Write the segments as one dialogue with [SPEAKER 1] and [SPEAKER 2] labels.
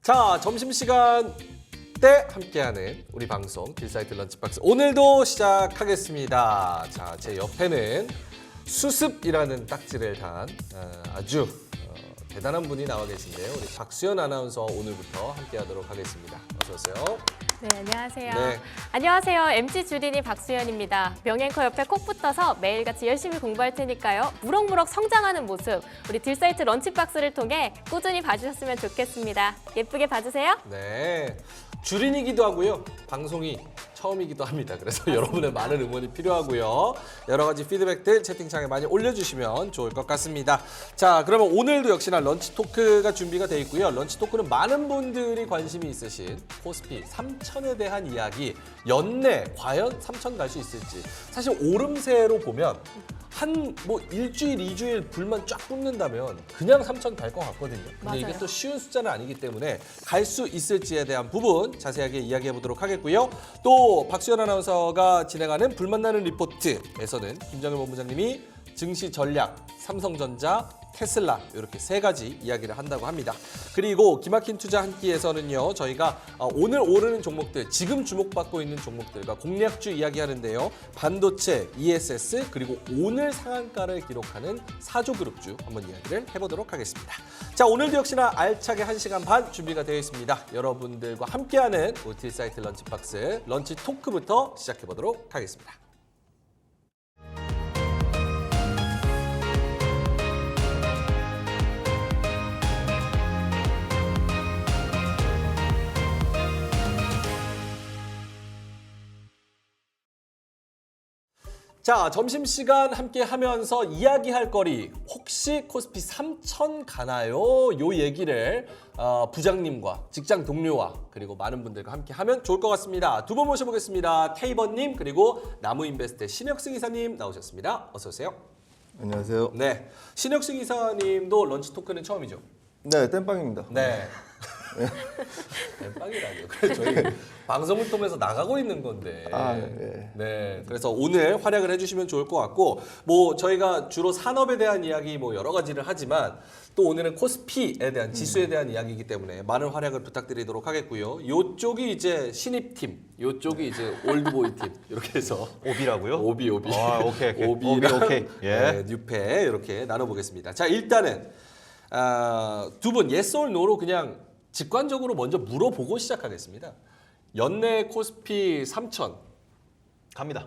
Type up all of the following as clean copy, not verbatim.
[SPEAKER 1] 자, 점심시간 때 함께하는 우리 방송 딜사이트 런치박스 오늘도 시작하겠습니다. 자, 제 옆에는 수습이라는 딱지를 단 아주 대단한 분이 나와 계신데요. 우리 박수연 아나운서 오늘부터 함께하도록 하겠습니다. 어서 오세요.
[SPEAKER 2] 네, 안녕하세요.
[SPEAKER 1] 네.
[SPEAKER 2] 안녕하세요. MC 주린이 박수연입니다. 명앵커 옆에 콕 붙어서 매일같이 열심히 공부할 테니까요. 무럭무럭 성장하는 모습, 우리 딜사이트 런치박스를 통해 꾸준히 봐주셨으면 좋겠습니다. 예쁘게 봐주세요.
[SPEAKER 1] 네, 주린이기도 하고요. 방송이 처음이기도 합니다. 그래서 여러분의 많은 응원이 필요하고요. 여러 가지 피드백들 채팅창에 많이 올려주시면 좋을 것 같습니다. 자, 그러면 오늘도 역시나 런치 토크가 준비가 돼 있고요. 런치 토크는 많은 분들이 관심이 있으신 코스피 3000에 대한 이야기, 연내 과연 3000 갈 수 있을지. 사실 오름세로 보면 한 뭐 일주일, 2주일 불만 쫙 붙는다면 그냥 3000 갈 것 같거든요. 근데 이게
[SPEAKER 2] 맞아요.
[SPEAKER 1] 또 쉬운 숫자는 아니기 때문에 갈 수 있을지에 대한 부분 자세하게 이야기해 보도록 하겠고요. 또 박수연 아나운서가 진행하는 불만나는 리포트에서는 김정일 본부장님이 증시 전략, 삼성전자, 테슬라 이렇게 세 가지 이야기를 한다고 합니다. 그리고 기막힌 투자 한 끼에서는요, 저희가 오늘 오르는 종목들, 지금 주목받고 있는 종목들과 공략주 이야기하는데요. 반도체, ESS 그리고 오늘 상한가를 기록하는 사조그룹주 한번 이야기를 해보도록 하겠습니다. 자, 오늘도 역시나 알차게 1시간 반 준비가 되어 있습니다. 여러분들과 함께하는 딜사이트 런치박스 런치 토크부터 시작해 보도록 하겠습니다. 자, 점심시간 함께 하면서 이야기할 거리, 혹시 코스피 3000 가나요? 요 얘기를 부장님과 직장 동료와 그리고 많은 분들과 함께 하면 좋을 것 같습니다. 두 분 모셔보겠습니다. 테이버님 그리고 나무인베스트의 신혁승 이사님 나오셨습니다. 어서 오세요.
[SPEAKER 3] 안녕하세요.
[SPEAKER 1] 네, 신혁승 이사님도 런치 토크는 처음이죠?
[SPEAKER 3] 네, 땜빵입니다.
[SPEAKER 1] 네. 땜빵이라뇨. 그래서 저희 방송을 통해서 나가고 있는 건데.
[SPEAKER 3] 네.
[SPEAKER 1] 네. 그래서 오늘 활약을 해주시면 좋을 것 같고, 뭐 저희가 주로 산업에 대한 이야기 뭐 여러 가지를 하지만 또 오늘은 코스피에 대한 지수에 대한 이야기이기 때문에 많은 활약을 부탁드리도록 하겠고요. 요쪽이 이제 신입팀, 요쪽이 이제 올드보이 팀 이렇게 해서
[SPEAKER 4] 오비라고요?
[SPEAKER 1] 오비.
[SPEAKER 4] 아, 오케이.
[SPEAKER 1] 오비랑
[SPEAKER 4] 오케이. 예.
[SPEAKER 1] 네, 뉴페 이렇게 나눠보겠습니다. 자, 일단은 두 분 yes or no로 그냥 직관적으로 먼저 물어보고 시작하겠습니다. 연내 코스피 3000
[SPEAKER 4] 갑니다.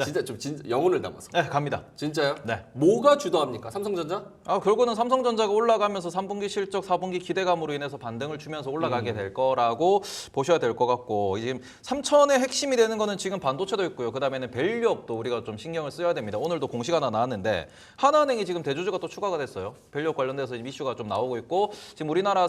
[SPEAKER 1] 진짜 좀 영혼을 담아서.
[SPEAKER 4] 네, 갑니다.
[SPEAKER 1] 진짜요?
[SPEAKER 4] 네.
[SPEAKER 1] 뭐가 주도합니까? 삼성전자?
[SPEAKER 4] 결국은 삼성전자가 올라가면서 3분기 실적, 4분기 기대감으로 인해서 반등을 주면서 올라가게 될 거라고 보셔야 될 것 같고, 지금 3천의 핵심이 되는 거는 지금 반도체도 있고요. 그다음에는 밸류업도 우리가 좀 신경을 써야 됩니다. 오늘도 공시가 하나 나왔는데 하나은행이 지금 대주주가 또 추가가 됐어요. 밸류업 관련돼서 이슈가 좀 나오고 있고, 지금 우리나라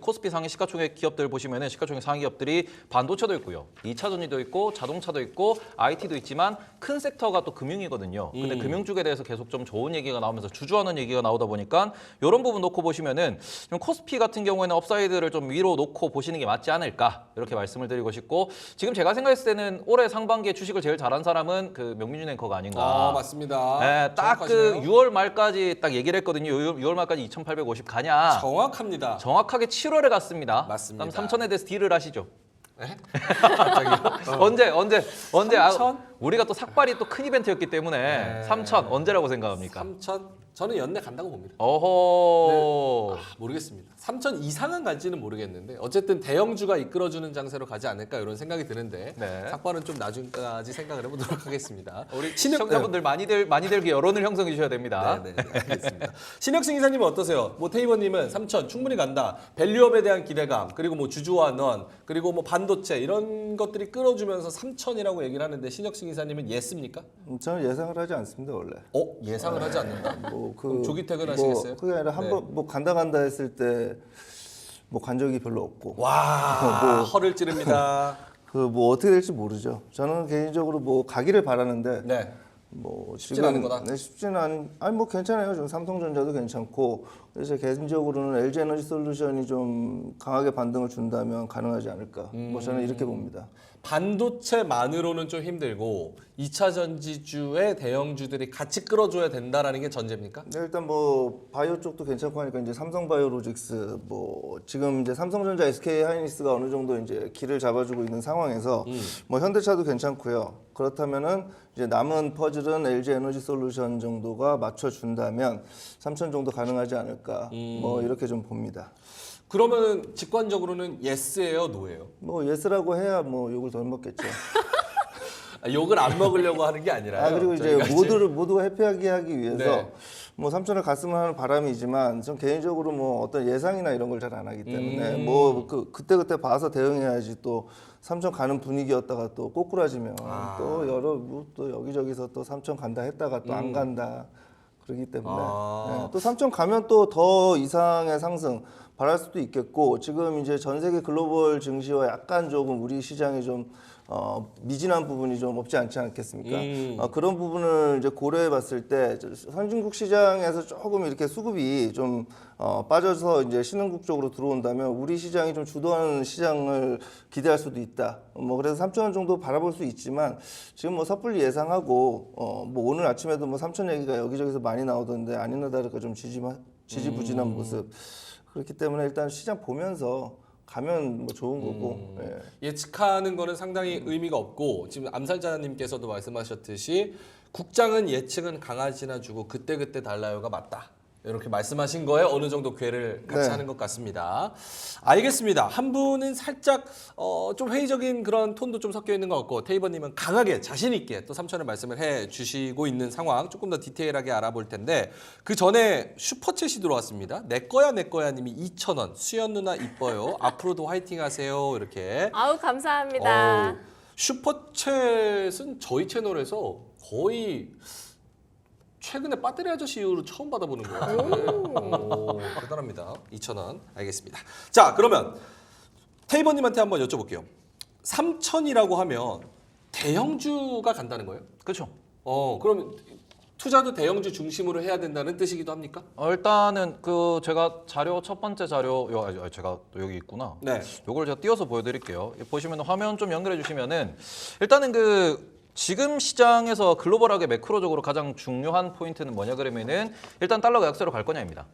[SPEAKER 4] 코스피 상위 시가총액 기업들 보시면은 시가총액 상위 기업들이 반도체도 있고요, 2차 전지도 있고, 자동차도 있고, IT도 있지만 큰 섹터가 또 금융이거든요. 근데 금융 쪽에 대해서 계속 좀 좋은 얘기가 나오면서 주주하는 얘기가 나오다 보니까 이런 부분 놓고 보시면은 좀 코스피 같은 경우에는 업사이드를 좀 위로 놓고 보시는 게 맞지 않을까 이렇게 말씀을 드리고 싶고, 지금 제가 생각했을 때는 올해 상반기에 주식을 제일 잘한 사람은 그 명민준 앵커가 아닌가.
[SPEAKER 1] 맞습니다.
[SPEAKER 4] 네, 딱 그
[SPEAKER 1] 정확하시네요.
[SPEAKER 4] 6월 말까지 딱 얘기를 했거든요. 6월 말까지 2,850 가냐.
[SPEAKER 1] 정확합니다.
[SPEAKER 4] 정확하게 7월에 갔습니다.
[SPEAKER 1] 맞습니다.
[SPEAKER 4] 그럼 3천에 대해서 딜을 하시죠.
[SPEAKER 1] 네? 갑자기요?
[SPEAKER 4] 언제
[SPEAKER 1] 3,000?
[SPEAKER 4] 우리가 또 삭발이 또 큰 이벤트였기 때문에
[SPEAKER 1] 네.
[SPEAKER 4] 3천 언제라고 생각합니까?
[SPEAKER 1] 3000? 저는 연내 간다고 봅니다.
[SPEAKER 4] 어허.
[SPEAKER 1] 모르겠습니다. 3000 이상은 갈지는 모르겠는데 어쨌든 대형주가 이끌어주는 장세로 가지 않을까 이런 생각이 드는데
[SPEAKER 4] 네.
[SPEAKER 1] 삭발은 좀 나중까지 생각을 해보도록 하겠습니다.
[SPEAKER 4] 우리 시청자분들 많이들 그 여론을 형성해 주셔야 됩니다.
[SPEAKER 1] 네, 알겠습니다. 신혁승 이사님은 어떠세요? 뭐 테이버님은 3000 충분히 간다. 밸류업에 대한 기대감, 그리고 뭐 주주와 넌, 그리고 뭐 반도체 이런 것들이 끌어주면서 3000이라고 얘기를 하는데 신혁승 이사님은 예스입니까?
[SPEAKER 3] 저는 예상을 하지 않습니다, 원래.
[SPEAKER 1] 예상을 하지 않는다. 그럼 조기 퇴근하시겠어요?
[SPEAKER 3] 그게 아니라 한번 뭐 간다 했을 때 뭐 간 적이 별로 없고.
[SPEAKER 1] 와, 허를 찌릅니다.
[SPEAKER 3] 그 뭐 어떻게 될지 모르죠. 저는 개인적으로 뭐 가기를 바라는데
[SPEAKER 1] 네.
[SPEAKER 3] 뭐
[SPEAKER 1] 쉽진 않은 거다?
[SPEAKER 3] 네, 쉽지는 않은. 아니 뭐 괜찮아요. 좀 삼성전자도 괜찮고 그래서 제 개인적으로는 LG에너지솔루션이 좀 강하게 반등을 준다면 가능하지 않을까. 뭐 저는 이렇게 봅니다.
[SPEAKER 1] 반도체만으로는 좀 힘들고 2차 전지주의 대형주들이 같이 끌어줘야 된다라는 게 전제입니까?
[SPEAKER 3] 네, 일단 뭐 바이오 쪽도 괜찮고 하니까 이제 삼성바이오로직스 뭐 지금 이제 삼성전자, SK하이닉스가 어느 정도 이제 길을 잡아주고 있는 상황에서 뭐 현대차도 괜찮고요. 그렇다면은 이제 남은 퍼즐은 LG에너지솔루션 정도가 맞춰준다면 3천 정도 가능하지 않을까. 뭐 이렇게 좀 봅니다.
[SPEAKER 1] 그러면은 직관적으로는 예스예요, 노예요?
[SPEAKER 3] 뭐 예스라고 해야 뭐 욕을 덜 먹겠죠.
[SPEAKER 1] 욕을 안 먹으려고 하는 게 아니라요.
[SPEAKER 3] 그리고 이제
[SPEAKER 1] 저희가
[SPEAKER 3] 모두가 해피하게 하기 위해서
[SPEAKER 1] 네.
[SPEAKER 3] 뭐 3천을 갔으면 하는 바람이지만 전 개인적으로 뭐 어떤 예상이나 이런 걸 잘 안 하기 때문에 뭐 그때 봐서 대응해야지 또 3천 가는 분위기였다가 또 꼬꾸라지면 또 또 여기저기서 또 3천 간다 했다가 또 안 간다 그러기 때문에 네. 또 3천 가면 또 더 이상의 상승 바랄 수도 있겠고 지금 이제 전 세계 글로벌 증시와 약간 조금 우리 시장이 좀 미진한 부분이 좀 없지 않지 않겠습니까? 그런 부분을 이제 고려해 봤을 때 선진국 시장에서 조금 이렇게 수급이 좀 빠져서 이제 신흥국 쪽으로 들어온다면 우리 시장이 좀 주도하는 시장을 기대할 수도 있다. 뭐 그래서 3천 원 정도 바라볼 수 있지만 지금 뭐 섣불리 예상하고 뭐 오늘 아침에도 뭐 3천 얘기가 여기저기서 많이 나오던데 아니나 다를까 좀 지지부진한 모습. 그렇기 때문에 일단 시장 보면서 가면 뭐 좋은 거고. 예.
[SPEAKER 1] 예측하는 거는 상당히 의미가 없고 지금 암살자님께서도 말씀하셨듯이 국장은 예측은 강하지나 주고 그때그때 달라요가 맞다. 이렇게 말씀하신 거에 어느 정도 궤를 같이
[SPEAKER 3] 네.
[SPEAKER 1] 하는 것 같습니다. 알겠습니다. 한 분은 살짝 좀 회의적인 그런 톤도 좀 섞여 있는 것 같고 테이버님은 강하게 자신 있게 또 3천을 말씀을 해주시고 있는 상황 조금 더 디테일하게 알아볼 텐데 그 전에 슈퍼챗이 들어왔습니다. 내 거야 님이 2,000원 수연 누나 이뻐요. 앞으로도 화이팅하세요. 이렇게.
[SPEAKER 2] 아우 감사합니다.
[SPEAKER 1] 슈퍼챗은 저희 채널에서 거의 최근에 배터리 아저씨 이후로 처음 받아보는 것 같아요. 대단합니다. 2,000원. 알겠습니다. 자, 그러면 테이버님한테 한번 여쭤볼게요. 3,000이라고 하면 대형주가 간다는 거예요?
[SPEAKER 4] 그렇죠.
[SPEAKER 1] 그럼 투자도 대형주 중심으로 해야 된다는 뜻이기도 합니까?
[SPEAKER 4] 일단은 그 제가 자료 첫 번째 자료 제가 또 여기 있구나.
[SPEAKER 1] 네.
[SPEAKER 4] 요걸 제가 띄워서 보여드릴게요. 보시면 화면 좀 연결해 주시면은 일단은 그 지금 시장에서 글로벌하게 매크로적으로 가장 중요한 포인트는 뭐냐 그러면은 일단 달러가 약세로 갈 거냐입니다.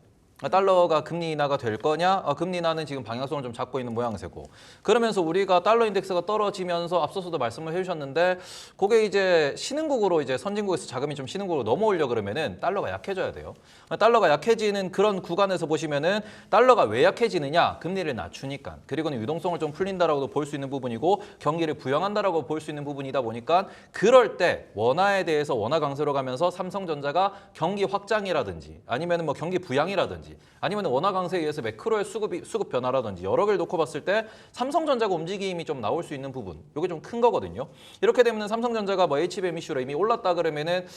[SPEAKER 4] 달러가 금리 인하가 될 거냐? 금리 인하는 지금 방향성을 좀 잡고 있는 모양새고 그러면서 우리가 달러 인덱스가 떨어지면서 앞서서도 말씀을 해주셨는데 그게 이제 신흥국으로 이제 선진국에서 자금이 좀 신흥국으로 넘어오려 그러면은 달러가 약해져야 돼요. 달러가 약해지는 그런 구간에서 보시면은 달러가 왜 약해지느냐? 금리를 낮추니까 그리고는 유동성을 좀 풀린다라고도 볼 수 있는 부분이고 경기를 부양한다라고 볼 수 있는 부분이다 보니까 그럴 때 원화에 대해서 원화 강세로 가면서 삼성전자가 경기 확장이라든지 아니면은 뭐 경기 부양이라든지 아니면 원화 강세에 의해서 매크로의 수급 변화라든지 여러 개를 놓고 봤을 때 삼성전자가 움직임이 좀 나올 수 있는 부분 이게 좀 큰 거거든요. 이렇게 되면 삼성전자가 뭐 HBM 이슈로 이미 올랐다 그러면은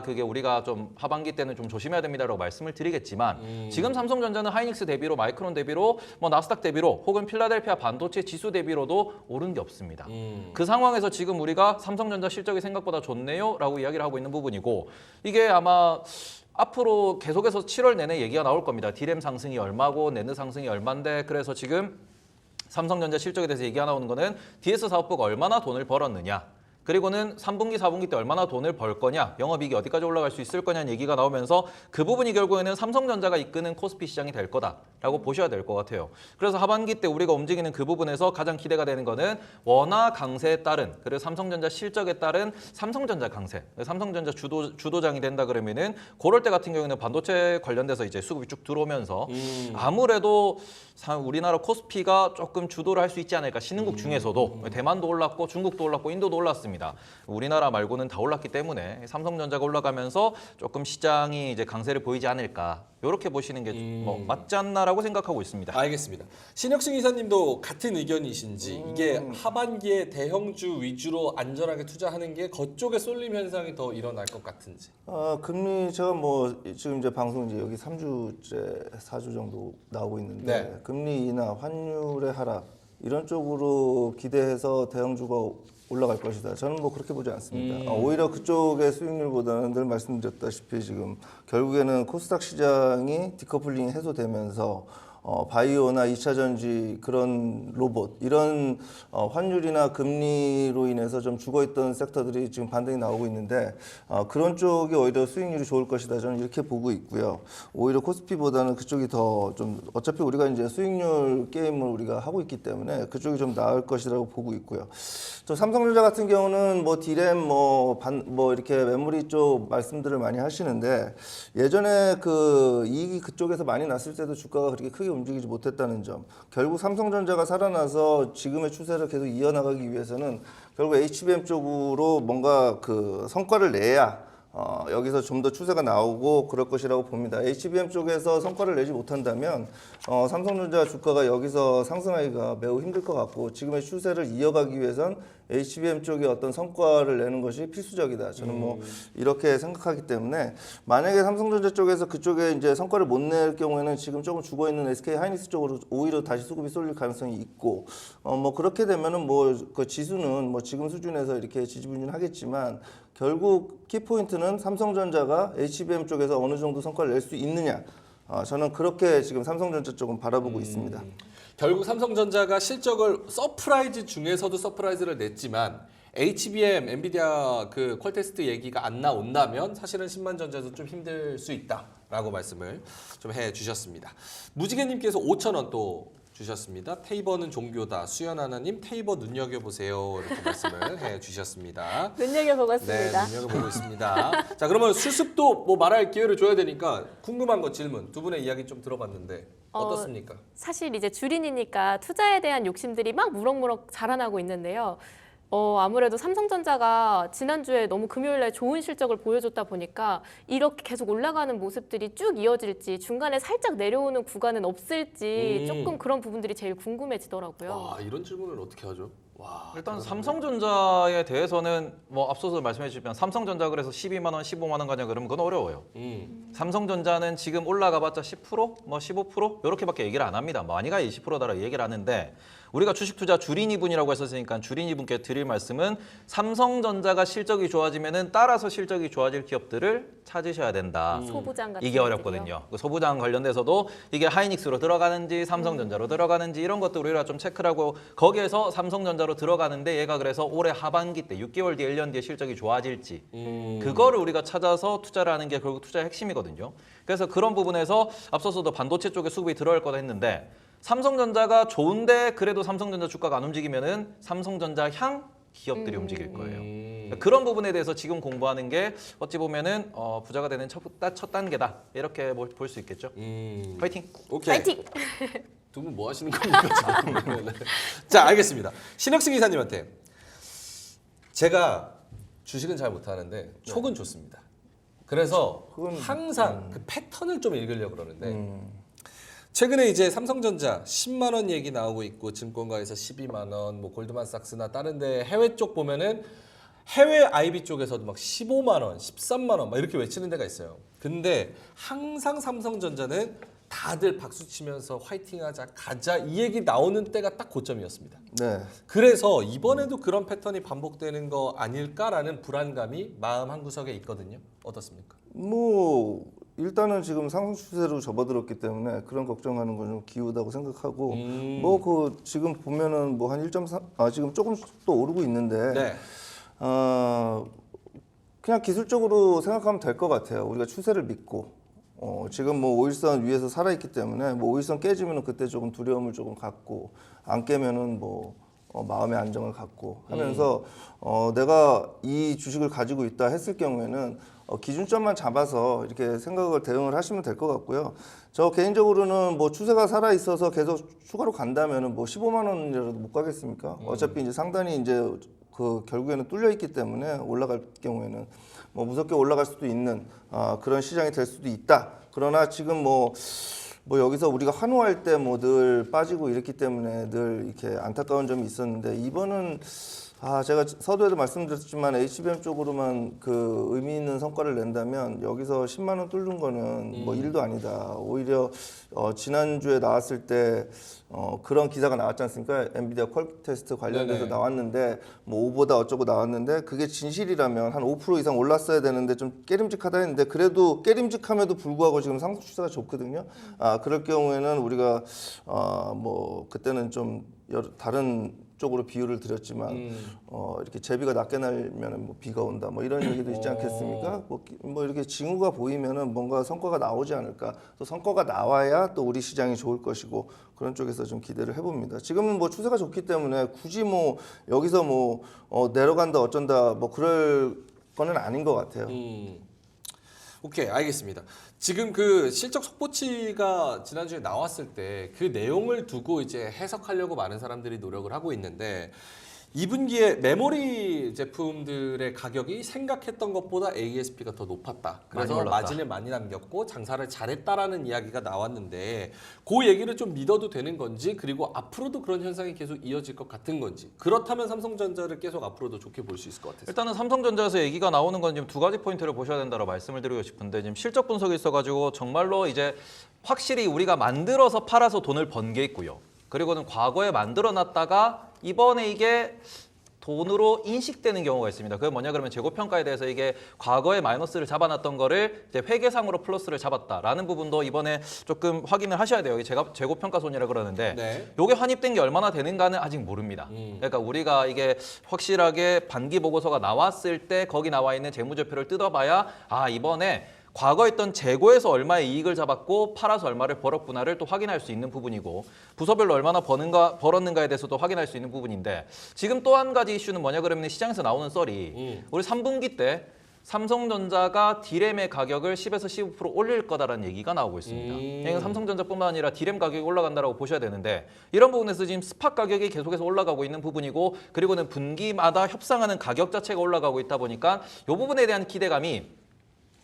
[SPEAKER 4] 그게 우리가 좀 하반기 때는 좀 조심해야 됩니다라고 말씀을 드리겠지만 지금 삼성전자는 하이닉스 대비로 마이크론 대비로 뭐 나스닥 대비로 혹은 필라델피아 반도체 지수 대비로도 오른 게 없습니다. 그 상황에서 지금 우리가 삼성전자 실적이 생각보다 좋네요라고 이야기를 하고 있는 부분이고 이게 아마 앞으로 계속해서 7월 내내 얘기가 나올 겁니다. 디램 상승이 얼마고 내는 상승이 얼마인데 그래서 지금 삼성전자 실적에 대해서 얘기가 나오는 거는 DS 사업부가 얼마나 돈을 벌었느냐 그리고는 3분기, 4분기 때 얼마나 돈을 벌 거냐, 영업이익이 어디까지 올라갈 수 있을 거냐는 얘기가 나오면서 그 부분이 결국에는 삼성전자가 이끄는 코스피 시장이 될 거다라고 보셔야 될 것 같아요. 그래서 하반기 때 우리가 움직이는 그 부분에서 가장 기대가 되는 거는 원화 강세에 따른 그리고 삼성전자 실적에 따른 삼성전자 강세, 삼성전자 주도장이 된다 그러면은 그럴 때 같은 경우에는 반도체 관련돼서 이제 수급이 쭉 들어오면서 아무래도 우리나라 코스피가 조금 주도를 할 수 있지 않을까. 신흥국 중에서도 대만도 올랐고 중국도 올랐고 인도도 올랐습니다. 우리나라 말고는 다 올랐기 때문에 삼성전자가 올라가면서 조금 시장이 이제 강세를 보이지 않을까. 이렇게 보시는 게 뭐 맞지 않나라고 생각하고 있습니다.
[SPEAKER 1] 알겠습니다. 신혁승 이사님도 같은 의견이신지 이게 하반기에 대형주 위주로 안전하게 투자하는 게 그쪽에 쏠림 현상이 더 일어날 것 같은지.
[SPEAKER 3] 금리 제가 뭐 지금 이제 방송 이제 여기 3주째 4주 정도 나오고 있는데
[SPEAKER 1] 네.
[SPEAKER 3] 금리 인하, 환율의 하락 이런 쪽으로 기대해서 대형주가 올라갈 것이다. 저는 뭐 그렇게 보지 않습니다. 오히려 그쪽의 수익률보다는 늘 말씀드렸다시피 지금 결국에는 코스닥 시장이 디커플링이 해소되면서 바이오나 2차 전지 그런 로봇 이런 환율이나 금리로 인해서 좀 죽어있던 섹터들이 지금 반등이 나오고 있는데 그런 쪽이 오히려 수익률이 좋을 것이다. 저는 이렇게 보고 있고요. 오히려 코스피보다는 그쪽이 더 좀 어차피 우리가 이제 수익률 게임을 우리가 하고 있기 때문에 그쪽이 좀 나을 것이라고 보고 있고요. 또 삼성전자 같은 경우는 뭐 디램 뭐 이렇게 메모리 쪽 말씀들을 많이 하시는데 예전에 그 이익이 그쪽에서 많이 났을 때도 주가가 그렇게 크게 움직이지 못했다는 점. 결국 삼성전자가 살아나서 지금의 추세를 계속 이어나가기 위해서는 결국 HBM 쪽으로 뭔가 그 성과를 내야 여기서 좀 더 추세가 나오고 그럴 것이라고 봅니다. HBM 쪽에서 성과를 내지 못한다면 삼성전자 주가가 여기서 상승하기가 매우 힘들 것 같고 지금의 추세를 이어가기 위해선 HBM 쪽에 어떤 성과를 내는 것이 필수적이다. 저는 뭐 이렇게 생각하기 때문에 만약에 삼성전자 쪽에서 그쪽에 이제 성과를 못 낼 경우에는 지금 조금 죽어 있는 SK 하이닉스 쪽으로 오히려 다시 수급이 쏠릴 가능성이 있고 뭐 그렇게 되면은 뭐 그 지수는 뭐 지금 수준에서 이렇게 지지부진하겠지만 결국 키포인트는 삼성전자가 HBM 쪽에서 어느 정도 성과를 낼 수 있느냐. 저는 그렇게 지금 삼성전자 쪽은 바라보고 있습니다.
[SPEAKER 1] 결국 삼성전자가 실적을 서프라이즈 중에서도 서프라이즈를 냈지만 HBM, 엔비디아 그 퀄테스트 얘기가 안 나온다면 사실은 신만전자도 좀 힘들 수 있다라고 말씀을 좀 해주셨습니다. 무지개님께서 5,000원 또 주셨습니다. 테이버는 종교다. 수연 하나님 테이버 눈여겨보세요. 이렇게 말씀을 해주셨습니다.
[SPEAKER 2] 눈여겨보겠습니다.
[SPEAKER 1] 네, 눈여겨보고 있습니다. 자, 그러면 수습도 뭐 말할 기회를 줘야 되니까 궁금한 거 질문. 두 분의 이야기 좀 들어봤는데 어떻습니까?
[SPEAKER 2] 사실 이제 주린이니까 투자에 대한 욕심들이 막 무럭무럭 자라나고 있는데요. 아무래도 삼성전자가 지난주에 너무 금요일날 좋은 실적을 보여줬다 보니까 이렇게 계속 올라가는 모습들이 쭉 이어질지 중간에 살짝 내려오는 구간은 없을지 조금 그런 부분들이 제일 궁금해지더라고요.
[SPEAKER 1] 와, 이런 질문을 어떻게 하죠? 와,
[SPEAKER 4] 일단 삼성전자에 대해서는 뭐 앞서서 말씀해 주시면 삼성전자 그래서 12만 원, 15만 원 가냐 그러면 그건 어려워요. 삼성전자는 지금 올라가봤자 10%, 뭐 15% 이렇게밖에 얘기를 안 합니다. 많이 가야 20%다라고 얘기를 하는데 우리가 주식 투자 주린이 분이라고 했었으니까 주린이 분께 드릴 말씀은 삼성전자가 실적이 좋아지면은 따라서 실적이 좋아질 기업들을 찾으셔야 된다.
[SPEAKER 2] 소부장 같은
[SPEAKER 4] 이게 어렵거든요. 그 소부장 관련돼서도 이게 하이닉스로 들어가는지 삼성전자로 들어가는지 이런 것들 우리가 좀 체크를 하고 거기에서 삼성전자로 들어가는데 얘가 그래서 올해 하반기 때 6개월 뒤에 1년 뒤에 실적이 좋아질지 그거를 우리가 찾아서 투자를 하는 게 결국 투자의 핵심이거든요. 그래서 그런 부분에서 앞서서도 반도체 쪽에 수급이 들어갈 거다 했는데 삼성전자가 좋은데 그래도 삼성전자 주가가 안 움직이면은 삼성전자 향 기업들이 움직일 거예요. 그런 부분에 대해서 지금 공부하는 게 어찌 보면은 부자가 되는 첫 단계다 이렇게 볼 수 있겠죠. 파이팅.
[SPEAKER 1] 오케이.
[SPEAKER 2] 파이팅!
[SPEAKER 1] 두 분 뭐 하시는 겁니까 지금? 자, 알겠습니다. 신혁승 기사님한테 제가 주식은 잘 못하는데 촉은 좋습니다. 그래서 항상 그 패턴을 좀 읽으려고 그러는데 최근에 이제 삼성전자 10만 원 얘기 나오고 있고 증권가에서 12만 원, 뭐 골드만삭스나 다른데 해외 쪽 보면은 해외 IB 쪽에서도 막 15만 원, 13만 원 막 이렇게 외치는 데가 있어요. 근데 항상 삼성전자는 다들 박수 치면서 화이팅하자, 가자 이 얘기 나오는 때가 딱 고점이었습니다.
[SPEAKER 3] 네.
[SPEAKER 1] 그래서 이번에도 그런 패턴이 반복되는 거 아닐까라는 불안감이 마음 한구석에 있거든요. 어떻습니까?
[SPEAKER 3] 뭐 일단은 지금 상승 추세로 접어들었기 때문에 그런 걱정하는 건 좀 기우다고 생각하고 뭐 그 지금 보면은 뭐 한 1.3 지금 조금 또 오르고 있는데
[SPEAKER 1] 네.
[SPEAKER 3] 그냥 기술적으로 생각하면 될 것 같아요. 우리가 추세를 믿고 지금 뭐 5일선 위에서 살아있기 때문에 뭐 5일선 깨지면은 그때 조금 두려움을 조금 갖고 안 깨면은 뭐 마음의 안정을 갖고 하면서 내가 이 주식을 가지고 있다 했을 경우에는 기준점만 잡아서 이렇게 생각을 대응을 하시면 될 것 같고요. 저 개인적으로는 뭐 추세가 살아 있어서 계속 추가로 간다면은 뭐 15만 원이라도 못 가겠습니까? 어차피 이제 상단이 이제 그 결국에는 뚫려 있기 때문에 올라갈 경우에는 뭐 무섭게 올라갈 수도 있는 그런 시장이 될 수도 있다. 그러나 지금 뭐 여기서 우리가 환호할 때 뭐 늘 빠지고 이랬기 때문에 늘 이렇게 안타까운 점이 있었는데 이번은 제가 서두에도 말씀드렸지만 HBM 쪽으로만 그 의미 있는 성과를 낸다면 여기서 10만 원 뚫는 거는 뭐 일도 아니다. 오히려 지난주에 나왔을 때 그런 기사가 나왔지 않습니까? 엔비디아 퀄 테스트 관련돼서
[SPEAKER 1] 네네.
[SPEAKER 3] 나왔는데 뭐 5보다 어쩌고 나왔는데 그게 진실이라면 한 5% 이상 올랐어야 되는데 좀 깨림직하다 했는데 그래도 깨림직함에도 불구하고 지금 상승 추세가 좋거든요. 그럴 경우에는 우리가 뭐 그때는 좀 다른 쪽으로 비유를 드렸지만 이렇게 제비가 낮게 날면 뭐 비가 온다 뭐 이런 얘기도 있지 않겠습니까? 뭐 이렇게 징후가 보이면은 뭔가 성과가 나오지 않을까. 또 성과가 나와야 또 우리 시장이 좋을 것이고 그런 쪽에서 좀 기대를 해봅니다. 지금은 뭐 추세가 좋기 때문에 굳이 뭐 여기서 뭐 내려간다 어쩐다 뭐 그럴 거는 아닌 것 같아요.
[SPEAKER 1] 오케이, 알겠습니다. 지금 그 실적 속보치가 지난주에 나왔을 때 그 내용을 두고 이제 해석하려고 많은 사람들이 노력을 하고 있는데 2분기에 메모리 제품들의 가격이 생각했던 것보다 ASP가 더 높았다. 그래서
[SPEAKER 4] 많이 올랐다.
[SPEAKER 1] 마진을 많이 남겼고 장사를 잘했다라는 이야기가 나왔는데 그 얘기를 좀 믿어도 되는 건지 그리고 앞으로도 그런 현상이 계속 이어질 것 같은 건지 그렇다면 삼성전자를 계속 앞으로도 좋게 볼 수 있을 것 같아요.
[SPEAKER 4] 일단은 삼성전자에서 얘기가 나오는 건 지금 두 가지 포인트를 보셔야 된다고 말씀을 드리고 싶은데 지금 실적 분석이 있어가지고 정말로 이제 확실히 우리가 만들어서 팔아서 돈을 번 게 있고요. 그리고는 과거에 만들어놨다가 이번에 이게 돈으로 인식되는 경우가 있습니다. 그게 뭐냐 그러면 재고평가에 대해서 이게 과거에 마이너스를 잡아놨던 거를 이제 회계상으로 플러스를 잡았다라는 부분도 이번에 조금 확인을 하셔야 돼요. 이게 재고평가손이라 그러는데
[SPEAKER 1] 네.
[SPEAKER 4] 요게 환입된 게 얼마나 되는가는 아직 모릅니다. 그러니까 우리가 이게 확실하게 반기 보고서가 나왔을 때 거기 나와 있는 재무제표를 뜯어봐야 이번에 과거에 있던 재고에서 얼마의 이익을 잡았고 팔아서 얼마를 벌었구나를 또 확인할 수 있는 부분이고 부서별로 얼마나 벌었는가에 대해서도 확인할 수 있는 부분인데 지금 또 한 가지 이슈는 뭐냐 그러면 시장에서 나오는 썰이 우리 3분기 때 삼성전자가 디램의 가격을 10에서 15% 올릴 거다라는 얘기가 나오고 있습니다. 이건 삼성전자뿐만 아니라 디램 가격이 올라간다고 보셔야 되는데 이런 부분에서 지금 스팟 가격이 계속해서 올라가고 있는 부분이고 그리고는 분기마다 협상하는 가격 자체가 올라가고 있다 보니까 이 부분에 대한 기대감이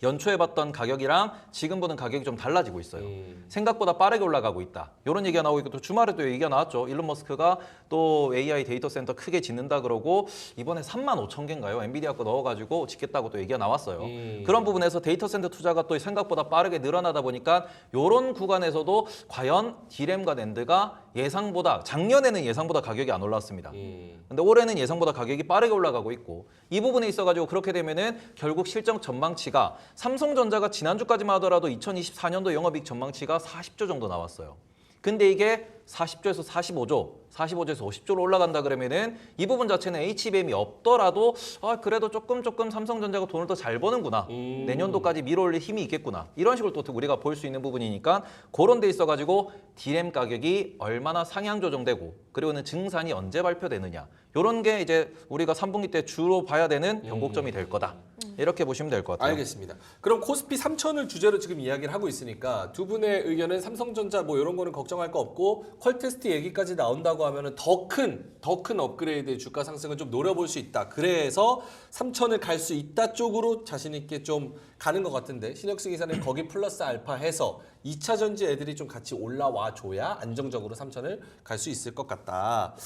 [SPEAKER 4] 연초에 봤던 가격이랑 지금 보는 가격이 좀 달라지고 있어요. 생각보다 빠르게 올라가고 있다. 이런 얘기가 나오고 있고 또 주말에도 얘기가 나왔죠. 일론 머스크가 또 AI 데이터 센터 크게 짓는다 그러고 이번에 35,000개인가요? 엔비디아 거 넣어가지고 짓겠다고 또 얘기가 나왔어요. 그런 부분에서 데이터 센터 투자가 또 생각보다 빠르게 늘어나다 보니까 이런 구간에서도 과연 디램과 낸드가 예상보다 작년에는 예상보다 가격이 안 올랐습니다. 근데 올해는 예상보다 가격이 빠르게 올라가고 있고 이 부분에 있어가지고 그렇게 되면은 결국 실적 전망치가 삼성전자가 지난주까지만 하더라도 2024년도 영업이익 전망치가 40조 정도 나왔어요. 근데 이게 40조에서 45조에서 50조로 올라간다 그러면은 이 부분 자체는 HBM이 없더라도 그래도 조금 삼성전자가 돈을 더 잘 버는구나. 내년도까지 밀어올릴 힘이 있겠구나. 이런 식으로 또 우리가 볼 수 있는 부분이니까 그런 데 있어가지고 디램 가격이 얼마나 상향 조정되고 그리고는 증산이 언제 발표되느냐. 이런 게 이제 우리가 3분기 때 주로 봐야 되는 변곡점이 될 거다. 이렇게 보시면 될 것 같아요.
[SPEAKER 1] 알겠습니다. 그럼 코스피 3천을 주제로 지금 이야기를 하고 있으니까 두 분의 의견은 삼성전자 뭐 이런 거는 걱정할 거 없고 퀄 테스트 얘기까지 나온다고 하면은 더 큰 업그레이드의 주가 상승을 좀 노려볼 수 있다. 그래서 3천을 갈 수 있다 쪽으로 자신 있게 좀 가는 것 같은데 신혁승 기사는 거기 플러스 알파 해서 2차 전지 애들이 좀 같이 올라와 줘야 안정적으로 3천을 갈 수 있을 것 같다.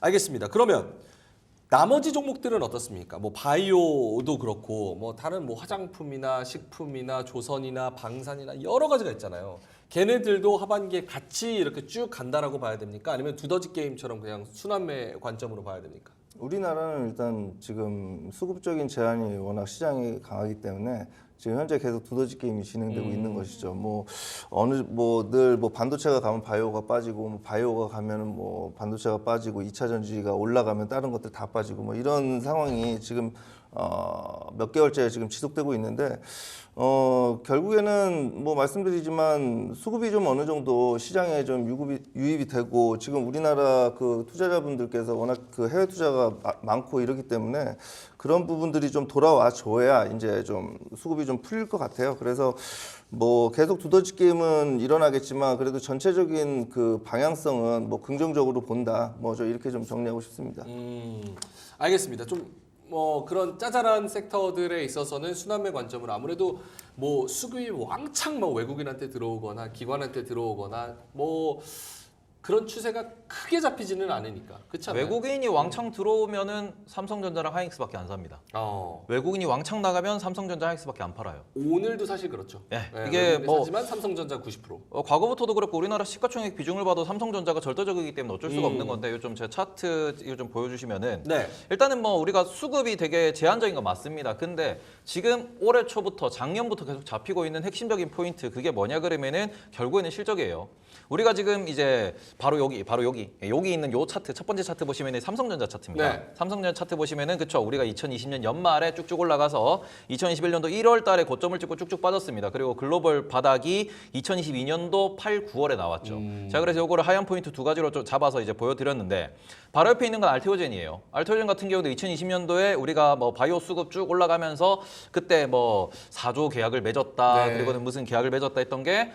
[SPEAKER 1] 알겠습니다. 그러면 나머지 종목들은 어떻습니까? 뭐 바이오도 그렇고 뭐 다른 뭐 화장품이나 식품이나 조선이나 방산이나 여러 가지가 있잖아요. 걔네들도 하반기에 같이 이렇게 쭉 간다라고 봐야 됩니까? 아니면 두더지 게임처럼 그냥 순환매 관점으로 봐야 됩니까?
[SPEAKER 3] 우리나라는 일단 지금 수급적인 제한이 워낙 시장이 강하기 때문에 지금 현재 계속 두더지 게임이 진행되고 있는 것이죠. 늘 반도체가 가면 바이오가 빠지고 뭐 바이오가 가면은 뭐 반도체가 빠지고 2차 전지가 올라가면 다른 것들 다 빠지고 뭐 이런 상황이 지금 몇 개월째 지금 지속되고 있는데 결국에는 뭐 말씀드리지만 수급이 좀 어느 정도 시장에 좀 유입이 되고 지금 우리나라 그 투자자분들께서 워낙 그 해외 투자가 많고 이러기 때문에 그런 부분들이 좀 돌아와 줘야 이제 좀 수급이 좀 풀릴 것 같아요. 그래서 뭐 계속 두더지 게임은 일어나겠지만 그래도 전체적인 그 방향성은 뭐 긍정적으로 본다. 뭐 저 이렇게 좀 정리하고 싶습니다.
[SPEAKER 1] 알겠습니다. 좀 뭐 그런 짜잘한 섹터들에 있어서는 순환매 관점으로 아무래도 뭐 수급이 왕창 뭐 외국인한테 들어오거나 기관한테 들어오거나 뭐 그런 추세가 크게 잡히지는 않으니까. 그렇지 않나요?
[SPEAKER 4] 외국인이 왕창 들어오면은 삼성전자랑 하이닉스밖에 안 삽니다. 외국인이 왕창 나가면 삼성전자, 하이닉스밖에 안 팔아요.
[SPEAKER 1] 오늘도 사실 그렇죠.
[SPEAKER 4] 예,
[SPEAKER 1] 네,
[SPEAKER 4] 이게 뭐
[SPEAKER 1] 하지만 삼성전자 90%.
[SPEAKER 4] 과거부터도 그렇고 우리나라 시가총액 비중을 봐도 삼성전자가 절대적이기 때문에 어쩔 수가 없는 건데 요즘 제 차트 이거 좀 보여주시면은
[SPEAKER 1] 네.
[SPEAKER 4] 일단은 뭐 우리가 수급이 되게 제한적인 건 맞습니다. 근데 지금 올해 초부터 작년부터 계속 잡히고 있는 핵심적인 포인트 그게 뭐냐 그러면은 결국에는 실적이에요. 우리가 지금 이제 바로 여기 있는 요 차트 첫 번째 차트 보시면은 삼성전자 차트입니다.
[SPEAKER 1] 네.
[SPEAKER 4] 삼성전자 차트 보시면은 그쵸 우리가 2020년 연말에 쭉쭉 올라가서 2021년도 1월달에 고점을 찍고 쭉쭉 빠졌습니다. 그리고 글로벌 바닥이 2022년도 8, 9월에 나왔죠. 자 그래서 요거를 하얀 포인트 두 가지로 좀 잡아서 이제 보여드렸는데 바로 옆에 있는 건 알테오젠이에요. 알테오젠 같은 경우도 2020년도에 우리가 뭐 바이오 수급 쭉 올라가면서 그때 뭐 4조 계약을 맺었다
[SPEAKER 1] 네.
[SPEAKER 4] 그리고는 무슨 계약을 맺었다 했던 게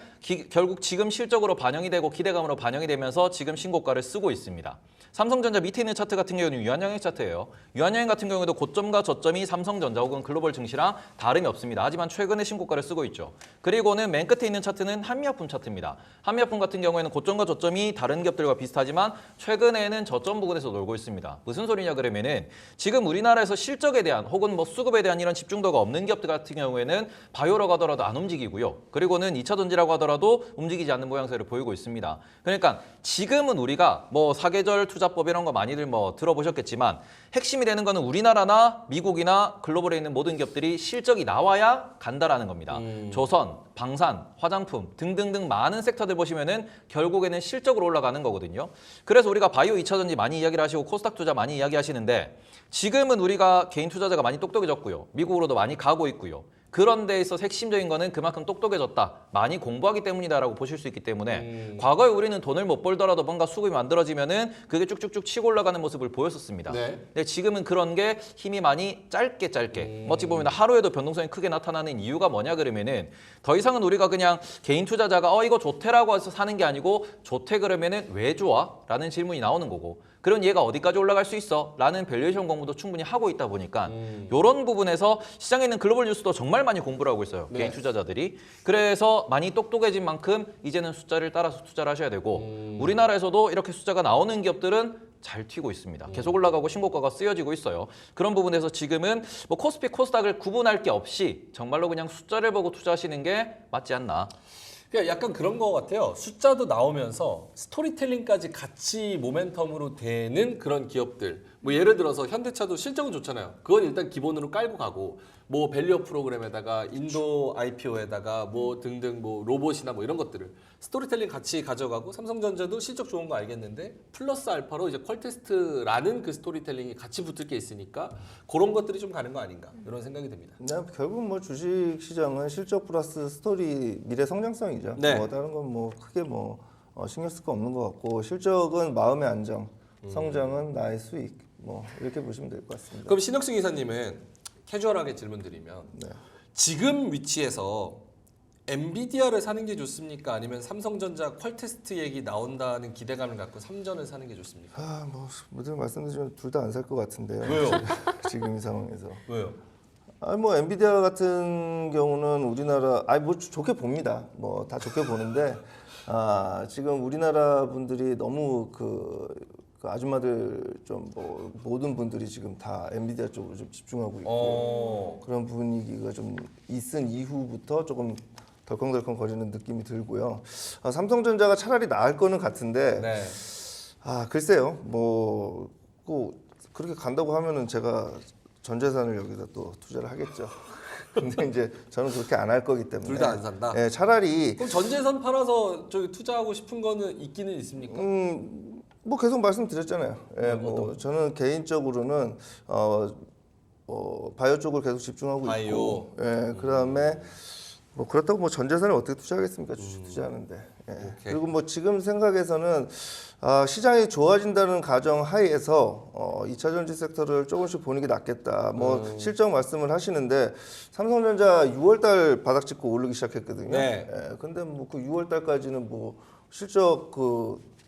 [SPEAKER 4] 결국 지금 실적으로 반영이 되고 기대감으로 반영이 되면서 지금 신고가를 쓰고 있습니다. 삼성전자 밑에 있는 차트 같은 경우는 유한양행 차트예요. 유한양행 같은 경우에도 고점과 저점이 삼성전자 혹은 글로벌 증시랑 다름이 없습니다. 하지만 최근에 신고가를 쓰고 있죠. 그리고는 맨 끝에 있는 차트는 한미약품 차트입니다. 한미약품 같은 경우에는 고점과 저점이 다른 기업들과 비슷하지만 최근에는 저점 부근에서 놀고 있습니다. 무슨 소리냐 그러면은 지금 우리나라에서 실적에 대한 혹은 뭐 수급에 대한 이런 집중도가 없는 기업들 같은 경우에는 바이오라고 하더라도 안 움직이고요. 그리고는 2차 전지라고 하더라도 움직이지 않는 모양새를 보이고 있습니다. 그러니까 지금은 우리가 뭐 사계절 투자법 이런 거 많이들 뭐 들어보셨겠지만 핵심이 되는 거는 우리나라나 미국이나 글로벌에 있는 모든 기업들이 실적이 나와야 간다라는 겁니다. 조선, 방산, 화장품 등등등 많은 섹터들 보시면은 결국에는 실적으로 올라가는 거거든요. 그래서 우리가 바이오 2차 전지 많이 이야기를 하시고 코스닥 투자 많이 이야기하시는데 지금은 우리가 개인 투자자가 많이 똑똑해졌고요. 미국으로도 많이 가고 있고요. 그런 데 있어서 핵심적인 거는 그만큼 똑똑해졌다. 많이 공부하기 때문이다라고 보실 수 있기 때문에 과거에 우리는 돈을 못 벌더라도 뭔가 수급이 만들어지면은 그게 쭉쭉쭉 치고 올라가는 모습을 보였었습니다.
[SPEAKER 1] 네.
[SPEAKER 4] 근데 지금은 그런 게 힘이 많이 짧게 어찌 보면 하루에도 변동성이 크게 나타나는 이유가 뭐냐 그러면은 더 이상은 우리가 그냥 개인 투자자가 이거 좋대라고 해서 사는 게 아니고 좋대 그러면은 왜 좋아? 라는 질문이 나오는 거고 그럼 얘가 어디까지 올라갈 수 있어? 라는 밸류에이션 공부도 충분히 하고 있다 보니까 이런 부분에서 시장에 있는 글로벌 뉴스도 정말 많이 공부를 하고 있어요.
[SPEAKER 1] 네.
[SPEAKER 4] 개인 투자자들이. 그래서 많이 똑똑해진 만큼 이제는 숫자를 따라서 투자를 하셔야 되고 우리나라에서도 이렇게 숫자가 나오는 기업들은 잘 튀고 있습니다. 계속 올라가고 신고가가 쓰여지고 있어요. 그런 부분에서 지금은 뭐 코스피, 코스닥을 구분할 게 없이 정말로 그냥 숫자를 보고 투자하시는 게 맞지 않나.
[SPEAKER 1] 그러니까 약간 그런 거 같아요. 숫자도 나오면서 스토리텔링까지 같이 모멘텀으로 되는 그런 기업들. 뭐 예를 들어서 현대차도 실적은 좋잖아요. 그건 일단 기본으로 깔고 가고 뭐 밸류업 프로그램에다가 인도 IPO에다가 뭐 등등 뭐 로봇이나 뭐 이런 것들을 스토리텔링 같이 가져가고 삼성전자도 실적 좋은 거 알겠는데 플러스 알파로 이제 퀄테스트라는 그 스토리텔링이 같이 붙을 게 있으니까 그런 것들이 좀 가는 거 아닌가 이런 생각이 듭니다.
[SPEAKER 3] 네, 결국 뭐 주식 시장은 실적 플러스 스토리 미래 성장성이죠.
[SPEAKER 1] 네.
[SPEAKER 3] 뭐 다른 건 뭐 크게 뭐 신경 쓸 거 없는 것 같고 실적은 마음의 안정, 성장은 나의 수익 뭐 이렇게 보시면 될 것 같습니다.
[SPEAKER 1] 그럼 신혁승 이사님은 캐주얼하게 질문 드리면
[SPEAKER 3] 네.
[SPEAKER 1] 지금 위치에서 엔비디아를 사는 게 좋습니까? 아니면 삼성전자 퀄테스트 얘기 나온다는 기대감을 갖고 삼전을 사는 게 좋습니까?
[SPEAKER 3] 뭐 모든 말씀드리면 둘 다 안 살 것 같은데요.
[SPEAKER 1] 왜요?
[SPEAKER 3] 지금 이 상황에서.
[SPEAKER 1] 왜요?
[SPEAKER 3] 뭐 엔비디아 같은 경우는 우리나라 뭐 좋게 봅니다. 뭐 다 좋게 보는데 지금 우리나라 분들이 너무 그 아줌마들 좀 뭐 모든 분들이 지금 다 엔비디아 쪽으로 좀 집중하고 있고 그런 분위기가 좀 있은 이후부터 조금 덜컹덜컹 거리는 느낌이 들고요. 삼성전자가 차라리 나을 거는 같은데
[SPEAKER 1] 네.
[SPEAKER 3] 글쎄요. 뭐 꼭 그렇게 간다고 하면은 제가 전 재산을 여기다 또 투자를 하겠죠. 근데 이제 저는 그렇게 안 할 거기 때문에
[SPEAKER 1] 둘 다 안 산다?
[SPEAKER 3] 네, 차라리
[SPEAKER 1] 그럼 전재산 팔아서 저기 투자하고 싶은 거는 있기는 있습니까?
[SPEAKER 3] 뭐 계속 말씀드렸잖아요. 예, 뭐 저는 개인적으로는 바이오 쪽을 계속 집중하고
[SPEAKER 1] 바이오.
[SPEAKER 3] 있고, 예, 그다음에 뭐 그렇다고 뭐 전 재산을 어떻게 투자하겠습니까? 주식 투자하는데. 예. 그리고 뭐 지금 생각에서는 시장이 좋아진다는 가정 하에서 2차 전지 섹터를 조금씩 보는 게 낫겠다. 뭐 실적 말씀을 하시는데 삼성전자 6월달 바닥 찍고 오르기 시작했거든요.
[SPEAKER 1] 네.
[SPEAKER 3] 예, 근데 뭐 그 6월달까지는 뭐 실적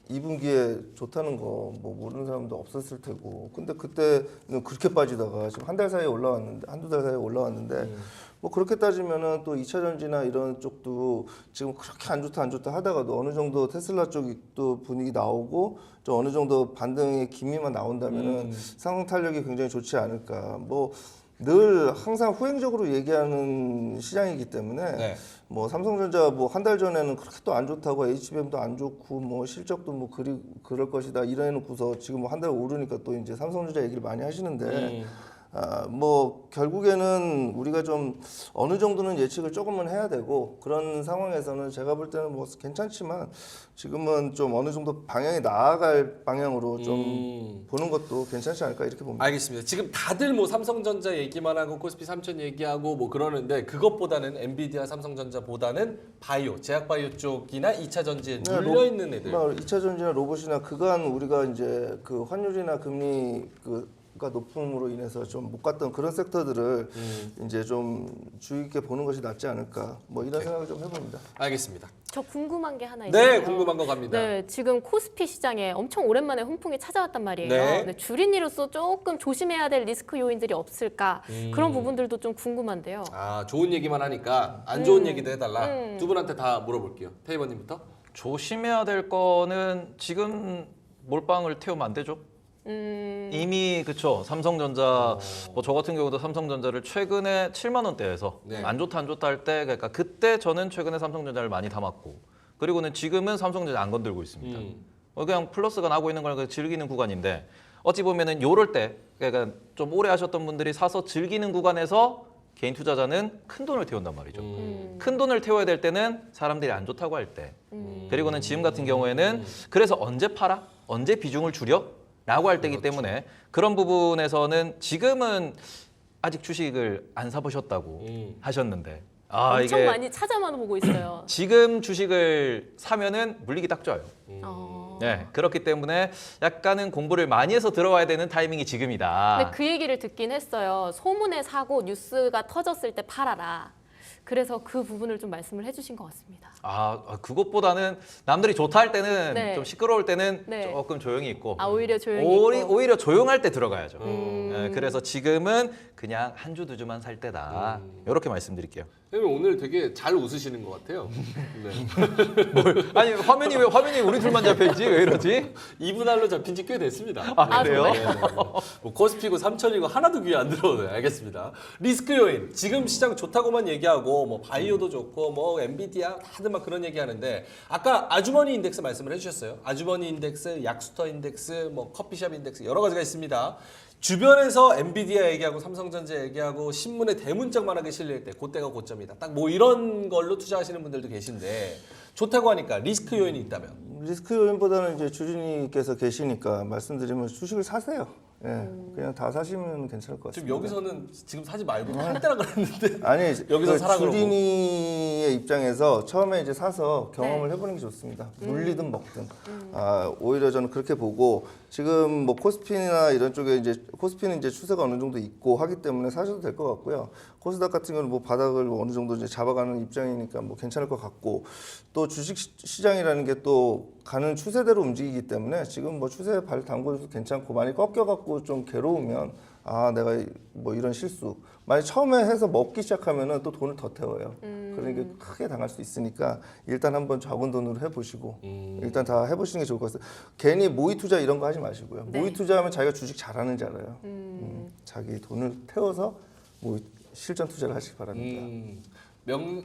[SPEAKER 3] 2분기에 좋다는 거 뭐 모르는 사람도 없었을 테고. 근데 그때는 그렇게 빠지다가 지금 한 달 사이에 올라왔는데 한두 달 사이에 올라왔는데 뭐 그렇게 따지면은 또 2차 전지나 이런 쪽도 지금 그렇게 안 좋다 하다가도 어느 정도 테슬라 쪽이 또 분위기 나오고 좀 어느 정도 반등의 기미만 나온다면은 상승 탄력이 굉장히 좋지 않을까. 뭐 늘 항상 후행적으로 얘기하는 시장이기 때문에
[SPEAKER 1] 네.
[SPEAKER 3] 뭐 삼성전자 뭐 한 달 전에는 그렇게 또 안 좋다고 HBM도 안 좋고 뭐 실적도 뭐 그럴 것이다 이래놓고서 지금 뭐 한 달 오르니까 또 이제 삼성전자 얘기를 많이 하시는데 뭐 결국에는 우리가 좀 어느 정도는 예측을 조금은 해야 되고 그런 상황에서는 제가 볼 때는 뭐 괜찮지만 지금은 좀 어느 정도 방향이 나아갈 방향으로 좀 보는 것도 괜찮지 않을까 이렇게 봅니다.
[SPEAKER 1] 알겠습니다. 지금 다들 뭐 삼성전자 얘기만 하고 코스피 3000 얘기하고 뭐 그러는데 그것보다는 엔비디아 삼성전자보다는 바이오, 제약바이오 쪽이나 2차 전지에 눌려 있는 애들.
[SPEAKER 3] 2차 전지나 로봇이나 그간 우리가 이제 그 환율이나 금리 가 높음으로 인해서 좀 못 갔던 그런 섹터들을 이제 좀 주의 깊게 보는 것이 낫지 않을까 뭐 이런 생각을 좀 해봅니다.
[SPEAKER 1] 알겠습니다.
[SPEAKER 2] 저 궁금한 게 하나 있어요.
[SPEAKER 1] 네, 궁금한 거 갑니다.
[SPEAKER 2] 네, 지금 코스피 시장에 엄청 오랜만에 훈풍이 찾아왔단 말이에요.
[SPEAKER 1] 네.
[SPEAKER 2] 네, 주린이로서 조금 조심해야 될 리스크 요인들이 없을까 그런 부분들도 좀 궁금한데요.
[SPEAKER 1] 아, 좋은 얘기만 하니까 안 좋은 얘기도 해달라. 두 분한테 다 물어볼게요. 테이버님부터.
[SPEAKER 4] 조심해야 될 거는 지금 몰빵을 태우면 안 되죠. 이미 그쵸 삼성전자 뭐 저 같은 경우도 삼성전자를 최근에 7만 원대에서
[SPEAKER 1] 네.
[SPEAKER 4] 안 좋다 할 때 그러니까 그때 저는 최근에 삼성전자를 많이 담았고 그리고는 지금은 삼성전자 안 건들고 있습니다. 그냥 플러스가 나고 있는 걸 즐기는 구간인데 어찌 보면은 요럴 때 그러니까 좀 오래 하셨던 분들이 사서 즐기는 구간에서 개인 투자자는 큰 돈을 태운단 말이죠. 큰 돈을 태워야 될 때는 사람들이 안 좋다고 할 때 그리고는 지금 같은 경우에는 그래서 언제 팔아? 언제 비중을 줄여? 라고 할 때이기 때문에 그런 부분에서는 지금은 아직 주식을 안 사보셨다고 하셨는데
[SPEAKER 2] 엄청
[SPEAKER 4] 이게
[SPEAKER 2] 많이 찾아만 보고 있어요.
[SPEAKER 4] 지금 주식을 사면은 물리기 딱 좋아요.
[SPEAKER 2] 어.
[SPEAKER 4] 네, 그렇기 때문에 약간은 공부를 많이 해서 들어와야 되는 타이밍이 지금이다.
[SPEAKER 2] 근데 그 얘기를 듣긴 했어요. 소문에 사고 뉴스가 터졌을 때 팔아라. 그래서 그 부분을 좀 말씀을 해주신 것 같습니다.
[SPEAKER 4] 그것보다는 남들이 좋다 할 때는
[SPEAKER 2] 네.
[SPEAKER 4] 좀 시끄러울 때는
[SPEAKER 2] 네.
[SPEAKER 4] 조금 조용히 있고
[SPEAKER 2] 오히려 조용히 있고.
[SPEAKER 4] 오히려 조용할 때 들어가야죠. 네, 그래서 지금은 그냥 한 주 두 주만 살 때다. 이렇게 말씀드릴게요.
[SPEAKER 1] 선생님 오늘 되게 잘 웃으시는 것 같아요. 네.
[SPEAKER 4] 아니 화면이 왜 화면이 우리 둘만 잡혀있지? 왜 이러지?
[SPEAKER 1] 2분할로 잡힌 지 꽤 됐습니다.
[SPEAKER 4] 그래요?
[SPEAKER 1] 네, 네, 네. 뭐 코스피고 3000이고 하나도 귀에 안 들어오네. 알겠습니다. 리스크 요인. 지금 시장 좋다고만 얘기하고 뭐 바이오도 좋고 뭐 엔비디아 다들 막 그런 얘기하는데 아까 아주머니 인덱스 말씀을 해주셨어요. 아주머니 인덱스, 약수터 인덱스, 뭐 커피숍 인덱스 여러 가지가 있습니다. 주변에서 엔비디아 얘기하고 삼성전자 얘기하고 신문에 대문짝만하게 실릴 때 그때가 고점이다. 딱 뭐 이런 걸로 투자하시는 분들도 계신데 좋다고 하니까 리스크 요인이 있다면
[SPEAKER 3] 리스크 요인보다는 이제 주진이께서 계시니까 말씀드리면 주식을 사세요. 예, 그냥 다 사시면 괜찮을 것
[SPEAKER 1] 지금
[SPEAKER 3] 같습니다.
[SPEAKER 1] 여기서는 지금 사지 말고 팔 때라 그랬는데
[SPEAKER 3] 아니
[SPEAKER 1] 여기서
[SPEAKER 3] 그
[SPEAKER 1] 사라 그러고.
[SPEAKER 3] 주린이의 입장에서 처음에 이제 사서 경험을 해보는 게 좋습니다. 물리든 먹든. 오히려 저는 그렇게 보고 지금 뭐 코스피나 이런 쪽에 이제 코스피는 이제 추세가 어느 정도 있고 하기 때문에 사셔도 될 것 같고요. 코스닥 같은 경우는 뭐 바닥을 어느 정도 이제 잡아가는 입장이니까 뭐 괜찮을 것 같고 또 주식 시장이라는 게 또 가는 추세대로 움직이기 때문에 지금 뭐 추세에 발 담궈줘도 괜찮고 많이 꺾여갖고 좀 괴로우면 내가 뭐 이런 실수 만약 처음에 해서 먹기 시작하면은 또 돈을 더 태워요. 그러니까 크게 당할 수 있으니까 일단 한번 적은 돈으로 해보시고 일단 다 해보시는 게 좋을 것 같아요. 괜히 모의 투자 이런 거 하지 마시고요.
[SPEAKER 2] 네.
[SPEAKER 3] 모의 투자하면 자기가 주식 잘하는지 알아요. 자기 돈을 태워서 뭐 실전 투자를 하시기 바랍니다.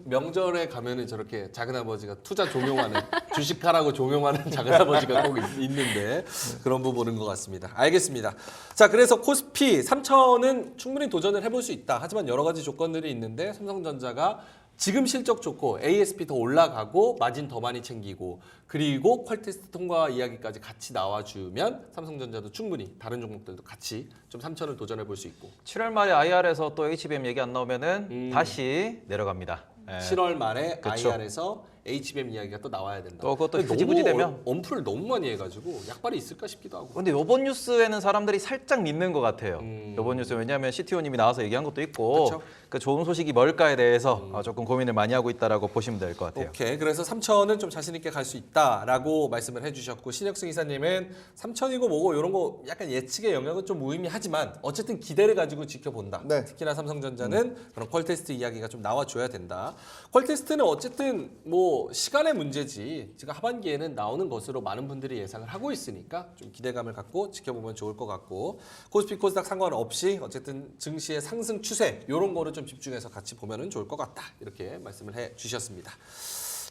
[SPEAKER 1] 명절에 가면은 저렇게 작은아버지가 투자 종용하는 주식하라고 종용하는 작은아버지가 꼭 있는데 그런 부분인 것 같습니다. 알겠습니다. 자, 그래서 코스피 3000은 충분히 도전을 해볼 수 있다. 하지만 여러 가지 조건들이 있는데 삼성전자가 지금 실적 좋고 ASP 더 올라가고 마진 더 많이 챙기고 그리고 퀄테스트 통과 이야기까지 같이 나와주면 삼성전자도 충분히 다른 종목들도 같이 좀 3000을 도전해 볼 수 있고
[SPEAKER 4] 7월 말에 IR에서 또 HBM 얘기 안 나오면은 다시 내려갑니다. 예.
[SPEAKER 1] 7월 말에
[SPEAKER 4] 그쵸.
[SPEAKER 1] IR에서 HBM 이야기가 또 나와야 된다.
[SPEAKER 4] 또 그것도
[SPEAKER 1] 근데
[SPEAKER 4] 흐지부지
[SPEAKER 1] 너무
[SPEAKER 4] 되면?
[SPEAKER 1] 언플을 너무 많이 해가지고 약발이 있을까 싶기도 하고.
[SPEAKER 4] 근데 이번 뉴스에는 사람들이 살짝 믿는 것 같아요. 이번 뉴스 왜냐하면 CTO님이 나와서 얘기한 것도 있고
[SPEAKER 1] 그쵸.
[SPEAKER 4] 그 좋은 소식이 뭘까에 대해서 조금 고민을 많이 하고 있다라고 보시면 될 것 같아요.
[SPEAKER 1] 오케이. 그래서 3천은 좀 자신 있게 갈 수 있다라고 말씀을 해주셨고 신혁승 이사님은 3천이고 뭐고 이런 거 약간 예측의 영역은 좀 무의미하지만 어쨌든 기대를 가지고 지켜본다.
[SPEAKER 3] 네.
[SPEAKER 1] 특히나 삼성전자는 그런 퀄 테스트 이야기가 좀 나와줘야 된다. 퀄 테스트는 어쨌든 뭐 시간의 문제지 지금 하반기에는 나오는 것으로 많은 분들이 예상을 하고 있으니까 좀 기대감을 갖고 지켜보면 좋을 것 같고 코스피 코스닥 상관없이 어쨌든 증시의 상승 추세 이런 거를 좀 집중해서 같이 보면은 좋을 것 같다. 이렇게 말씀을 해주셨습니다.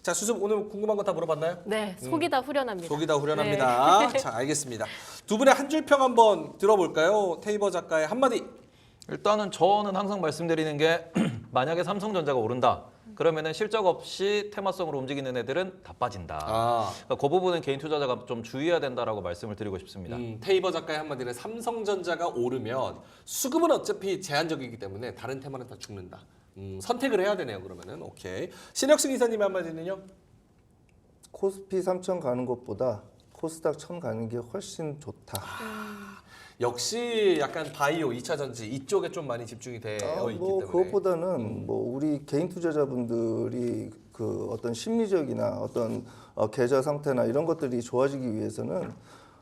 [SPEAKER 1] 자, 수습 오늘 궁금한 거 다 물어봤나요?
[SPEAKER 2] 네, 속이 다 후련합니다.
[SPEAKER 1] 속이 다 후련합니다. 자, 알겠습니다. 두 분의 한 줄 평 한번 들어볼까요? 테이버 작가의 한마디.
[SPEAKER 4] 일단은 저는 항상 말씀드리는 게 만약에 삼성전자가 오른다. 그러면은 실적 없이 테마성으로 움직이는 애들은 다 빠진다. 그러니까 그 부분은 개인 투자자가 좀 주의해야 된다라고 말씀을 드리고 싶습니다.
[SPEAKER 1] 테이버 작가의 한마디는 삼성전자가 오르면 수급은 어차피 제한적이기 때문에 다른 테마는 다 죽는다. 선택을 해야 되네요. 그러면은 오케이. 신혁승 이사님의 한마디는요?
[SPEAKER 3] 코스피 3천 가는 것보다 코스닥 1000 가는 게 훨씬 좋다.
[SPEAKER 1] 역시 약간 바이오, 2차 전지 이쪽에 좀 많이 집중이 되어 있기
[SPEAKER 3] 뭐
[SPEAKER 1] 때문에
[SPEAKER 3] 그것보다는 뭐 우리 개인 투자자분들이 그 어떤 심리적이나 어떤 계좌 상태나 이런 것들이 좋아지기 위해서는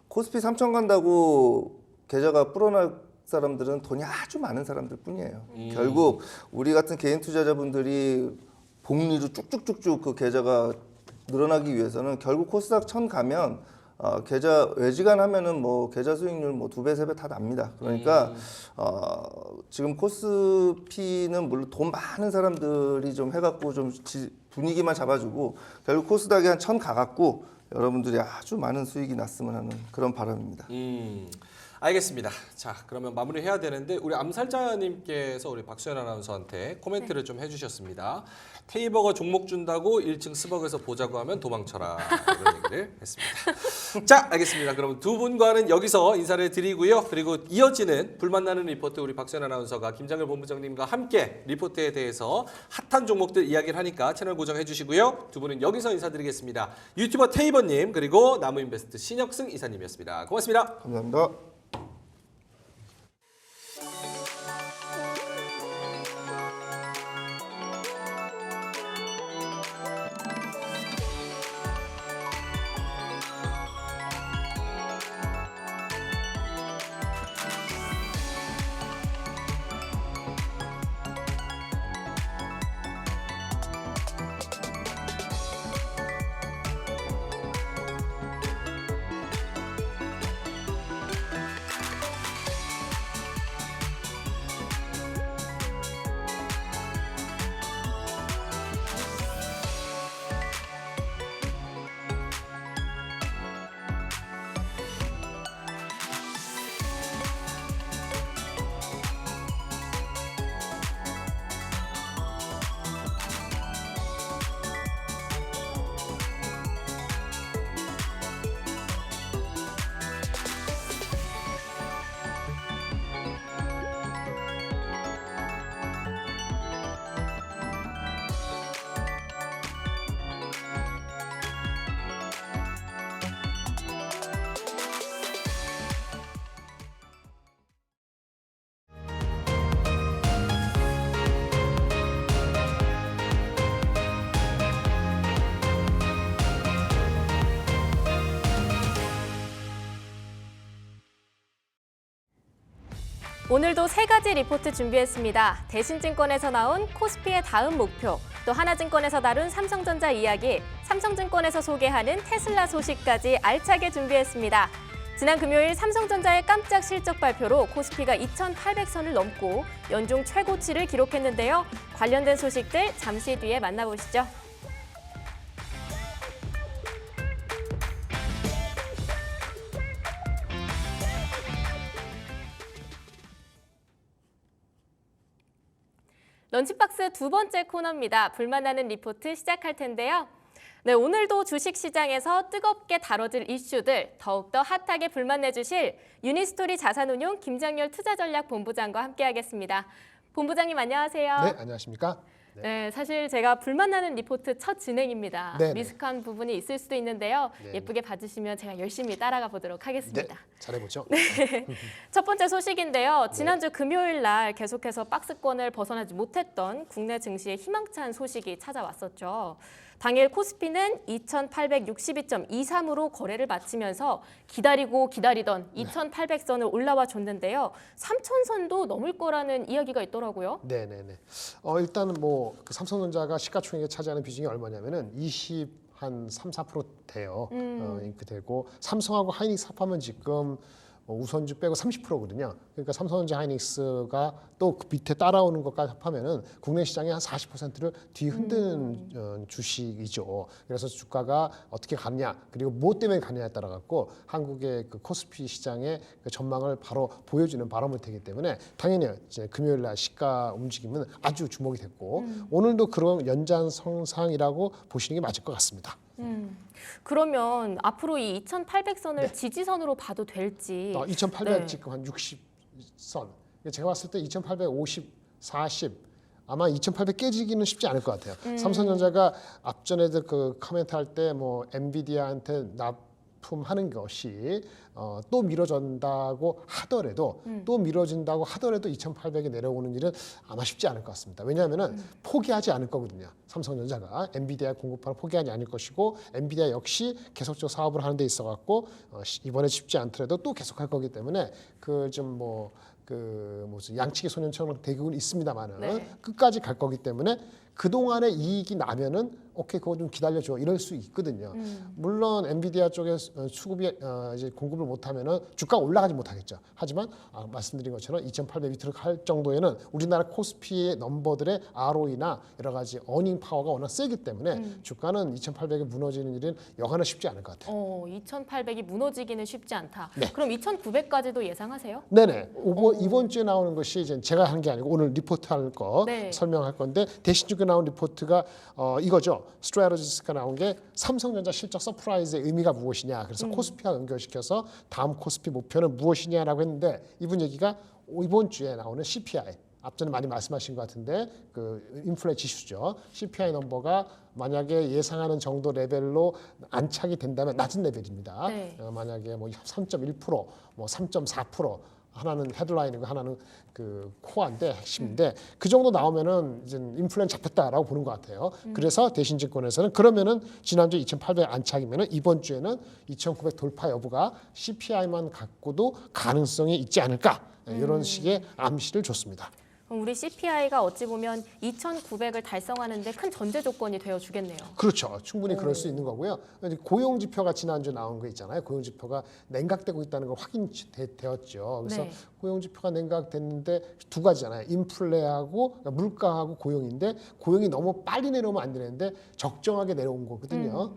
[SPEAKER 3] 코스피 3천 간다고 계좌가 불어날 사람들은 돈이 아주 많은 사람들 뿐이에요. 결국 우리 같은 개인 투자자분들이 복리로 쭉쭉쭉쭉 그 계좌가 늘어나기 위해서는 결국 코스닥 1000 가면 계좌 외지간하면은 뭐 계좌 수익률 뭐 2배, 3배 다 납니다. 그러니까 지금 코스피는 물론 돈 많은 사람들이 좀 해갖고 좀 분위기만 잡아주고 결국 코스닥에 한 1000 가갖고 여러분들이 아주 많은 수익이 났으면 하는 그런 바람입니다.
[SPEAKER 1] 알겠습니다. 자, 그러면 마무리해야 되는데 우리 암살자님께서 우리 박수현 아나운서한테 코멘트를 좀 해주셨습니다. 테이버가 종목 준다고 1층 스벅에서 보자고 하면 도망쳐라 이런 얘기를 했습니다. 자, 알겠습니다. 그럼 두 분과는 여기서 인사를 드리고요. 그리고 이어지는 불만나는 리포트 우리 박수현 아나운서가 김장열 본부장님과 함께 리포트에 대해서 핫한 종목들 이야기를 하니까 채널 고정해 주시고요. 두 분은 여기서 인사드리겠습니다. 유튜버 테이버님 그리고 나무인베스트 신혁승 이사님이었습니다. 고맙습니다.
[SPEAKER 3] 감사합니다.
[SPEAKER 2] 오늘도 세 가지 리포트 준비했습니다. 대신증권에서 나온 코스피의 다음 목표, 또 하나증권에서 다룬 삼성전자 이야기, 삼성증권에서 소개하는 테슬라 소식까지 알차게 준비했습니다. 지난 금요일 삼성전자의 깜짝 실적 발표로 코스피가 2,800선을 넘고 연중 최고치를 기록했는데요. 관련된 소식들 잠시 뒤에 만나보시죠. 런치박스 두 번째 코너입니다. 불만나는 리포트 시작할 텐데요. 네, 오늘도 주식시장에서 뜨겁게 다뤄질 이슈들 더욱더 핫하게 불만내주실 유니스토리 자산운용 김장열 투자전략본부장과 함께하겠습니다. 본부장님 안녕하세요.
[SPEAKER 5] 네, 안녕하십니까?
[SPEAKER 2] 네, 사실 제가 불만 나는 리포트 첫 진행입니다.
[SPEAKER 5] 네네.
[SPEAKER 2] 미숙한 부분이 있을 수도 있는데요.
[SPEAKER 5] 네네.
[SPEAKER 2] 예쁘게 봐주시면 제가 열심히 따라가 보도록 하겠습니다.
[SPEAKER 5] 네, 잘해보죠.
[SPEAKER 2] 첫 번째 소식인데요. 지난주 금요일 날 계속해서 박스권을 벗어나지 못했던 국내 증시의 희망찬 소식이 찾아왔었죠. 당일 코스피는 2862.23으로 거래를 마치면서 기다리고 기다리던 2800선을 올라와 줬는데요. 3000선도 넘을 거라는 이야기가 있더라고요.
[SPEAKER 5] 네네네. 일단 뭐그 삼성전자가 시가총액에 차지하는 비중이 얼마냐면은 한 3, 4% 돼요. 잉크 되고 삼성하고 하이닉스 합하면 지금 우선주 빼고 30%거든요. 그러니까 삼성전자 하이닉스가 또 그 밑에 따라오는 것까지 합하면은 국내 시장의 한 40%를 뒤흔드는 주식이죠. 그래서 주가가 어떻게 가느냐 그리고 뭐 때문에 가느냐에 따라 갖고 한국의 그 코스피 시장의 그 전망을 바로 보여주는 바로미터이기 때문에 당연히 이제 금요일 날 시가 움직임은 아주 주목이 됐고 오늘도 그런 연장성상이라고 보시는 게 맞을 것 같습니다.
[SPEAKER 2] 그러면 앞으로 이 2800선을 지지선으로 봐도 될지.
[SPEAKER 5] 2800
[SPEAKER 2] 네.
[SPEAKER 5] 지금 한 60선. 제가 봤을 때 2850, 40 아마 2800 깨지기는 쉽지 않을 것 같아요. 삼성전자가 앞전에도 그 코멘트 할 때 뭐 엔비디아한테 납품하는 것이 또 미뤄진다고 하더라도 또 미뤄진다고 하더라도 2800에 내려오는 일은 아마 쉽지 않을 것 같습니다. 왜냐하면은 포기하지 않을 거거든요. 삼성전자가 엔비디아 공급하는 포기하지 않을 것이고 엔비디아 역시 계속적으로 사업을 하는 데 있어 갖고 이번에 쉽지 않더라도 또 계속할 거기 때문에 그 좀 뭐 그 무슨 양치기 소년처럼 되고는 있습니다만은
[SPEAKER 2] 네.
[SPEAKER 5] 끝까지 갈 거기 때문에 그 동안에 이익이 나면은 오케이 그거 좀 기다려줘 이럴 수 있거든요. 물론 엔비디아 쪽에 수급이 이제 공급을 못하면은 주가가 올라가지 못하겠죠. 하지만 말씀드린 것처럼 2,800 밑으로 갈 정도에는 우리나라 코스피의 넘버들의 ROE나 여러 가지 어닝 파워가 워낙 세기 때문에 주가는 2,800에 무너지는 일은 여간은 쉽지 않을 것 같아요.
[SPEAKER 2] 2800이 무너지기는 쉽지 않다.
[SPEAKER 5] 네.
[SPEAKER 2] 그럼 2900까지도 예상하세요?
[SPEAKER 5] 네네. 이번 주에 나오는 것이 이제 제가 한 게 아니고 오늘 리포트 할 거
[SPEAKER 2] 네.
[SPEAKER 5] 설명할 건데 대신 주에 나온 리포트가 이거죠. 스트래티지스가 나온 게 삼성전자 실적 서프라이즈의 의미가 무엇이냐. 그래서 코스피와 연결시켜서 다음 코스피 목표는 무엇이냐라고 했는데 이분 얘기가 이번 주에 나오는 CPI. 앞전에 많이 말씀하신 것 같은데 그 인플레 지수죠. CPI 넘버가 만약에 예상하는 정도 레벨로 안착이 된다면 낮은 레벨입니다.
[SPEAKER 2] 네.
[SPEAKER 5] 만약에 뭐 3.1%, 뭐 3.4% 하나는 헤드라인이고 하나는 그 코어인데 핵심인데 그 정도 나오면은 이제 인플레는 잡혔다라고 보는 것 같아요. 그래서 대신증권에서는 그러면은 지난주 2,800 안착이면은 이번 주에는 2,900 돌파 여부가 CPI만 갖고도 가능성이 있지 않을까 이런 식의 암시를 줬습니다.
[SPEAKER 2] 그럼 우리 CPI가 어찌 보면 2,900을 달성하는데 큰 전제 조건이 되어 주겠네요.
[SPEAKER 5] 그렇죠. 충분히 그럴 수 있는 거고요. 고용 지표가 지난주 나온 거 있잖아요. 고용 지표가 냉각되고 있다는 걸 확인되었죠. 그래서
[SPEAKER 2] 네.
[SPEAKER 5] 고용 지표가 냉각됐는데 두 가지잖아요. 인플레하고 그러니까 물가하고 고용인데 고용이 너무 빨리 내려오면 안 되는데 적정하게 내려온 거거든요.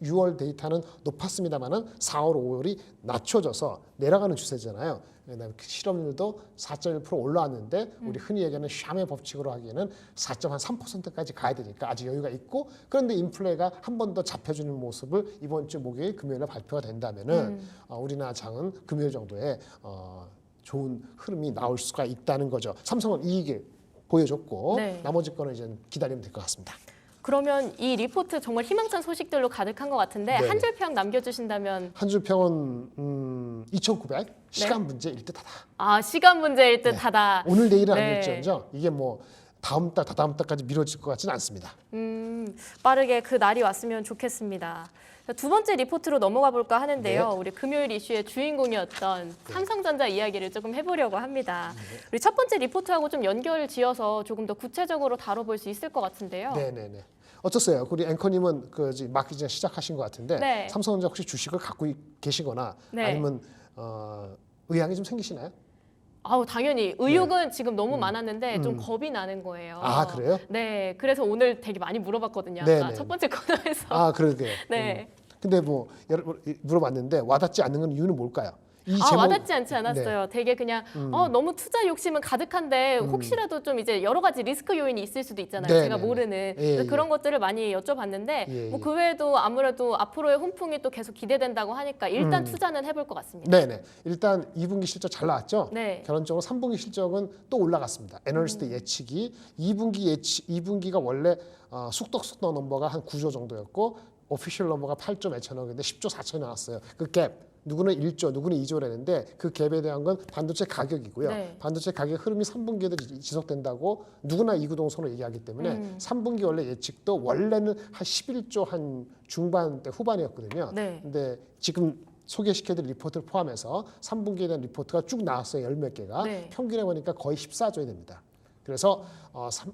[SPEAKER 5] 6월 데이터는 높았습니다만은 4월, 5월이 낮춰져서 내려가는 추세잖아요. 그다음에 실업률도 4.1% 올라왔는데 우리 흔히 얘기하는 샤메 법칙으로 하기에는 4.3%까지 가야 되니까 아직 여유가 있고 그런데 인플레가 한 번 더 잡혀주는 모습을 이번 주 목요일 금요일에 발표가 된다면은 우리나라 장은 금요일 정도에 좋은 흐름이 나올 수가 있다는 거죠. 삼성은 이익을 보여줬고
[SPEAKER 2] 네. 나머지
[SPEAKER 5] 거는 이제 기다리면 될 것 같습니다.
[SPEAKER 2] 그러면 이 리포트 정말 희망찬 소식들로 가득한 것 같은데
[SPEAKER 5] 네네.
[SPEAKER 2] 한 줄 평 남겨주신다면.
[SPEAKER 5] 한 줄 평은 2,900 시간 문제일 듯하다.
[SPEAKER 2] 시간 문제일 듯하다.
[SPEAKER 5] 오늘 내일은
[SPEAKER 2] 네.
[SPEAKER 5] 아닐지언정 이게 뭐 다음 달, 다다음 달까지 미뤄질 것 같지는 않습니다.
[SPEAKER 2] 빠르게 그 날이 왔으면 좋겠습니다. 두 번째 리포트로 넘어가 볼까 하는데요.
[SPEAKER 5] 네.
[SPEAKER 2] 우리 금요일 이슈의 주인공이었던 삼성전자 이야기를 조금 해보려고 합니다. 우리 첫 번째 리포트하고 좀 연결을 지어서 조금 더 구체적으로 다뤄볼 수 있을 것 같은데요.
[SPEAKER 5] 네네네. 어떠세요? 우리 앵커님은 그 마케팅 시작하신 것 같은데
[SPEAKER 2] 네.
[SPEAKER 5] 삼성전자 혹시 주식을 갖고 계시거나
[SPEAKER 2] 네.
[SPEAKER 5] 아니면 의향이 좀 생기시나요?
[SPEAKER 2] 당연히 의욕은 지금 너무 많았는데 좀 겁이 나는 거예요.
[SPEAKER 5] 아, 그래요?
[SPEAKER 2] 네, 그래서 오늘 되게 많이 물어봤거든요. 아까
[SPEAKER 5] 네네.
[SPEAKER 2] 첫 번째 코너에서.
[SPEAKER 5] 아, 그러게요.
[SPEAKER 2] 네.
[SPEAKER 5] 근데 뭐 물어봤는데 와닿지 않는 건 이유는 뭘까요?
[SPEAKER 2] 와닿지 않지 않았어요. 되게 그냥 너무 투자 욕심은 가득한데 혹시라도 좀 이제 여러 가지 리스크 요인이 있을 수도 있잖아요.
[SPEAKER 5] 네,
[SPEAKER 2] 제가
[SPEAKER 5] 네,
[SPEAKER 2] 모르는
[SPEAKER 5] 네.
[SPEAKER 2] 그래서
[SPEAKER 5] 예,
[SPEAKER 2] 그런 것들을 많이 여쭤봤는데
[SPEAKER 5] 예,
[SPEAKER 2] 뭐
[SPEAKER 5] 예.
[SPEAKER 2] 그 외에도 아무래도 앞으로의 훈풍이 또 계속 기대된다고 하니까 일단 투자는 해볼 것 같습니다.
[SPEAKER 5] 네네. 일단 2분기 실적 잘 나왔죠.
[SPEAKER 2] 네.
[SPEAKER 5] 결론적으로 3분기 실적은 또 올라갔습니다. 애널리스트 예측이 2분기가 원래 속덕속덕 넘버가 한 9조 정도였고 오피셜 넘버가 8조 몇천억인데 10조 4천이 나왔어요. 그 갭. 누구는 1조, 누구는 2조라는데 그 갭에 대한 건 반도체 가격이고요.
[SPEAKER 2] 네.
[SPEAKER 5] 반도체 가격 흐름이 3분기에도 지속된다고 누구나 이구동성으로 얘기하기 때문에 3분기 원래 예측도 원래는 한 11조 한 중반대 후반이었거든요.
[SPEAKER 2] 네.
[SPEAKER 5] 근데 지금 소개시켜드린 리포트를 포함해서 3분기에 대한 리포트가 쭉 나왔어요. 열 몇 개가.
[SPEAKER 2] 네.
[SPEAKER 5] 평균해 보니까 거의 14조에 됩니다. 그래서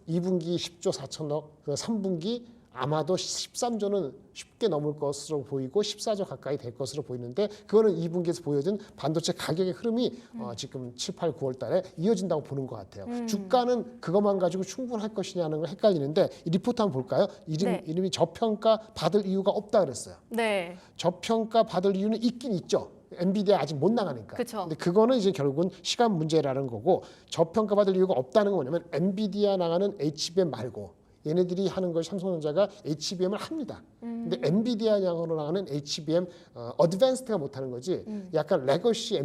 [SPEAKER 5] 2분기 10조 4천억, 3분기 아마도 13조는 쉽게 넘을 것으로 보이고 14조 가까이 될 것으로 보이는데 그거는 2분기에서 보여준 반도체 가격의 흐름이 지금 7, 8, 9월 달에 이어진다고 보는 것 같아요. 주가는 그것만 가지고 충분할 것이냐는 걸 헷갈리는데 이 리포트 한번 볼까요?
[SPEAKER 2] 네.
[SPEAKER 5] 이름이 저평가 받을 이유가 없다 그랬어요.
[SPEAKER 2] 네.
[SPEAKER 5] 저평가 받을 이유는 있긴 있죠. 엔비디아 아직 못 나가니까.
[SPEAKER 2] 그쵸.
[SPEAKER 5] 근데 그거는 이제 결국은 시간 문제라는 거고 저평가 받을 이유가 없다는 건 뭐냐면 엔비디아 나가는 HBM 말고 얘네들이 하는 것이 삼성전자가 HBM을 합니다. 근데 엔비디아 양으로 나가는 HBM 어드밴스드가 못하는 거지. 약간 레거시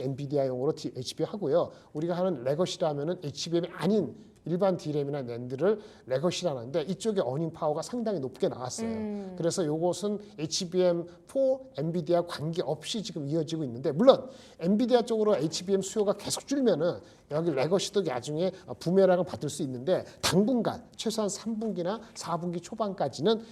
[SPEAKER 5] 엔비디아용으로 HBM 하고요. 우리가 하는 레거시라면은 HBM이 아닌 일반 D램이나 낸드를 레거시라는데 이쪽에 어닝 파워가 상당히 높게 나왔어요. 그래서 이것은 HBM4 엔비디아 관계없이 지금 이어지고 있는데 물론 엔비디아 쪽으로 HBM 수요가 계속 줄면은 여기 레거시도 나중에 부메랑을 받을 수 있는데 당분간 최소한 3분기나 4분기 초반까지는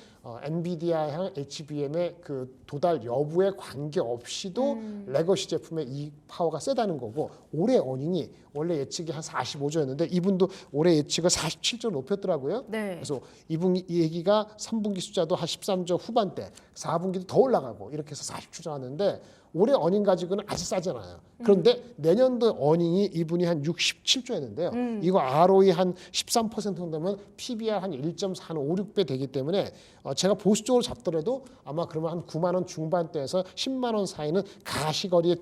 [SPEAKER 5] 엔비디아향 HBM의 그 도달 여부에 관계없이도 레거시 제품의 이 파워가 세다는 거고 올해 어닝이 원래 예측이 한 45조였는데 이분도 올해 예측을 47조 높였더라고요.
[SPEAKER 2] 네.
[SPEAKER 5] 그래서 이분기 이 얘기가 3분기 숫자도 한 13조 후반대, 4분기도 더 올라가고 이렇게 해서 40조 나왔는데 올해 어닝 가지고는 아직 싸잖아요. 그런데 내년도 어닝이 이분이 한 67조였는데요. 이거 ROE 한 13% 정도면 PBR 한 1.46배 되기 때문에 제가 보수적으로 잡더라도 아마 그러면 한 9만 원 중반대에서 10만 원 사이는 가시거리에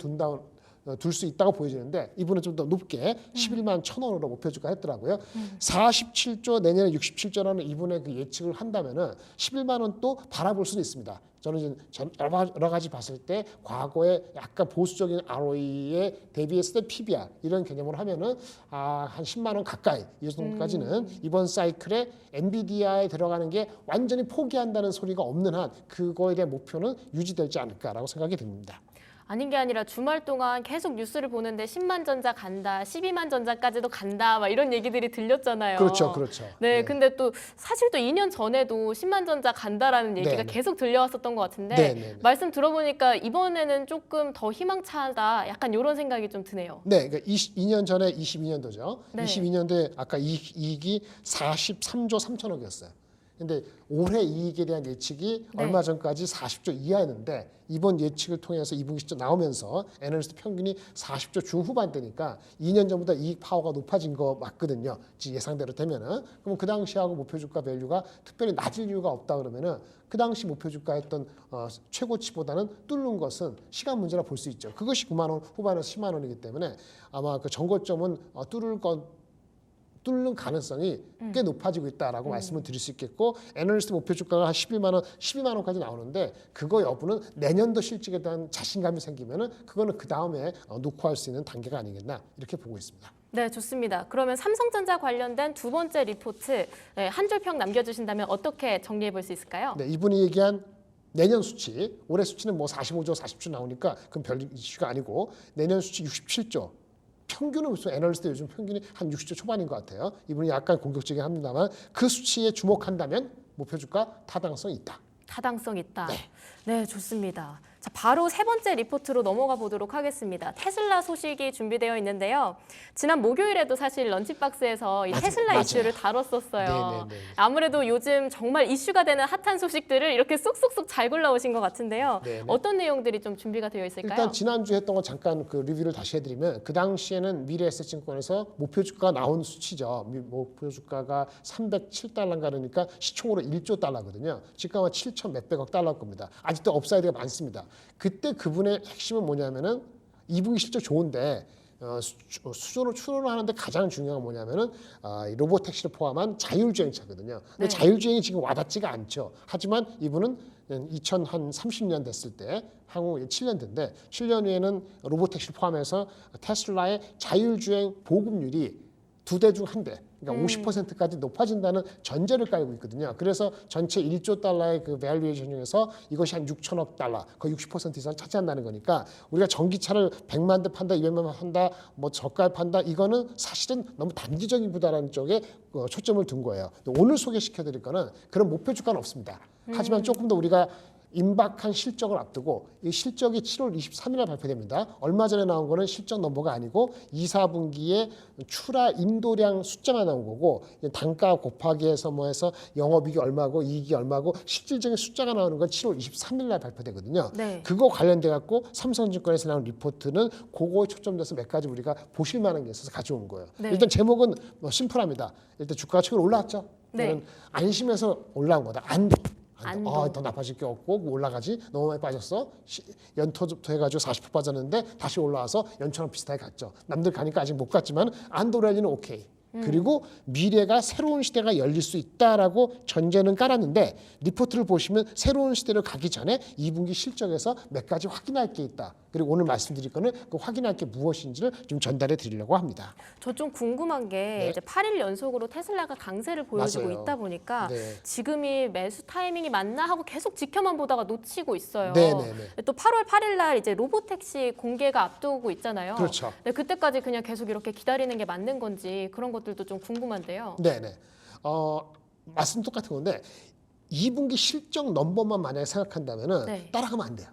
[SPEAKER 5] 둘 수 있다고 보여지는데 이분은 좀 더 높게 11만 1,000원으로 목표주가 했더라고요. 47조 내년에 67조라는 이분의 그 예측을 한다면은 11만 원 또 바라볼 수는 있습니다. 저는 여러 가지 봤을 때 과거에 약간 보수적인 ROE에 대비했을 때 PBR 이런 개념으로 하면은 한 10만 원 가까이 이 정도까지는 이번 사이클에 엔비디아에 들어가는 게 완전히 포기한다는 소리가 없는 한 그거에 대한 목표는 유지되지 않을까라고 생각이 듭니다.
[SPEAKER 2] 아닌 게 아니라 주말 동안 계속 뉴스를 보는데 10만 전자 간다, 12만 전자까지도 간다, 막 이런 얘기들이 들렸잖아요.
[SPEAKER 5] 그렇죠, 그렇죠.
[SPEAKER 2] 네, 근데 또 사실 또 2년 전에도 10만 전자 간다라는 얘기가
[SPEAKER 5] 네, 네.
[SPEAKER 2] 계속 들려왔었던 것 같은데
[SPEAKER 5] 네, 네, 네.
[SPEAKER 2] 말씀 들어보니까 이번에는 조금 더 희망차다, 약간 이런 생각이 좀 드네요.
[SPEAKER 5] 네, 그러니까 2년 전에 22년도죠.
[SPEAKER 2] 네.
[SPEAKER 5] 22년도에 아까 이익이 43조 3천억이었어요. 근데 올해 이익에 대한 예측이
[SPEAKER 2] 네.
[SPEAKER 5] 얼마 전까지 40조 이하였는데 이번 예측을 통해서 2분기 실적 나오면서 애널리스트 평균이 40조 중후반대니까 2년 전보다 이익 파워가 높아진 거 맞거든요. 예상대로 되면은 그럼 그 당시하고 목표 주가 밸류가 특별히 낮을 이유가 없다 그러면은 그 당시 목표 주가 했던 최고치보다는 뚫는 것은 시간 문제라 볼 수 있죠. 그것이 9만 원 후반에서 10만 원이기 때문에 아마 그 정고점은 뚫는 가능성이 꽤 높아지고 있다라고 말씀을 드릴 수 있겠고 애널리스트 목표 주가가 한 12만 원까지 나오는데 그거 여부는 내년도 실적에 대한 자신감이 생기면은 그거는 그 다음에 놓고 할 수 있는 단계가 아니겠나 이렇게 보고 있습니다.
[SPEAKER 2] 네, 좋습니다. 그러면 삼성전자 관련된 두 번째 리포트 한 줄 평 남겨주신다면 어떻게 정리해 볼 수 있을까요?
[SPEAKER 5] 네, 이분이 얘기한 내년 수치, 올해 수치는 뭐 45조, 40조 나오니까 그건 별 이슈가 아니고 내년 수치 67조. 평균은 무슨 애널리스트 요즘 평균이 한 60조 초반인 것 같아요. 이분이 약간 공격적이긴 합니다만 그 수치에 주목한다면 목표 주가 타당성이 있다.
[SPEAKER 2] 타당성 있다. 네, 좋습니다. 자, 바로 세 번째 리포트로 넘어가 보도록 하겠습니다. 테슬라 소식이 준비되어 있는데요. 지난 목요일에도 사실 런치박스에서 이 테슬라
[SPEAKER 5] 맞아요.
[SPEAKER 2] 이슈를 다뤘었어요.
[SPEAKER 5] 네네네.
[SPEAKER 2] 아무래도 요즘 정말 이슈가 되는 핫한 소식들을 이렇게 쏙쏙쏙 잘 골라오신 것 같은데요.
[SPEAKER 5] 네네.
[SPEAKER 2] 어떤 내용들이 좀 준비가 되어 있을까요?
[SPEAKER 5] 일단 지난주에 했던 거 잠깐 그 리뷰를 다시 해드리면 그 당시에는 미래에셋증권에서 목표 주가가 나온 수치죠. 목표 주가가 307달러인가 그러니까 시총으로 1조 달러거든요. 지금 아마 7천 몇백억 달러일 겁니다. 아직도 업사이드가 많습니다. 그때 그분의 핵심은 뭐냐면은 2분기 실적 좋은데 수준으로 추론을 하는데 가장 중요한 건 뭐냐면은 이 로봇 택시를 포함한 자율주행차거든요. 근데
[SPEAKER 2] 네.
[SPEAKER 5] 자율주행이 지금 와닿지가 않죠. 하지만 이분은 2030년 됐을 때 향후 7년 된데 7년 후에는 로봇 택시를 포함해서 테슬라의 자율주행 보급률이 2대 중 1대, 그러니까 50%까지 높아진다는 전제를 깔고 있거든요. 그래서 전체 1조 달러의 그 밸류에이션 중에서 이것이 한 6천억 달러, 거의 60% 이상 차지한다는 거니까 우리가 전기차를 100만 대 판다, 200만 대 판다, 뭐 저가에 판다, 이거는 사실은 너무 단기적인 부다라는 쪽에 초점을 둔 거예요. 오늘 소개시켜드릴 거는 그런 목표 주가는 없습니다. 하지만 조금 더 우리가 임박한 실적을 앞두고 이 실적이 7월 23일에 발표됩니다. 얼마 전에 나온 거는 실적 넘버가 아니고 2, 4분기에 출하 인도량 숫자가 나온 거고 단가 곱하기 해서 뭐 해서 영업이익이 얼마고 이익이 얼마고 실질적인 숫자가 나오는 건 7월 23일 날 발표되거든요.
[SPEAKER 2] 네.
[SPEAKER 5] 그거 관련돼 갖고 삼성증권에서 나온 리포트는 그거에 초점돼서 몇 가지 우리가 보실 만한 게 있어서 가져온 거예요.
[SPEAKER 2] 네.
[SPEAKER 5] 일단 제목은 뭐 심플합니다. 일단 주가가 최근 올라왔죠.
[SPEAKER 2] 네.
[SPEAKER 5] 이거는 안심해서 올라온 거다. 더 나빠질 게 없고 올라가지 너무 많이 빠졌어 연토부터 해가지고 40% 빠졌는데 다시 올라와서 연초랑 비슷하게 갔죠. 남들 가니까 아직 못 갔지만 안도라지는 오케이. 그리고 미래가 새로운 시대가 열릴 수 있다라고 전제는 깔았는데 리포트를 보시면 새로운 시대를 가기 전에 2분기 실적에서 몇 가지 확인할 게 있다. 그리고 오늘 말씀드릴 거는 그 확인할 게 무엇인지를 좀 전달해 드리려고 합니다.
[SPEAKER 2] 저 좀 궁금한 게
[SPEAKER 5] 네.
[SPEAKER 2] 이제 8일 연속으로 테슬라가 강세를 보여주고
[SPEAKER 5] 맞아요.
[SPEAKER 2] 있다 보니까
[SPEAKER 5] 네.
[SPEAKER 2] 지금이 매수 타이밍이 맞나 하고 계속 지켜만 보다가 놓치고 있어요.
[SPEAKER 5] 네.
[SPEAKER 2] 또 8월 8일 날 이제 로보택시 공개가 앞두고 있잖아요.
[SPEAKER 5] 그렇죠.
[SPEAKER 2] 네, 그때까지 그냥 계속 이렇게 기다리는 게 맞는 건지 그런 것들도 좀 궁금한데요.
[SPEAKER 5] 네네. 말씀 똑같은 건데 2분기 실적 넘버만 만약에 생각한다면은
[SPEAKER 2] 네.
[SPEAKER 5] 따라가면 안 돼요.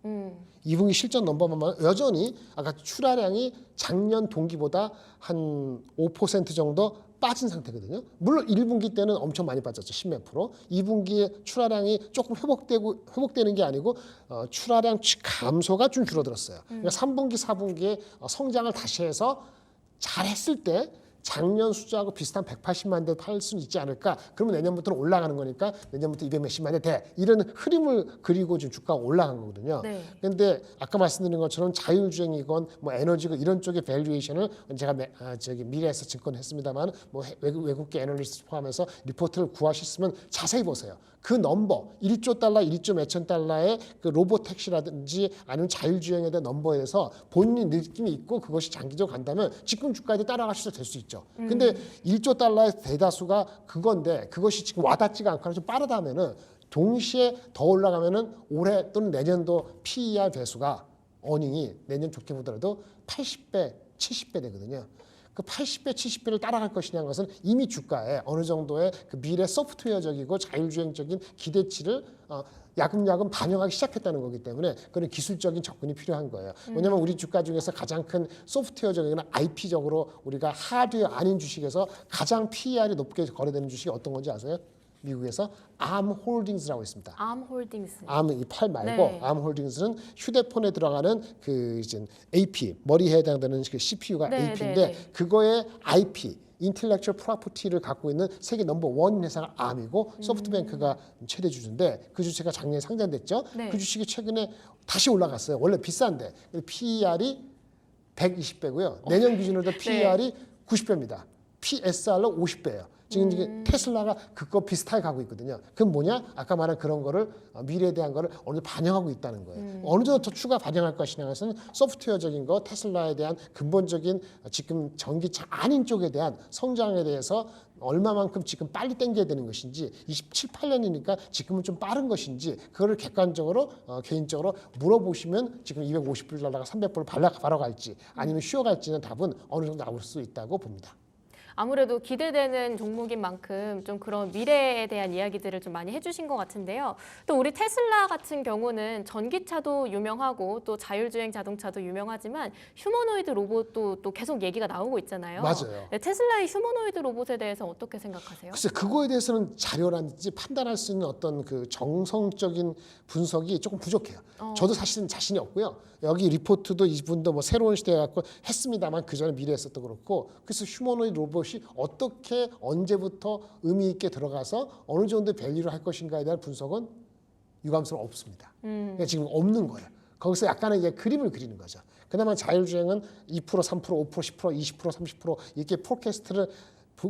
[SPEAKER 2] 음,
[SPEAKER 5] 2분기 실적 넘버만 여전히 아까 출하량이 작년 동기보다 한 5% 정도 빠진 상태거든요. 물론 1분기 때는 엄청 많이 빠졌죠. 10몇 프로. 2분기에 출하량이 조금 회복되는 게 아니고 출하량 감소가 좀 줄어들었어요. 그러니까 3분기, 4분기에 성장을 다시 해서 잘했을 때 작년 숫자하고 비슷한 180만 대 팔 수는 있지 않을까. 그러면 내년부터는 올라가는 거니까 내년부터 200몇십만 대 돼. 이런 흐름을 그리고 지금 주가가 올라간 거거든요.
[SPEAKER 2] 네.
[SPEAKER 5] 그런데 아까 말씀드린 것처럼 자율주행이건 뭐 에너지고 이런 쪽의 밸류에이션을 제가 미래에서 증권했습니다만 뭐 외국계 애널리스트 포함해서 리포트를 구하셨으면 자세히 보세요. 그 넘버 1조 달러, 1조 몇천 달러의 그 로봇 택시라든지 아니면 자율주행에 대한 넘버에 대해서 본인 느낌이 있고 그것이 장기적으로 간다면 지금 주가에도 따라가셔도 될 수 있죠. 근데 1조 달러의 대다수가 그건데 그것이 지금 와닿지가 않거나 좀 빠르다 하면은 동시에 더 올라가면은 올해 또는 내년도 PER 배수가 어닝이 내년 좋게 보더라도 80배, 70배 되거든요. 그 80배, 70배를 따라갈 것이냐는 것은 이미 주가에 어느 정도의 그 미래 소프트웨어적이고 자율주행적인 기대치를 야금야금 반영하기 시작했다는 거기 때문에 그런 기술적인 접근이 필요한 거예요. 왜냐하면 우리 주가 중에서 가장 큰 소프트웨어적이나 IP적으로 우리가 하드웨어 아닌 주식에서 가장 PER이 높게 거래되는 주식이 어떤 건지 아세요? 미국에서 암홀딩스라고 있습니다.
[SPEAKER 2] 암홀딩스.
[SPEAKER 5] 암 이 팔 말고
[SPEAKER 2] 네.
[SPEAKER 5] 암홀딩스는 휴대폰에 들어가는 그 이제 AP 머리에 해당되는 그 CPU가
[SPEAKER 2] 네,
[SPEAKER 5] AP인데
[SPEAKER 2] 네, 네.
[SPEAKER 5] 그거의 IP 인텔렉츄얼 프로퍼티를 갖고 있는 세계 넘버 원 회사가 암이고 소프트뱅크가 최대 주주인데 그 주식이 작년에 상장됐죠.
[SPEAKER 2] 네.
[SPEAKER 5] 그 주식이 최근에 다시 올라갔어요. 원래 비싼데 PER이 120배고요. 내년 기준으로 PER이 90배입니다. PSR로 50배예요. 지금 테슬라가 그거 비슷하게 가고 있거든요. 그건 뭐냐? 아까 말한 그런 거를 미래에 대한 거를 어느 정도 반영하고 있다는 거예요. 어느 정도 더 추가 반영할 것이냐는 것은 소프트웨어적인 거, 테슬라에 대한 근본적인 지금 전기차 아닌 쪽에 대한 성장에 대해서 얼마만큼 지금 빨리 당겨야 되는 것인지 27, 8년이니까 지금은 좀 빠른 것인지 그거를 객관적으로 개인적으로 물어보시면 지금 250불 달러가 300불 바로 갈지 아니면 쉬어갈지는 답은 어느 정도 나올 수 있다고 봅니다.
[SPEAKER 2] 아무래도 기대되는 종목인 만큼 좀 그런 미래에 대한 이야기들을 좀 많이 해주신 것 같은데요. 또 우리 테슬라 같은 경우는 전기차도 유명하고 또 자율주행 자동차도 유명하지만 휴머노이드 로봇도 또 계속 얘기가 나오고 있잖아요.
[SPEAKER 5] 맞아요.
[SPEAKER 2] 네, 테슬라의 휴머노이드 로봇에 대해서 어떻게 생각하세요?
[SPEAKER 5] 글쎄 그거에 대해서는 자료라든지 판단할 수 있는 어떤 그 정성적인 분석이 조금 부족해요. 저도 사실은 자신이 없고요. 여기 리포트도 이분도 뭐 새로운 시대에 갖고 했습니다만 그 전에 미래에서도 그렇고 그래서 휴머노이드 로봇이 어떻게 언제부터 의미 있게 들어가서 어느 정도 밸류를 할 것인가에 대한 분석은 유감수는 없습니다. 그러니까 지금 없는 거예요. 거기서 약간의 이제 그림을 그리는 거죠. 그다음에 자율주행은 2%, 3%, 5%, 10%, 20%, 30% 이렇게 포캐스트를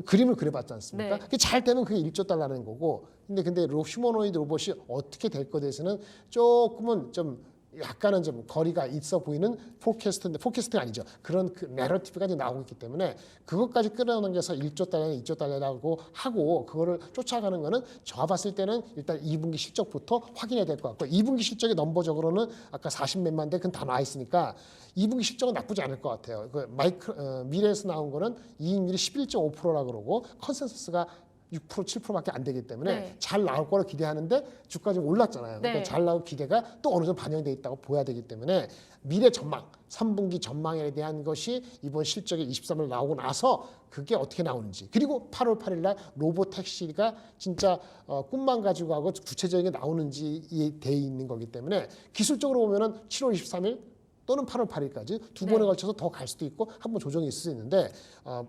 [SPEAKER 5] 그림을 그려봤지 않습니까?
[SPEAKER 2] 네.
[SPEAKER 5] 그게 잘 되면 그게 1조 달러라는 거고. 근데 휴머노이드 로봇이 어떻게 될 거에 대해서는 조금은 좀 약간은 좀 거리가 있어 보이는 포캐스트인데 포캐스트가 아니죠. 그런 그 내러티브가 이제 나오고 있기 때문에 그것까지 끌어당겨서 1조 달러, 2조 달러라고 하고 그거를 쫓아가는 거는 제가 봤을 때는 일단 2분기 실적부터 확인해야 될 것 같고 2분기 실적의 넘버적으로는 아까 40몇만 대 그건 다 나와 있으니까 2분기 실적은 나쁘지 않을 것 같아요. 그 미래에서 나온 거는 이익률이 11.5%라 그러고 컨센서스가 6% 7%밖에 안 되기 때문에
[SPEAKER 2] 네.
[SPEAKER 5] 잘 나올 거라 기대하는데 주가 좀 올랐잖아요. 그러니까
[SPEAKER 2] 네.
[SPEAKER 5] 잘 나올 기대가 또 어느 정도 반영돼 있다고 보여야 되기 때문에 미래 전망, 3분기 전망에 대한 것이 이번 실적이 23일 나오고 나서 그게 어떻게 나오는지 그리고 8월 8일 날 로보택시가 진짜 꿈만 가지고 하고 구체적인 게 나오는지 돼 있는 거기 때문에 기술적으로 보면은 7월 23일 또는 8월 8일까지 두 번에 걸쳐서 더 갈 수도 있고 한 번 조정이 있을 수 있는데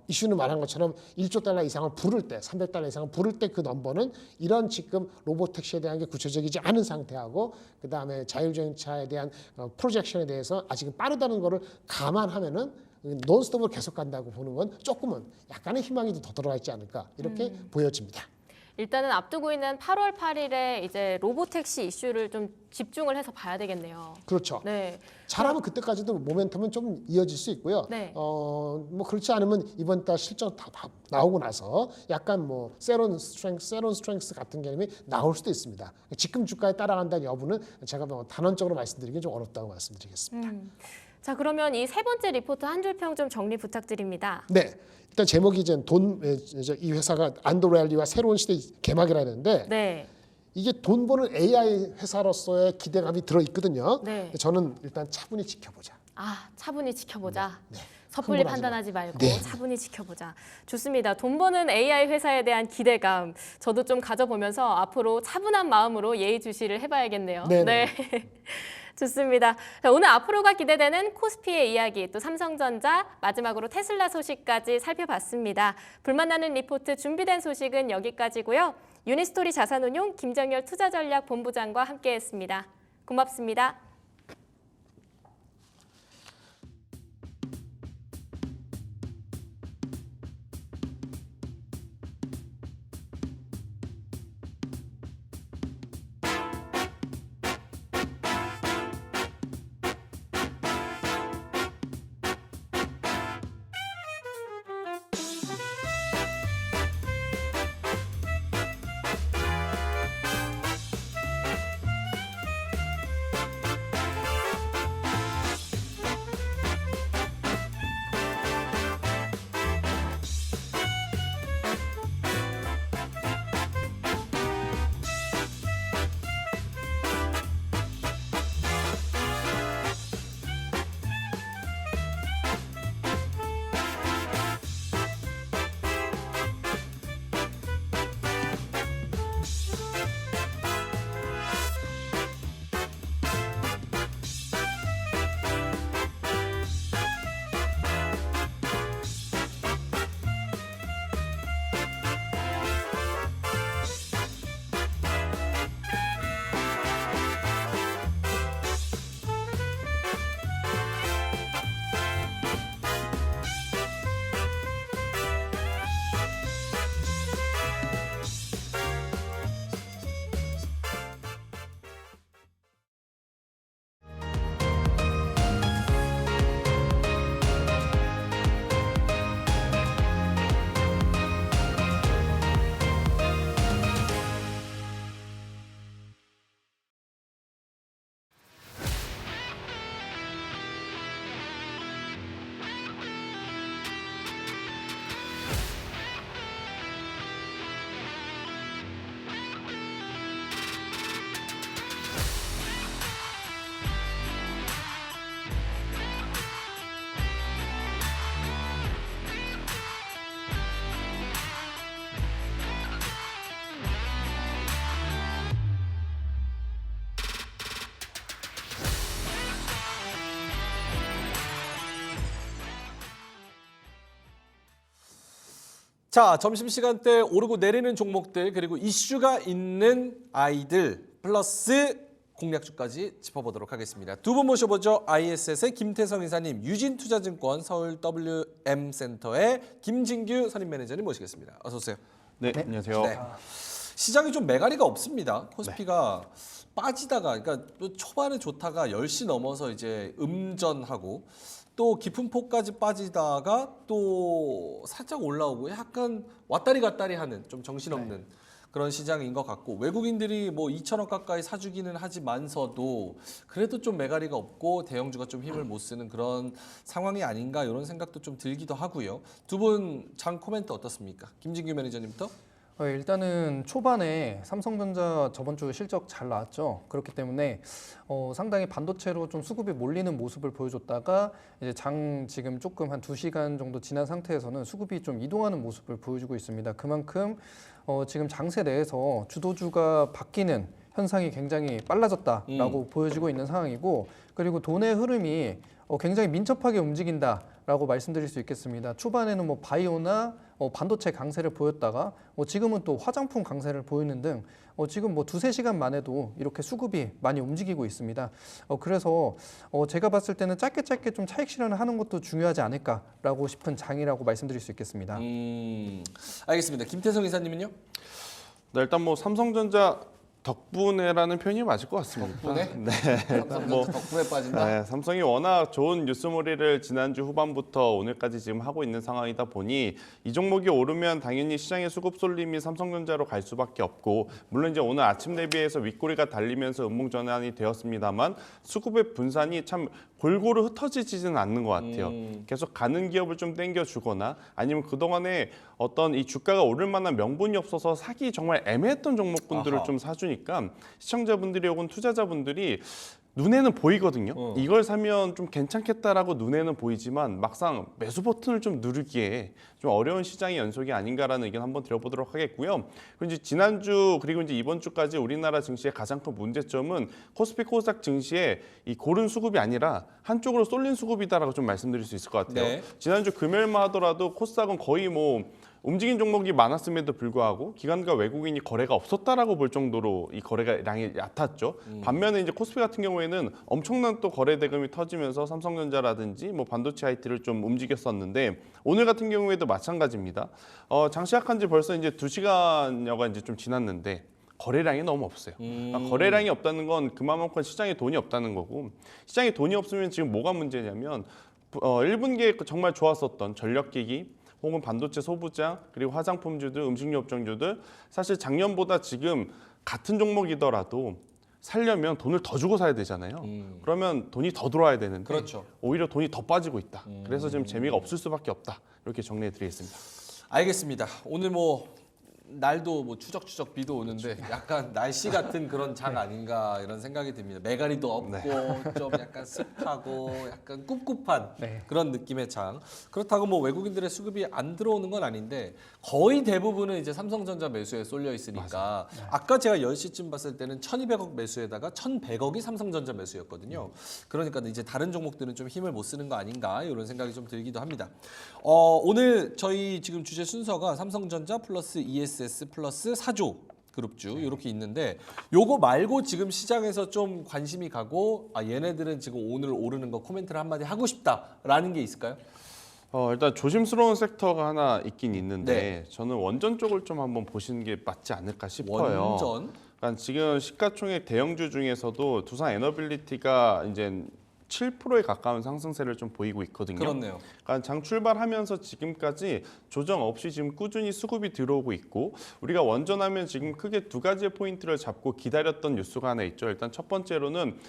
[SPEAKER 5] 이슈는 말한 것처럼 1조 달러 이상을 부를 때 300달러 이상을 부를 때 그 넘버는 이런 지금 로보택시에 대한 게 구체적이지 않은 상태하고 그다음에 자율주행차에 대한 프로젝션에 대해서 아직은 빠르다는 거를 감안하면은 논스톱으로 계속 간다고 보는 건 조금은 약간의 희망이 더 들어가 있지 않을까 이렇게 보여집니다.
[SPEAKER 2] 일단은 앞두고 있는 8월 8일에 이제 로보택시 이슈를 좀 집중을 해서 봐야 되겠네요.
[SPEAKER 5] 그렇죠.
[SPEAKER 2] 네.
[SPEAKER 5] 잘하면 그때까지도 모멘텀은 좀 이어질 수 있고요.
[SPEAKER 2] 네.
[SPEAKER 5] 뭐 그렇지 않으면 이번 달 실적 다 나오고 나서 약간 뭐 세론 스트렝스 같은 개념이 나올 수도 있습니다. 지금 주가에 따라간다는 여부는 제가 뭐 단언적으로 말씀드리기 좀 어렵다고 말씀드리겠습니다.
[SPEAKER 2] 자, 그러면 이 세 번째 리포트 한 줄 평 좀 정리 부탁드립니다.
[SPEAKER 5] 네. 일단 제목이 이제 이 회사가 안도레알리와 새로운 시대 개막이라 했는데
[SPEAKER 2] 네.
[SPEAKER 5] 이게 돈 버는 AI 회사로서의 기대감이 들어 있거든요.
[SPEAKER 2] 네.
[SPEAKER 5] 저는 일단 차분히 지켜보자.
[SPEAKER 2] 아, 차분히 지켜보자.
[SPEAKER 5] 네.
[SPEAKER 2] 섣불리
[SPEAKER 5] 흥분하지
[SPEAKER 2] 판단하지 말고
[SPEAKER 5] 네.
[SPEAKER 2] 차분히 지켜보자. 좋습니다. 돈 버는 AI 회사에 대한 기대감 저도 좀 가져보면서 앞으로 차분한 마음으로 예의주시를 해봐야겠네요.
[SPEAKER 5] 네네.
[SPEAKER 2] 네. 좋습니다. 자, 오늘 앞으로가 기대되는 코스피의 이야기, 또 삼성전자, 마지막으로 테슬라 소식까지 살펴봤습니다. 불만나는 리포트 준비된 소식은 여기까지고요. 유니스토리 자산운용 김정열 투자전략본부장과 함께했습니다. 고맙습니다.
[SPEAKER 1] 자, 점심시간 때 오르고 내리는 종목들 그리고 이슈가 있는 아이들 플러스 공략주까지 짚어보도록 하겠습니다. 두 분 모셔보죠. ISS의 김태성 이사님, 유진투자증권 서울 WM센터의 김진규 선임 매니저님 모시겠습니다. 어서 오세요.
[SPEAKER 6] 네, 안녕하세요.
[SPEAKER 1] 네. 시장이 좀 매가리가 없습니다. 코스피가 빠지다가, 그러니까 또 초반에 좋다가 10시 넘어서 이제 음전하고 또 깊은 폭까지 빠지다가 또 살짝 올라오고 약간 왔다리 갔다리 하는 좀 정신없는 그런 시장인 것 같고, 외국인들이 뭐 2천억 가까이 사주기는 하지만서도 그래도 좀 매가리가 없고 대형주가 좀 힘을 못 쓰는 그런 상황이 아닌가 이런 생각도 좀 들기도 하고요. 두 분 장 코멘트 어떻습니까? 김진규 매니저님부터.
[SPEAKER 7] 일단은 초반에 삼성전자 저번 주 실적 잘 나왔죠. 그렇기 때문에 상당히 반도체로 좀 수급이 몰리는 모습을 보여줬다가 이제 장 지금 조금 한 2시간 정도 지난 상태에서는 수급이 좀 이동하는 모습을 보여주고 있습니다. 그만큼 지금 장세 내에서 주도주가 바뀌는 현상이 굉장히 빨라졌다라고 보여지고 있는 상황이고, 그리고 돈의 흐름이 굉장히 민첩하게 움직인다라고 말씀드릴 수 있겠습니다. 초반에는 뭐 바이오나 반도체 강세를 보였다가 지금은 또 화장품 강세를 보이는 등 지금 뭐 2-3시간 만에도 이렇게 수급이 많이 움직이고 있습니다. 그래서 제가 봤을 때는 짧게 좀 차익 실현을 하는 것도 중요하지 않을까라고 싶은 장이라고 말씀드릴 수 있겠습니다.
[SPEAKER 1] 알겠습니다. 김태성 이사님은요?
[SPEAKER 6] 네, 일단 뭐 삼성전자 덕분에라는 표현이 맞을 것 같습니다.
[SPEAKER 1] 덕분에?
[SPEAKER 6] 네.
[SPEAKER 1] 삼성전자 덕분에 빠진다?
[SPEAKER 6] 네, 삼성이 워낙 좋은 뉴스몰이를 지난주 후반부터 오늘까지 지금 하고 있는 상황이다 보니 이 종목이 오르면 당연히 시장의 수급 쏠림이 삼성전자로 갈 수밖에 없고, 물론 이제 오늘 아침 대비해서 윗꼬리가 달리면서 음봉 전환이 되었습니다만 수급의 분산이 참 골고루 흩어지지는 않는 것 같아요. 계속 가는 기업을 좀 땡겨주거나 아니면 그동안에 어떤 이 주가가 오를 만한 명분이 없어서 사기 정말 애매했던 종목분들을
[SPEAKER 1] 아하.
[SPEAKER 6] 좀 사주니까 시청자분들이 혹은 투자자분들이 눈에는 보이거든요. 이걸 사면 좀 괜찮겠다라고 눈에는 보이지만 막상 매수 버튼을 좀 누르기에 좀 어려운 시장의 연속이 아닌가라는 의견 한번 드려보도록 하겠고요. 그리고 이제 지난주 그리고 이제 이번 주까지 우리나라 증시의 가장 큰 문제점은 코스피 코스닥 증시의 이 고른 수급이 아니라 한쪽으로 쏠린 수급이다라고 좀 말씀드릴 수 있을 것 같아요.
[SPEAKER 1] 네.
[SPEAKER 6] 지난주 금요일만 하더라도 코스닥은 거의 뭐 움직인 종목이 많았음에도 불구하고 기관과 외국인이 거래가 없었다라고 볼 정도로 이 거래량이 얕았죠. 반면에 이제 코스피 같은 경우에는 엄청난 또 거래 대금이 터지면서 삼성전자라든지 뭐 반도체 IT를 좀 움직였었는데, 오늘 같은 경우에도 마찬가지입니다. 장 시작한 지 벌써 이제 2시간여가 이제 좀 지났는데 거래량이 너무 없어요. 그러니까 거래량이 없다는 건 그만큼 시장에 돈이 없다는 거고, 시장에 돈이 없으면 지금 뭐가 문제냐면 1분기에 정말 좋았었던 전력기기 혹은 반도체 소부장, 그리고 화장품주들, 음식료 업종주들, 사실 작년보다 지금 같은 종목이더라도 살려면 돈을 더 주고 사야 되잖아요. 그러면 돈이 더 들어와야 되는데
[SPEAKER 1] 그렇죠.
[SPEAKER 6] 오히려 돈이 더 빠지고 있다. 그래서 지금 재미가 없을 수밖에 없다. 이렇게 정리해 드리겠습니다.
[SPEAKER 1] 알겠습니다. 오늘 뭐 날도 뭐 추적추적 비도 오는데 약간 날씨 같은 그런 장 아닌가 이런 생각이 듭니다. 매가리도 없고 좀 약간 습하고 약간 꿉꿉한 그런 느낌의 장. 그렇다고 뭐 외국인들의 수급이 안 들어오는 건 아닌데 거의 대부분은 이제 삼성전자 매수에 쏠려 있으니까 아까 제가 10시쯤 봤을 때는 1,200억 매수에다가 1,100억이 삼성전자 매수였거든요. 그러니까 이제 다른 종목들은 좀 힘을 못 쓰는 거 아닌가 이런 생각이 좀 들기도 합니다. 오늘 저희 지금 주제 순서가 삼성전자 플러스 ESS 플러스 4조 그룹주 이렇게 있는데, 요거 말고 지금 시장에서 좀 관심이 가고 얘네들은 지금 오늘 오르는 거 코멘트를 한마디 하고 싶다라는 게 있을까요?
[SPEAKER 6] 일단 조심스러운 섹터가 하나 있긴 있는데
[SPEAKER 1] 네.
[SPEAKER 6] 저는 원전 쪽을 좀 한번 보시는 게 맞지 않을까 싶어요.
[SPEAKER 1] 원전?
[SPEAKER 6] 그러니까 지금 시가총액 대형주 중에서도 두산 에너빌리티가 이제 7%에 가까운 상승세를 좀 보이고 있거든요.
[SPEAKER 1] 그렇네요.
[SPEAKER 6] 그러니까 장 출발하면서 지금까지 조정 없이 지금 꾸준히 수급이 들어오고 있고, 우리가 원전하면 지금 크게 두 가지의 포인트를 잡고 기다렸던 뉴스가 하나 있죠. 일단 첫 번째로는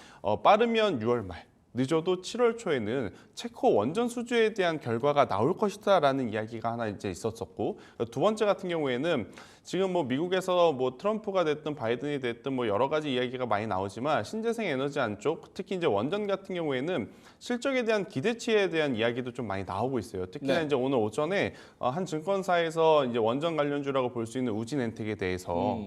[SPEAKER 6] 빠르면 6월 말, 늦어도 7월 초에는 체코 원전 수주에 대한 결과가 나올 것이다라는 이야기가 하나 이제 있었었고, 두 번째 같은 경우에는 지금 뭐 미국에서 뭐 트럼프가 됐든 바이든이 됐든 뭐 여러 가지 이야기가 많이 나오지만 신재생 에너지 안쪽, 특히 이제 원전 같은 경우에는 실적에 대한 기대치에 대한 이야기도 좀 많이 나오고 있어요. 특히나
[SPEAKER 1] 네.
[SPEAKER 6] 이제 오늘 오전에 한 증권사에서 이제 원전 관련주라고 볼 수 있는 우진엔텍에 대해서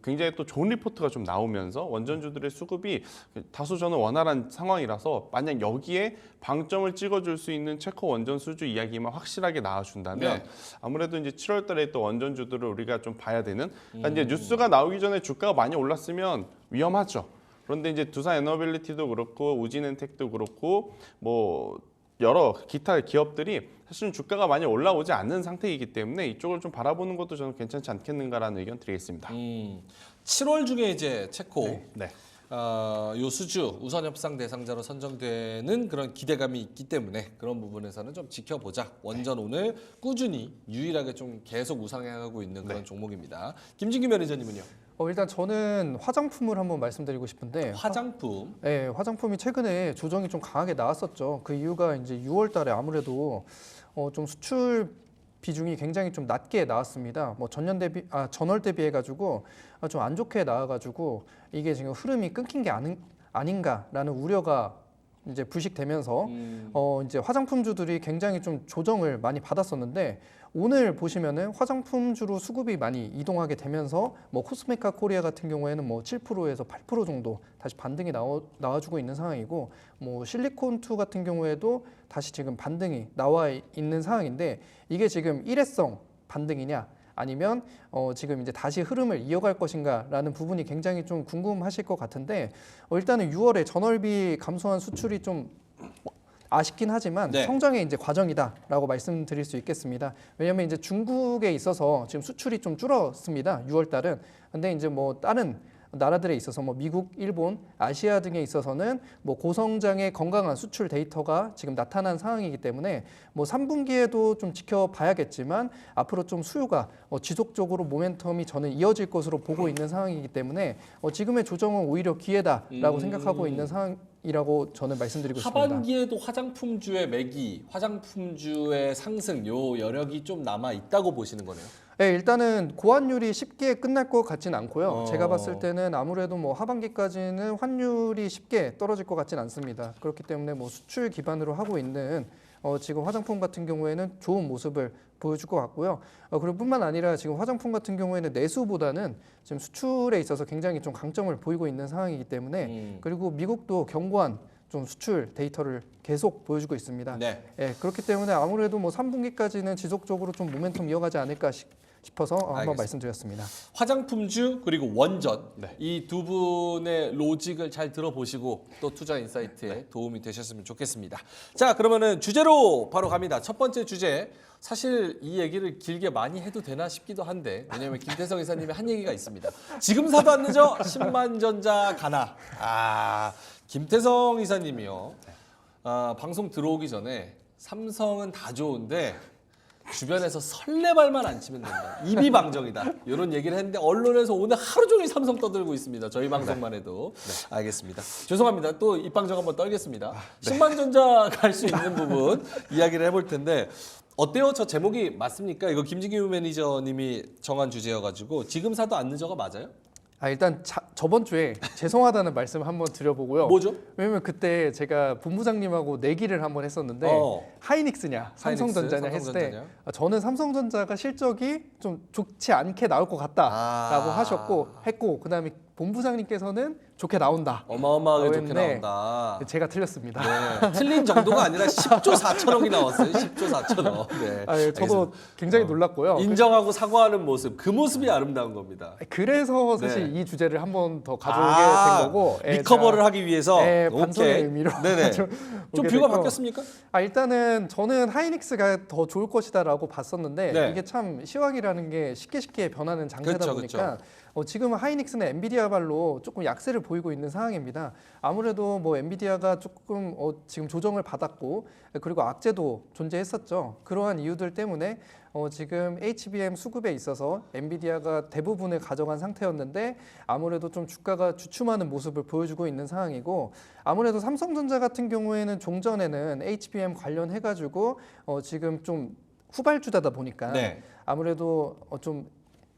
[SPEAKER 6] 굉장히 또 좋은 리포트가 좀 나오면서 원전주들의 수급이 다소 저는 원활한 상황이라서 만약 여기에 방점을 찍어줄 수 있는 체코 원전 수주 이야기만 확실하게 나와준다면 아무래도 이제 7월달에 또 원전주들을 우리가 좀 봐야 되는. 그러니까 이제 뉴스가 나오기 전에 주가가 많이 올랐으면 위험하죠. 그런데 이제 두산 에너빌리티도 그렇고 우진엔텍도 그렇고 뭐 여러 기타 기업들이 사실은 주가가 많이 올라오지 않는 상태이기 때문에 이쪽을 좀 바라보는 것도 저는 괜찮지 않겠는가라는 의견 드리겠습니다.
[SPEAKER 1] 7월 중에 이제 체코
[SPEAKER 6] 네.
[SPEAKER 1] 요 수주 우선 협상 대상자로 선정되는 그런 기대감이 있기 때문에 그런 부분에서는 좀 지켜보자. 원전 오늘 꾸준히 유일하게 좀 계속 우상향하고 있는 그런 종목입니다. 김진규 매니저님은요?
[SPEAKER 7] 일단 저는 화장품을 한번 말씀드리고 싶은데
[SPEAKER 1] 화장품.
[SPEAKER 7] 네, 화장품이 최근에 조정이 좀 강하게 나왔었죠. 그 이유가 이제 6월달에 아무래도 좀 수출 비중이 굉장히 좀 낮게 나왔습니다. 뭐 전월 대비해 가지고 좀 안 좋게 나와가지고 이게 지금 흐름이 끊긴 게 아닌가라는 우려가 이제 불식되면서 이제 화장품주들이 굉장히 좀 조정을 많이 받았었는데 오늘 보시면은 화장품주로 수급이 많이 이동하게 되면서 뭐 코스메카 코리아 같은 경우에는 뭐 7%에서 8% 정도 다시 반등이 나와주고 있는 상황이고 뭐 실리콘2 같은 경우에도 다시 지금 반등이 나와 있는 상황인데 이게 지금 일회성 반등이냐 아니면 지금 이제 다시 흐름을 이어갈 것인가라는 부분이 굉장히 좀 궁금하실 것 같은데 일단은 6월에 전월비 감소한 수출이 좀 아쉽긴 하지만 성장의 이제 과정이다라고 말씀드릴 수 있겠습니다. 왜냐하면 이제 중국에 있어서 지금 수출이 좀 줄었습니다. 6월 달은. 근데 이제 뭐 다른 나라들에 있어서 뭐 미국, 일본, 아시아 등에 있어서는 뭐 고성장의 건강한 수출 데이터가 지금 나타난 상황이기 때문에 뭐 3분기에도 좀 지켜봐야겠지만 앞으로 좀 수요가 지속적으로 모멘텀이 저는 이어질 것으로 보고 있는 상황이기 때문에 지금의 조정은 오히려 기회다라고 생각하고 있는 상황이라고 저는 말씀드리고 싶습니다.
[SPEAKER 1] 하반기에도 화장품주의 매기, 화장품주의 상승 요 여력이 좀 남아 있다고 보시는 거네요.
[SPEAKER 7] 네, 일단은 고환율이 쉽게 끝날 것 같진 않고요. 제가 봤을 때는 아무래도 뭐 하반기까지는 환율이 쉽게 떨어질 것 같진 않습니다. 그렇기 때문에 뭐 수출 기반으로 하고 있는 지금 화장품 같은 경우에는 좋은 모습을 보여줄 것 같고요. 그리고 뿐만 아니라 지금 화장품 같은 경우에는 내수보다는 지금 수출에 있어서 굉장히 좀 강점을 보이고 있는 상황이기 때문에 그리고 미국도 견고한 좀 수출 데이터를 계속 보여주고 있습니다.
[SPEAKER 1] 네.
[SPEAKER 7] 예, 그렇기 때문에 아무래도 뭐 3분기까지는 지속적으로 좀 모멘텀 이어가지 않을까 싶어서 한번
[SPEAKER 1] 알겠습니다.
[SPEAKER 7] 말씀드렸습니다.
[SPEAKER 1] 화장품주 그리고 원전 이 두 분의 로직을 잘 들어보시고 또 투자 인사이트에 도움이 되셨으면 좋겠습니다. 자, 그러면은 주제로 바로 갑니다. 첫 번째 주제. 사실 이 얘기를 길게 많이 해도 되나 싶기도 한데 왜냐하면 김태성 이사님의 한 얘기가 있습니다. 지금 사도 안 늦어 10만 전자 가나. 김태성 이사님이요. 방송 들어오기 전에 삼성은 다 좋은데 주변에서 설레발만 안 치면 된다. 이비방정이다. 이런 얘기를 했는데 언론에서 오늘 하루 종일 삼성 떠들고 있습니다. 저희 방송만 해도. 알겠습니다. 죄송합니다. 또 입방정 한번 떨겠습니다. 10만 전자 갈 수 있는 부분 이야기를 해볼 텐데 어때요? 저 제목이 맞습니까? 이거 김진규 매니저님이 정한 주제여가지고 지금 사도 안 늦어가 맞아요?
[SPEAKER 7] 일단 저번 주에 죄송하다는 말씀 한번 드려보고요.
[SPEAKER 1] 뭐죠?
[SPEAKER 7] 왜냐면 그때 제가 본부장님하고 내기를 한번 했었는데 하이닉스냐 삼성전자냐 했을 때 저는 삼성전자가 실적이 좀 좋지 않게 나올 것 같다라고 했고 그다음에 본부장님께서는 좋게 나온다.
[SPEAKER 1] 어마어마하게 좋게
[SPEAKER 7] 했는데
[SPEAKER 1] 나온다.
[SPEAKER 7] 제가 틀렸습니다.
[SPEAKER 1] 네, 틀린 정도가 아니라 10조 4천억이 나왔어요. 10조 4천억. 네.
[SPEAKER 7] 저도 굉장히 놀랐고요.
[SPEAKER 1] 인정하고 사과하는 모습, 그 모습이 아름다운 겁니다.
[SPEAKER 7] 그래서 사실 이 주제를 한 번 더 가져오게 된 거고
[SPEAKER 1] 리커버를 하기 위해서
[SPEAKER 7] 반성의 의미로
[SPEAKER 1] 네네. 좀 뷰가 바뀌었습니까?
[SPEAKER 7] 일단은 저는 하이닉스가 더 좋을 것이다라고 봤었는데 이게 참 시황이라는 게 쉽게 변하는 장세다 보니까 지금은 하이닉스는 엔비디아발로 조금 약세를 보이고 있는 상황입니다. 아무래도 뭐 엔비디아가 조금 지금 조정을 받았고 그리고 악재도 존재했었죠. 그러한 이유들 때문에 지금 HBM 수급에 있어서 엔비디아가 대부분을 가져간 상태였는데 아무래도 좀 주가가 주춤하는 모습을 보여주고 있는 상황이고 아무래도 삼성전자 같은 경우에는 종전에는 HBM 관련해가지고 지금 좀 후발주자다 보니까 아무래도 좀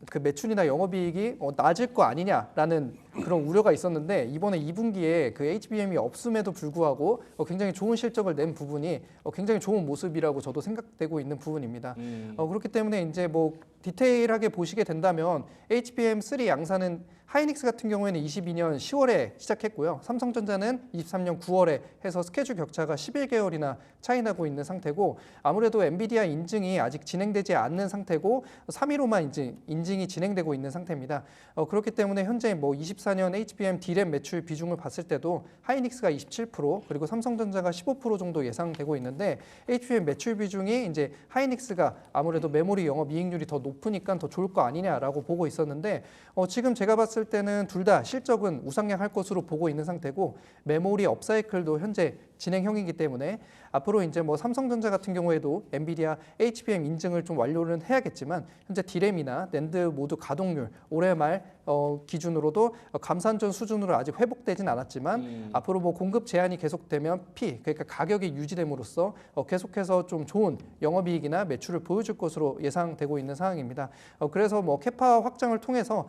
[SPEAKER 7] 그 매출이나 영업이익이 낮을 거 아니냐라는 그런 우려가 있었는데 이번에 2분기에 그 HBM이 없음에도 불구하고 굉장히 좋은 실적을 낸 부분이 굉장히 좋은 모습이라고 저도 생각되고 있는 부분입니다. 그렇기 때문에 이제 뭐 디테일하게 보시게 된다면 HBM3 양산은 하이닉스 같은 경우에는 22년 10월에 시작했고요. 삼성전자는 23년 9월에 해서 스케줄 격차가 11개월이나 차이 나고 있는 상태고 아무래도 엔비디아 인증이 아직 진행되지 않는 상태고 3위로만 인증이 진행되고 있는 상태입니다. 그렇기 때문에 현재 뭐 24년 HBM D램 매출 비중을 봤을 때도 하이닉스가 27% 그리고 삼성전자가 15% 정도 예상되고 있는데 HBM 매출 비중이 이제 하이닉스가 아무래도 메모리 영업 이익률이 더 높으니까 더 좋을 거 아니냐라고 보고 있었는데 지금 제가 봤을 때는 둘 다 실적은 우상향할 것으로 보고 있는 상태고 메모리 업사이클도 현재 진행형이기 때문에 앞으로 이제 뭐 삼성전자 같은 경우에도 엔비디아 HBM 인증을 좀 완료는 해야겠지만 현재 D램이나 낸드 모두 가동률 올해 말 기준으로도 감산전 수준으로 아직 회복되진 않았지만 앞으로 뭐 공급 제한이 계속되면 그러니까 가격이 유지됨으로써 계속해서 좀 좋은 영업이익이나 매출을 보여줄 것으로 예상되고 있는 상황입니다. 그래서 뭐 캐파 확장을 통해서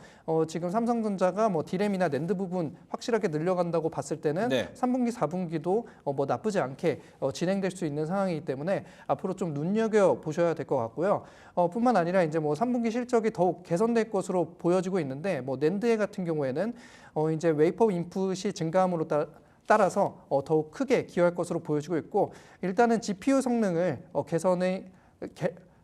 [SPEAKER 7] 지금 삼성전자가 뭐 D램이나 낸드 부분 확실하게 늘려간다고 봤을 때는
[SPEAKER 1] 네.
[SPEAKER 7] 3분기, 4분기도 뭐 나쁘지 않게 진행될 수 있는 상황이기 때문에 앞으로 좀 눈여겨 보셔야 될 것 같고요. 뿐만 아니라 이제 뭐 3분기 실적이 더욱 개선될 것으로 보여지고 있는데 뭐 낸드 같은 경우에는 이제 웨이퍼 인풋이 증가함으로 따라서 더욱 크게 기여할 것으로 보여지고 있고 일단은 GPU 성능을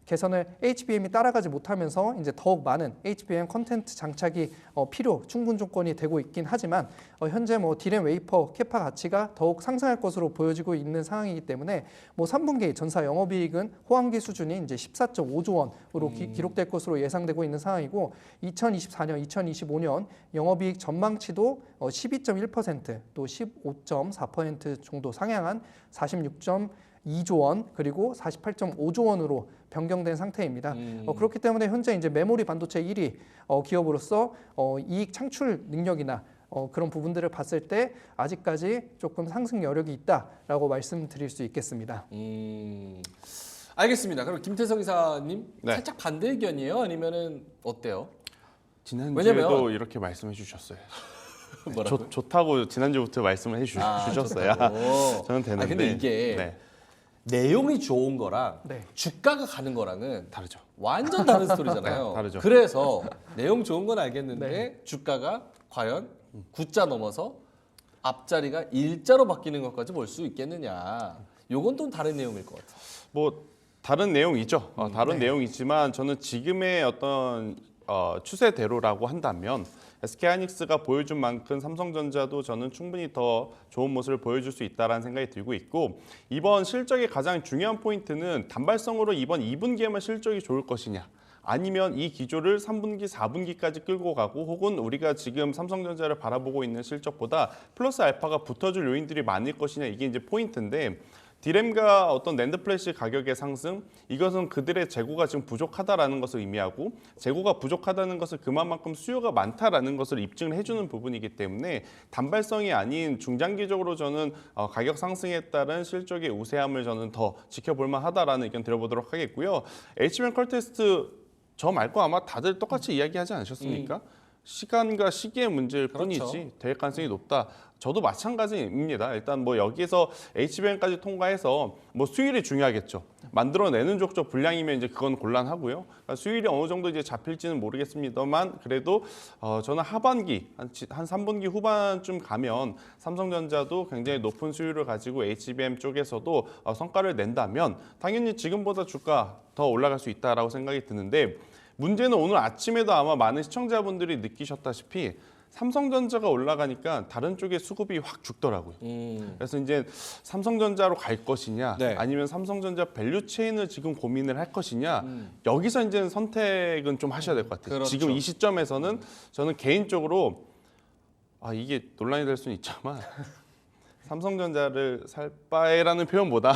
[SPEAKER 7] 개선을 HBM이 따라가지 못하면서 이제 더욱 많은 HBM 컨텐트 장착이 필요 충분 조건이 되고 있긴 하지만 현재 뭐 D램 웨이퍼 캐파 가치가 더욱 상승할 것으로 보여지고 있는 상황이기 때문에 뭐 3분기 전사 영업이익은 호황기 수준이 이제 14.5조 원으로 기록될 것으로 예상되고 있는 상황이고 2024년, 2025년 영업이익 전망치도 12.1% 또 15.4% 정도 상향한 46.2조 원 그리고 48.5조 원으로 변경된 상태입니다. 그렇기 때문에 현재 이제 메모리 반도체 1위 기업으로서 이익 창출 능력이나 그런 부분들을 봤을 때 아직까지 조금 상승 여력이 있다라고 말씀드릴 수 있겠습니다.
[SPEAKER 1] 알겠습니다. 그럼 김태성 이사님
[SPEAKER 6] 네.
[SPEAKER 1] 살짝 반대 의견이에요? 아니면은 어때요?
[SPEAKER 6] 지난주에도
[SPEAKER 1] 왜냐면-
[SPEAKER 6] 이렇게 말씀해 주셨어요.
[SPEAKER 1] 뭐라고요?
[SPEAKER 6] 좋다고 지난주부터 말씀을 주셨어요.
[SPEAKER 1] 좋다고.
[SPEAKER 6] 저는 되는데.
[SPEAKER 1] 아, 근데 이게
[SPEAKER 6] 네,
[SPEAKER 1] 내용이 좋은 거랑
[SPEAKER 7] 네.
[SPEAKER 1] 주가가 가는 거랑은
[SPEAKER 6] 다르죠.
[SPEAKER 1] 완전 다른 스토리잖아요.
[SPEAKER 6] 네, 다르죠.
[SPEAKER 1] 그래서 내용 좋은 건 알겠는데
[SPEAKER 7] 네.
[SPEAKER 1] 주가가 과연 9자 넘어서 앞자리가 1자로 바뀌는 것까지 볼 수 있겠느냐. 요건 또 다른 내용일 것 같아요.
[SPEAKER 6] 뭐 다른 내용이죠. 다른 내용이지만 저는 지금의 어떤 추세대로라고 한다면 SK하이닉스가 보여준 만큼 삼성전자도 저는 충분히 더 좋은 모습을 보여줄 수 있다는 생각이 들고 있고 이번 실적의 가장 중요한 포인트는 단발성으로 이번 2분기에만 실적이 좋을 것이냐 아니면 이 기조를 3분기, 4분기까지 끌고 가고 혹은 우리가 지금 삼성전자를 바라보고 있는 실적보다 플러스 알파가 붙어줄 요인들이 많을 것이냐 이게 이제 포인트인데 D램과 어떤 낸드 플래시 가격의 상승 이것은 그들의 재고가 지금 부족하다라는 것을 의미하고 재고가 부족하다는 것은 그만큼 수요가 많다라는 것을 입증을 해주는 부분이기 때문에 단발성이 아닌 중장기적으로 저는 가격 상승에 따른 실적의 우세함을 저는 더 지켜볼 만하다라는 의견 드려보도록 하겠고요. HBM 컬테스트 저 말고 아마 다들 똑같이 이야기하지 않으셨습니까? 시간과 시기의 문제일
[SPEAKER 1] 그렇죠.
[SPEAKER 6] 뿐이지 될 가능성이 높다. 저도 마찬가지입니다. 일단 뭐 여기서 HBM까지 통과해서 뭐 수율이 중요하겠죠. 만들어내는 족적 분량이면 이제 그건 곤란하고요. 그러니까 수율이 어느 정도 이제 잡힐지는 모르겠습니다만 그래도 저는 하반기 한 3분기 후반쯤 가면 삼성전자도 굉장히 높은 수율을 가지고 HBM 쪽에서도 성과를 낸다면 당연히 지금보다 주가 더 올라갈 수 있다라고 생각이 드는데 문제는 오늘 아침에도 아마 많은 시청자분들이 느끼셨다시피 삼성전자가 올라가니까 다른 쪽의 수급이 확 죽더라고요. 그래서 이제 삼성전자로 갈 것이냐
[SPEAKER 1] 네.
[SPEAKER 6] 아니면 삼성전자 밸류 체인을 지금 고민을 할 것이냐 여기서 이제 선택은 좀 하셔야 될 것 같아요.
[SPEAKER 1] 그렇죠.
[SPEAKER 6] 지금 이 시점에서는 저는 개인적으로 이게 논란이 될 수는 있지만 삼성전자를 살 바에라는 표현보다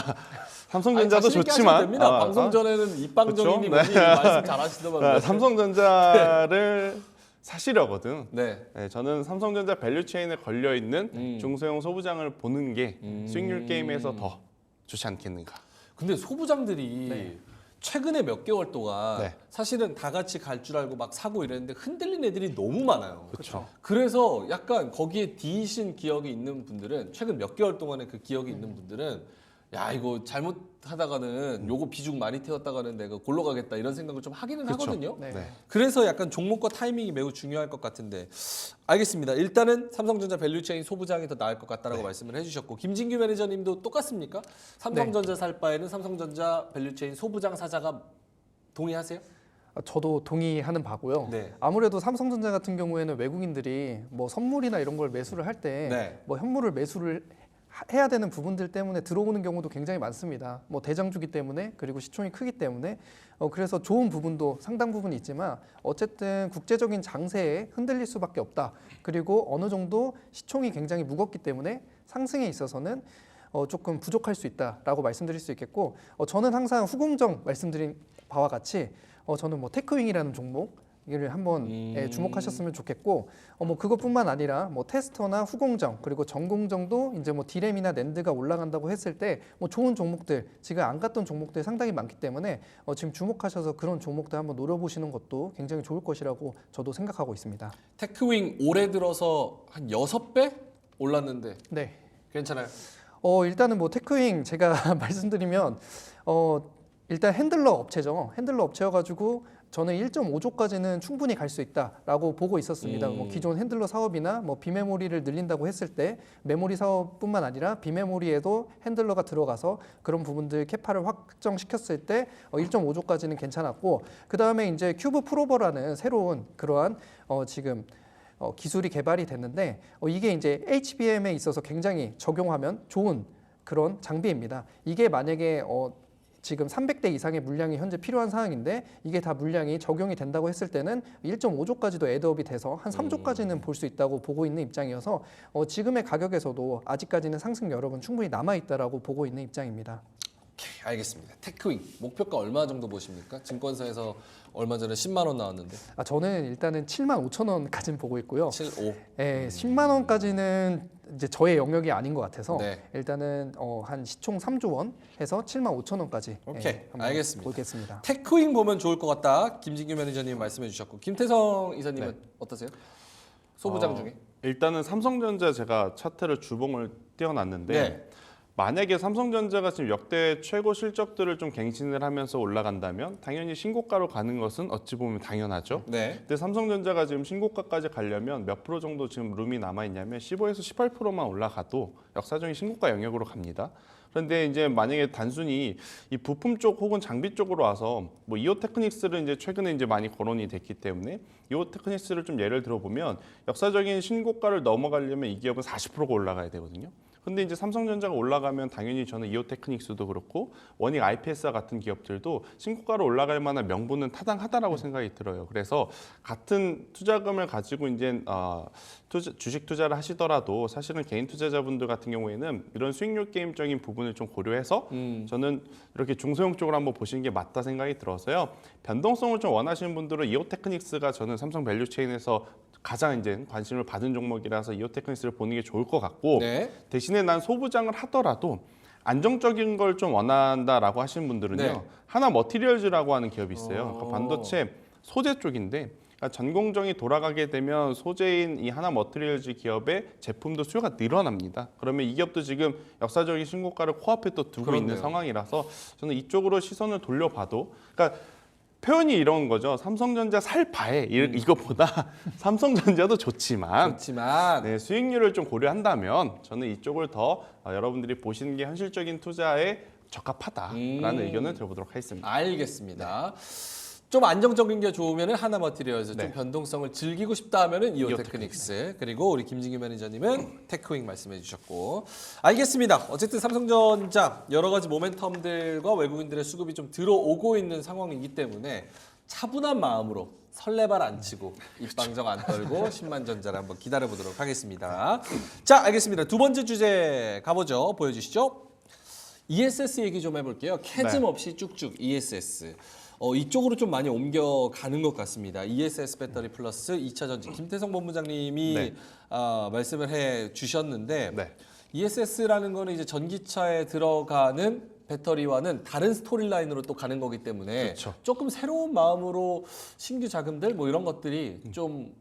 [SPEAKER 6] 삼성전자도
[SPEAKER 1] 자신 있게
[SPEAKER 6] 좋지만
[SPEAKER 1] 하셔도 됩니다. 방송 전에는 입방정인이
[SPEAKER 6] 그렇죠?
[SPEAKER 1] 말씀 잘하시더만요.
[SPEAKER 6] 삼성전자를 사시려거든.
[SPEAKER 1] 네.
[SPEAKER 6] 네, 저는 삼성전자 밸류 체인에 걸려 있는 중소형 소부장을 보는 게 수익률 게임에서 더 좋지 않겠는가.
[SPEAKER 1] 근데 소부장들이 최근에 몇 개월 동안
[SPEAKER 6] 네.
[SPEAKER 1] 사실은 다 같이 갈 줄 알고 막 사고 이랬는데 흔들린 애들이 너무 많아요.
[SPEAKER 6] 그렇죠.
[SPEAKER 1] 그래서 약간 거기에 디신 기억이 있는 분들은 최근 몇 개월 동안에 그 기억이 있는 분들은 야 이거 잘못하다가는 요거 비중 많이 태웠다가는 내가 골로 가겠다 이런 생각을 좀 하기는 하거든요.
[SPEAKER 7] 네.
[SPEAKER 6] 네.
[SPEAKER 1] 그래서 약간 종목과 타이밍이 매우 중요할 것 같은데 알겠습니다. 일단은 삼성전자 밸류체인 소부장이 더 나을 것 같다라고 말씀을 해주셨고 김진규 매니저님도 똑같습니까? 삼성전자 살 바에는 삼성전자 밸류체인 소부장 사자가 동의하세요?
[SPEAKER 7] 저도 동의하는 바고요.
[SPEAKER 1] 네.
[SPEAKER 7] 아무래도 삼성전자 같은 경우에는 외국인들이 뭐 선물이나 이런 걸 매수를 할 때
[SPEAKER 1] 네.
[SPEAKER 7] 뭐 현물을 매수를 해야 되는 부분들 때문에 들어오는 경우도 굉장히 많습니다. 뭐 대장주기 때문에 그리고 시총이 크기 때문에 그래서 좋은 부분도 상당 부분 있지만 어쨌든 국제적인 장세에 흔들릴 수밖에 없다. 그리고 어느 정도 시총이 굉장히 무겁기 때문에 상승에 있어서는 조금 부족할 수 있다라고 말씀드릴 수 있겠고 저는 항상 후공정 말씀드린 바와 같이 저는 뭐 테크윙이라는 종목 이를 한번 주목하셨으면 좋겠고 뭐 그것뿐만 아니라 뭐 테스터나 후공정 그리고 전공정도 이제 뭐 디램이나 낸드가 올라간다고 했을 때 뭐 좋은 종목들 지금 안 갔던 종목들 상당히 많기 때문에 지금 주목하셔서 그런 종목들 한번 노려보시는 것도 굉장히 좋을 것이라고 저도 생각하고 있습니다.
[SPEAKER 1] 테크윙 올해 들어서 한 6배 올랐는데
[SPEAKER 7] 네.
[SPEAKER 1] 괜찮아요?
[SPEAKER 7] 일단은 뭐 테크윙 제가 말씀드리면 일단 핸들러 업체죠. 핸들러 업체여가지고 저는 1.5조까지는 충분히 갈 수 있다라고 보고 있었습니다. 뭐 기존 핸들러 사업이나 뭐 비메모리를 늘린다고 했을 때 메모리 사업뿐만 아니라 비메모리에도 핸들러가 들어가서 그런 부분들 캐파를 확정시켰을 때 1.5조까지는 괜찮았고 그 다음에 이제 큐브 프로버라는 새로운 그러한 지금 기술이 개발이 됐는데 이게 이제 HBM에 있어서 굉장히 적용하면 좋은 그런 장비입니다. 이게 만약에 지금 300대 이상의 물량이 현재 필요한 상황인데 이게 다 물량이 적용이 된다고 했을 때는 1.5조까지도 애드업이 돼서 한 3조까지는 볼 수 있다고 보고 있는 입장이어서 지금의 가격에서도 아직까지는 상승 여력은 충분히 남아있다라고 보고 있는 입장입니다.
[SPEAKER 1] 오케이, 알겠습니다. 테크윙 목표가 얼마 정도 보십니까? 증권사에서 얼마 전에 10만 원 나왔는데
[SPEAKER 7] 저는 일단은 7만 5천 원까지는 보고 있고요.
[SPEAKER 1] 7, 5.
[SPEAKER 7] 네, 10만 원까지는 이제 저의 영역이 아닌 것 같아서
[SPEAKER 1] 네.
[SPEAKER 7] 일단은 한 시총 3조 원 해서 7만 5천 원까지
[SPEAKER 1] 오케이,
[SPEAKER 7] 한번
[SPEAKER 1] 알겠습니다.
[SPEAKER 7] 보겠습니다.
[SPEAKER 1] 테크윙 보면 좋을 것 같다. 김진규 매니저님 말씀해 주셨고 김태성 이사님은 어떠세요? 소부장 중에?
[SPEAKER 6] 일단은 삼성전자 제가 차트를 주봉을 띄워놨는데
[SPEAKER 1] 네.
[SPEAKER 6] 만약에 삼성전자가 지금 역대 최고 실적들을 좀 갱신을 하면서 올라간다면 당연히 신고가로 가는 것은 어찌 보면 당연하죠.
[SPEAKER 1] 네.
[SPEAKER 6] 근데 삼성전자가 지금 신고가까지 가려면 몇 프로 정도 지금 룸이 남아 있냐면 15에서 18%만 올라가도 역사적인 신고가 영역으로 갑니다. 그런데 이제 만약에 단순히 이 부품 쪽 혹은 장비 쪽으로 와서 뭐 이오테크닉스를 이제 최근에 이제 많이 거론이 됐기 때문에 이오테크닉스를 좀 예를 들어보면 역사적인 신고가를 넘어가려면 이 기업은 40%가 올라가야 되거든요. 근데 이제 삼성전자가 올라가면 당연히 저는 이오테크닉스도 그렇고 원익 IPS와 같은 기업들도 신고가로 올라갈 만한 명분은 타당하다라고 생각이 들어요. 그래서 같은 투자금을 가지고 이제 주식 투자를 하시더라도 사실은 개인 투자자분들 같은 경우에는 이런 수익률 게임적인 부분을 좀 고려해서 저는 이렇게 중소형 쪽으로 한번 보시는 게 맞다 생각이 들어서요. 변동성을 좀 원하시는 분들은 이오테크닉스가 저는 삼성 밸류체인에서 가장 이제 관심을 받은 종목이라서 이오테크닉스를 보는 게 좋을 것 같고
[SPEAKER 1] 네.
[SPEAKER 6] 대신에 난 소부장을 하더라도 안정적인 걸 좀 원한다라고 하시는 분들은요.
[SPEAKER 1] 네.
[SPEAKER 6] 하나 머티리얼즈라고 하는 기업이 있어요. 그러니까 반도체 소재 쪽인데 그러니까 전공정이 돌아가게 되면 소재인 이 하나 머티리얼즈 기업의 제품도 수요가 늘어납니다. 그러면 이 기업도 지금 역사적인 신고가를 코앞에 또 두고
[SPEAKER 1] 그렇네요.
[SPEAKER 6] 있는 상황이라서 저는 이쪽으로 시선을 돌려봐도 그러니까 표현이 이런 거죠. 삼성전자 살 바에 이것보다 삼성전자도 좋지만 네, 수익률을 좀 고려한다면 저는 이쪽을 더 여러분들이 보시는 게 현실적인 투자에 적합하다라는 의견을 들어보도록 하겠습니다.
[SPEAKER 1] 알겠습니다. 좀 안정적인 게 좋으면 하나 머티리얼즈,
[SPEAKER 6] 네.
[SPEAKER 1] 좀 변동성을 즐기고 싶다 하면은 이오테크닉스, 그리고 우리 김진규 매니저님은 테크윙 말씀해 주셨고 알겠습니다. 어쨌든 삼성전자 여러 가지 모멘텀들과 외국인들의 수급이 좀 들어오고 있는 상황이기 때문에 차분한 마음으로 설레발 안 치고 입방정 안 떨고 10만 전자를 한번 기다려 보도록 하겠습니다. 자, 알겠습니다. 두 번째 주제 가보죠. 보여주시죠. ESS 얘기 좀 해볼게요. 캐즘 없이 쭉쭉 ESS. 이쪽으로 좀 많이 옮겨가는 것 같습니다. ESS 배터리 플러스 2차 전지 김태성 본부장님이
[SPEAKER 6] 네.
[SPEAKER 1] 말씀을 해 주셨는데
[SPEAKER 6] 네.
[SPEAKER 1] ESS라는 거는 이제 전기차에 들어가는 배터리와는 다른 스토리라인으로 또 가는 거기 때문에
[SPEAKER 6] 그렇죠.
[SPEAKER 1] 조금 새로운 마음으로 신규 자금들 뭐 이런 것들이 좀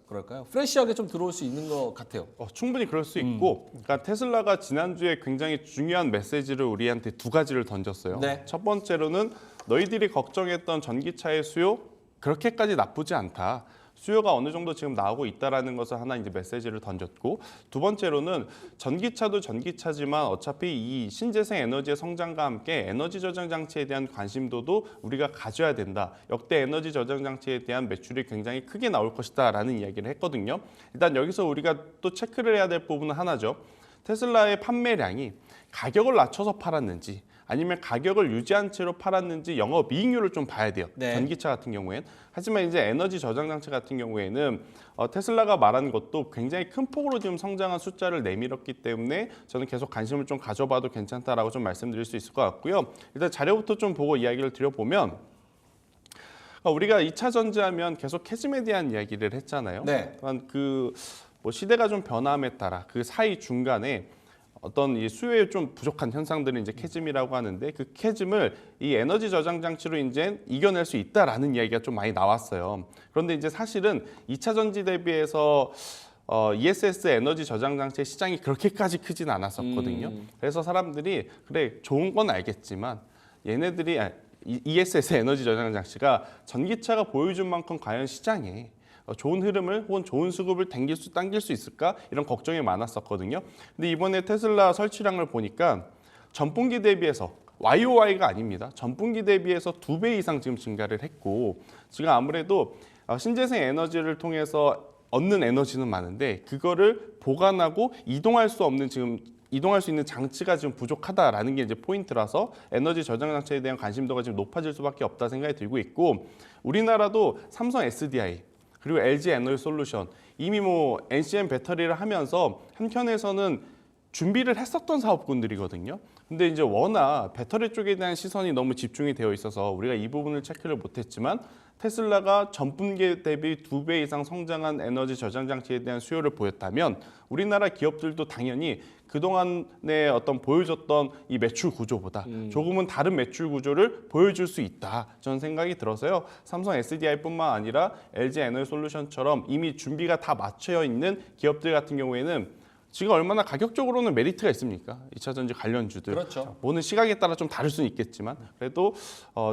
[SPEAKER 1] 그럴까요? 프레시하게 좀 들어올 수 있는 것 같아요.
[SPEAKER 6] 충분히 그럴 수 있고, 그러니까 테슬라가 지난주에 굉장히 중요한 메시지를 우리한테 두 가지를 던졌어요.
[SPEAKER 1] 네.
[SPEAKER 6] 첫 번째로는 너희들이 걱정했던 전기차의 수요 그렇게까지 나쁘지 않다. 수요가 어느 정도 지금 나오고 있다라는 것을 하나 이제 메시지를 던졌고, 두 번째로는 전기차도 전기차지만 어차피 이 신재생 에너지의 성장과 함께 에너지 저장 장치에 대한 관심도도 우리가 가져야 된다. 역대 에너지 저장 장치에 대한 매출이 굉장히 크게 나올 것이다라는 이야기를 했거든요. 일단 여기서 우리가 또 체크를 해야 될 부분은 하나죠. 테슬라의 판매량이 가격을 낮춰서 팔았는지 아니면 가격을 유지한 채로 팔았는지 영업이익률을 좀 봐야 돼요.
[SPEAKER 1] 네.
[SPEAKER 6] 전기차 같은 경우엔. 하지만 이제 에너지 저장 장치 같은 경우에는 테슬라가 말한 것도 굉장히 큰 폭으로 지금 성장한 숫자를 내밀었기 때문에 저는 계속 관심을 좀 가져봐도 괜찮다라고 좀 말씀드릴 수 있을 것 같고요. 일단 자료부터 좀 보고 이야기를 드려보면 우리가 2차 전지하면 계속 캐즘에 대한 이야기를 했잖아요.
[SPEAKER 1] 네.
[SPEAKER 6] 뭐 시대가 좀 변함에 따라 그 사이 중간에 어떤 이 수요에 좀 부족한 현상들을 이제 캐즘이라고 하는데, 그 캐즘을 이 에너지 저장 장치로 이제 이겨낼 수 있다라는 이야기가 좀 많이 나왔어요. 그런데 이제 사실은 2차 전지 대비해서 ESS 에너지 저장 장치의 시장이 그렇게까지 크진 않았었거든요. 그래서 사람들이 그래 좋은 건 알겠지만 얘네들이 ESS 에너지 저장 장치가 전기차가 보여준 만큼 과연 시장에 좋은 흐름을 혹은 좋은 수급을 당길 수 있을까? 이런 걱정이 많았었거든요. 근데 이번에 테슬라 설치량을 보니까 전분기 대비해서 YOY가 아닙니다. 전분기 대비해서 2배 이상 지금 증가를 했고, 지금 아무래도 신재생 에너지를 통해서 얻는 에너지는 많은데 그거를 보관하고 이동할 수 있는 장치가 지금 부족하다라는 게 이제 포인트라서 에너지 저장 장치에 대한 관심도가 지금 높아질 수밖에 없다 생각이 들고 있고, 우리나라도 삼성 SDI 그리고 LG 에너지 솔루션 이미 뭐 NCM 배터리를 하면서 한켠에서는 준비를 했었던 사업군들이거든요. 근데 이제 워낙 배터리 쪽에 대한 시선이 너무 집중이 되어 있어서 우리가 이 부분을 체크를 못했지만, 테슬라가 전분기 대비 2배 이상 성장한 에너지 저장 장치에 대한 수요를 보였다면 우리나라 기업들도 당연히 그동안에 어떤 보여줬던 이 매출 구조보다 조금은 다른 매출 구조를 보여줄 수 있다, 저는 생각이 들어서요. 삼성 SDI뿐만 아니라 LG 에너지 솔루션처럼 이미 준비가 다 맞춰 있는 기업들 같은 경우에는 지금 얼마나 가격적으로는 메리트가 있습니까? 2차 전지 관련주들.
[SPEAKER 1] 그렇죠.
[SPEAKER 6] 보는 시각에 따라 좀 다를 수는 있겠지만 그래도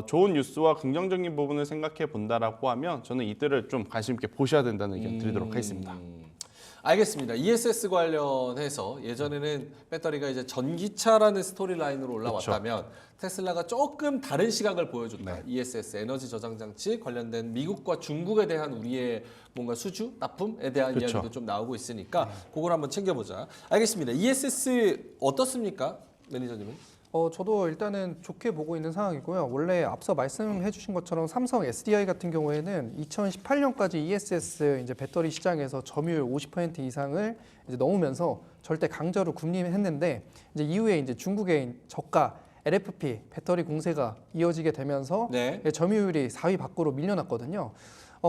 [SPEAKER 6] 좋은 뉴스와 긍정적인 부분을 생각해 본다라고 하면 저는 이들을 좀 관심 있게 보셔야 된다는 의견 드리도록 하겠습니다.
[SPEAKER 1] 알겠습니다. ESS 관련해서 예전에는 배터리가 이제 전기차라는 스토리라인으로 올라왔다면 테슬라가 조금 다른 시각을 보여줬다. ESS 에너지 저장 장치 관련된 미국과 중국에 대한 우리의 뭔가 수주, 납품에 대한
[SPEAKER 6] 그렇죠.
[SPEAKER 1] 이야기도 좀 나오고 있으니까 그걸 한번 챙겨보자. 알겠습니다. ESS 어떻습니까, 매니저님은?
[SPEAKER 7] 저도 일단은 좋게 보고 있는 상황이고요. 원래 앞서 말씀해 주신 것처럼 삼성 SDI 같은 경우에는 2018년까지 ESS 이제 배터리 시장에서 점유율 50% 이상을 이제 넘으면서 절대 강자로 군림했는데, 이제 이후에 이제 중국의 저가 LFP 배터리 공세가 이어지게 되면서
[SPEAKER 1] 네.
[SPEAKER 7] 점유율이 4위 밖으로 밀려났거든요.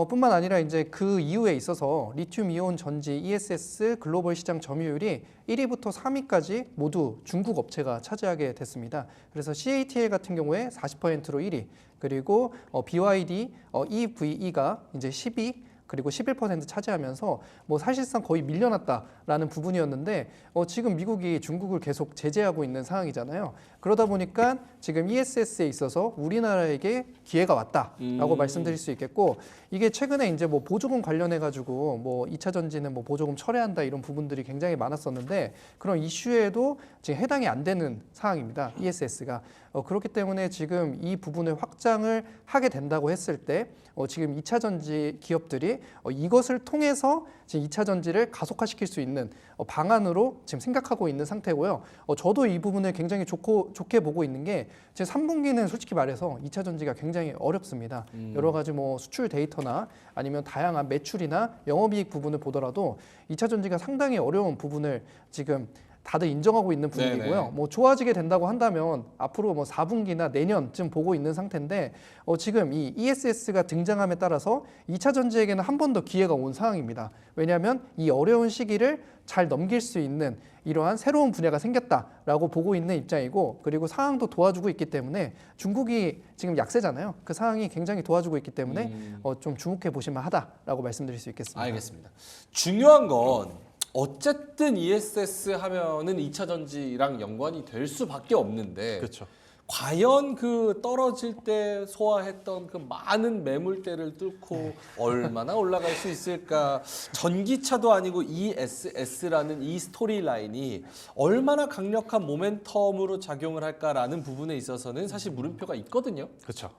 [SPEAKER 7] 뿐만 아니라 이제 그 이후에 있어서 리튬 이온 전지 ESS 글로벌 시장 점유율이 1위부터 3위까지 모두 중국 업체가 차지하게 됐습니다. 그래서 CATL 같은 경우에 40%로 1위, 그리고 BYD, EVE가 이제 10위, 그리고 11% 차지하면서 뭐 사실상 거의 밀려났다라는 부분이었는데, 지금 미국이 중국을 계속 제재하고 있는 상황이잖아요. 그러다 보니까 지금 ESS에 있어서 우리나라에게 기회가 왔다라고 말씀드릴 수 있겠고, 이게 최근에 이제 뭐 보조금 관련해 가지고 뭐 2차 전지는 뭐 보조금 철회한다 이런 부분들이 굉장히 많았었는데, 그런 이슈에도 지금 해당이 안 되는 상황입니다. ESS가. 그렇기 때문에 지금 이 부분을 확장을 하게 된다고 했을 때 지금 2차 전지 기업들이 이것을 통해서 지금 2차 전지를 가속화시킬 수 있는 방안으로 지금 생각하고 있는 상태고요. 저도 이 부분을 굉장히 좋게 보고 있는 게, 제 3분기는 솔직히 말해서 2차 전지가 굉장히 어렵습니다. 여러 가지 뭐 수출 데이터나 아니면 다양한 매출이나 영업이익 부분을 보더라도 2차 전지가 상당히 어려운 부분을 지금 다들 인정하고 있는 분위기고요.
[SPEAKER 1] 네네.
[SPEAKER 7] 뭐 좋아지게 된다고 한다면 앞으로 뭐 4분기나 내년쯤 보고 있는 상태인데 지금 이 ESS가 등장함에 따라서 2차 전지에게는 한 번 더 기회가 온 상황입니다. 왜냐하면 이 어려운 시기를 잘 넘길 수 있는 이러한 새로운 분야가 생겼다라고 보고 있는 입장이고, 그리고 상황도 도와주고 있기 때문에 중국이 지금 약세잖아요. 그 상황이 굉장히 도와주고 있기 때문에 좀 주목해 보실만 하다라고 말씀드릴 수 있겠습니다.
[SPEAKER 1] 알겠습니다. 중요한 건 어쨌든 ESS 하면은 2차 전지랑 연관이 될 수밖에 없는데
[SPEAKER 6] 그렇죠.
[SPEAKER 1] 과연 그 떨어질 때 소화했던 그 많은 매물대를 뚫고 얼마나 올라갈 수 있을까? 전기차도 아니고 ESS라는 이 스토리라인이 얼마나 강력한 모멘텀으로 작용을 할까라는 부분에 있어서는 사실 물음표가 있거든요.
[SPEAKER 6] 그렇죠.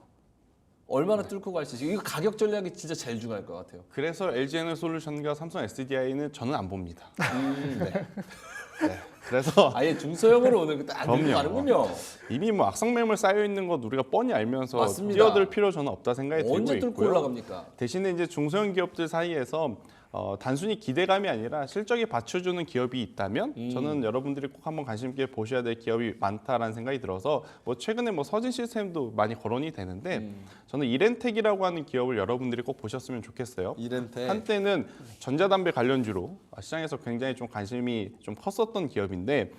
[SPEAKER 1] 얼마나 뚫고 갈 수 있을지. 이거 가격 전략이 진짜 제일 중요할 것 같아요.
[SPEAKER 6] 그래서 LG에너솔루션과 삼성 SDI는 저는 안 봅니다.
[SPEAKER 1] 네.
[SPEAKER 6] 네. 그래서
[SPEAKER 1] 아예 중소형으로 오는 거딱
[SPEAKER 6] 그럼요.
[SPEAKER 1] 가는군요.
[SPEAKER 6] 이미 뭐 악성 매물 쌓여 있는 것 우리가 뻔히 알면서
[SPEAKER 1] 맞습니다.
[SPEAKER 6] 뛰어들 필요 저는 없다 생각이 들고
[SPEAKER 1] 언제 뚫고
[SPEAKER 6] 있고요.
[SPEAKER 1] 올라갑니까?
[SPEAKER 6] 대신에 이제 중소형 기업들 사이에서 단순히 기대감이 아니라 실적이 받쳐주는 기업이 있다면 저는 여러분들이 꼭 한번 관심 있게 보셔야 될 기업이 많다라는 생각이 들어서 뭐 최근에 뭐 서진 시스템도 많이 거론이 되는데 저는 이렌텍이라고 하는 기업을 여러분들이 꼭 보셨으면 좋겠어요.
[SPEAKER 1] 이렌텍.
[SPEAKER 6] 한때는 전자담배 관련주로 시장에서 굉장히 좀 관심이 좀 컸었던 기업인데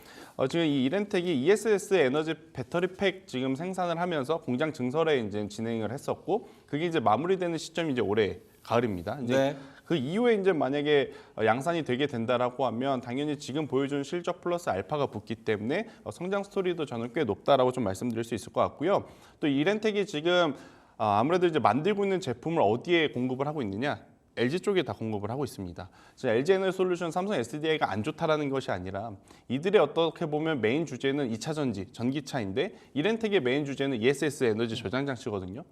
[SPEAKER 6] 지금 이 이렌텍이 ESS 에너지 배터리팩 지금 생산을 하면서 공장 증설에 이제 진행을 했었고 그게 이제 마무리되는 시점이 이제 올해 가을입니다. 이제
[SPEAKER 1] 네.
[SPEAKER 6] 그 이후에 이제 만약에 양산이 되게 된다라고 하면 당연히 지금 보여준 실적 플러스 알파가 붙기 때문에 성장 스토리도 저는 꽤 높다라고 좀 말씀드릴 수 있을 것 같고요. 또 이렌텍이 지금 아무래도 이제 만들고 있는 제품을 어디에 공급을 하고 있느냐? LG 쪽에 다 공급을 하고 있습니다. LG에너솔루션, 삼성 SDI가 안 좋다라는 것이 아니라 이들의 어떻게 보면 메인 주제는 2차 전지, 전기차인데 이렌텍의 메인 주제는 ESS 에너지 저장 장치거든요.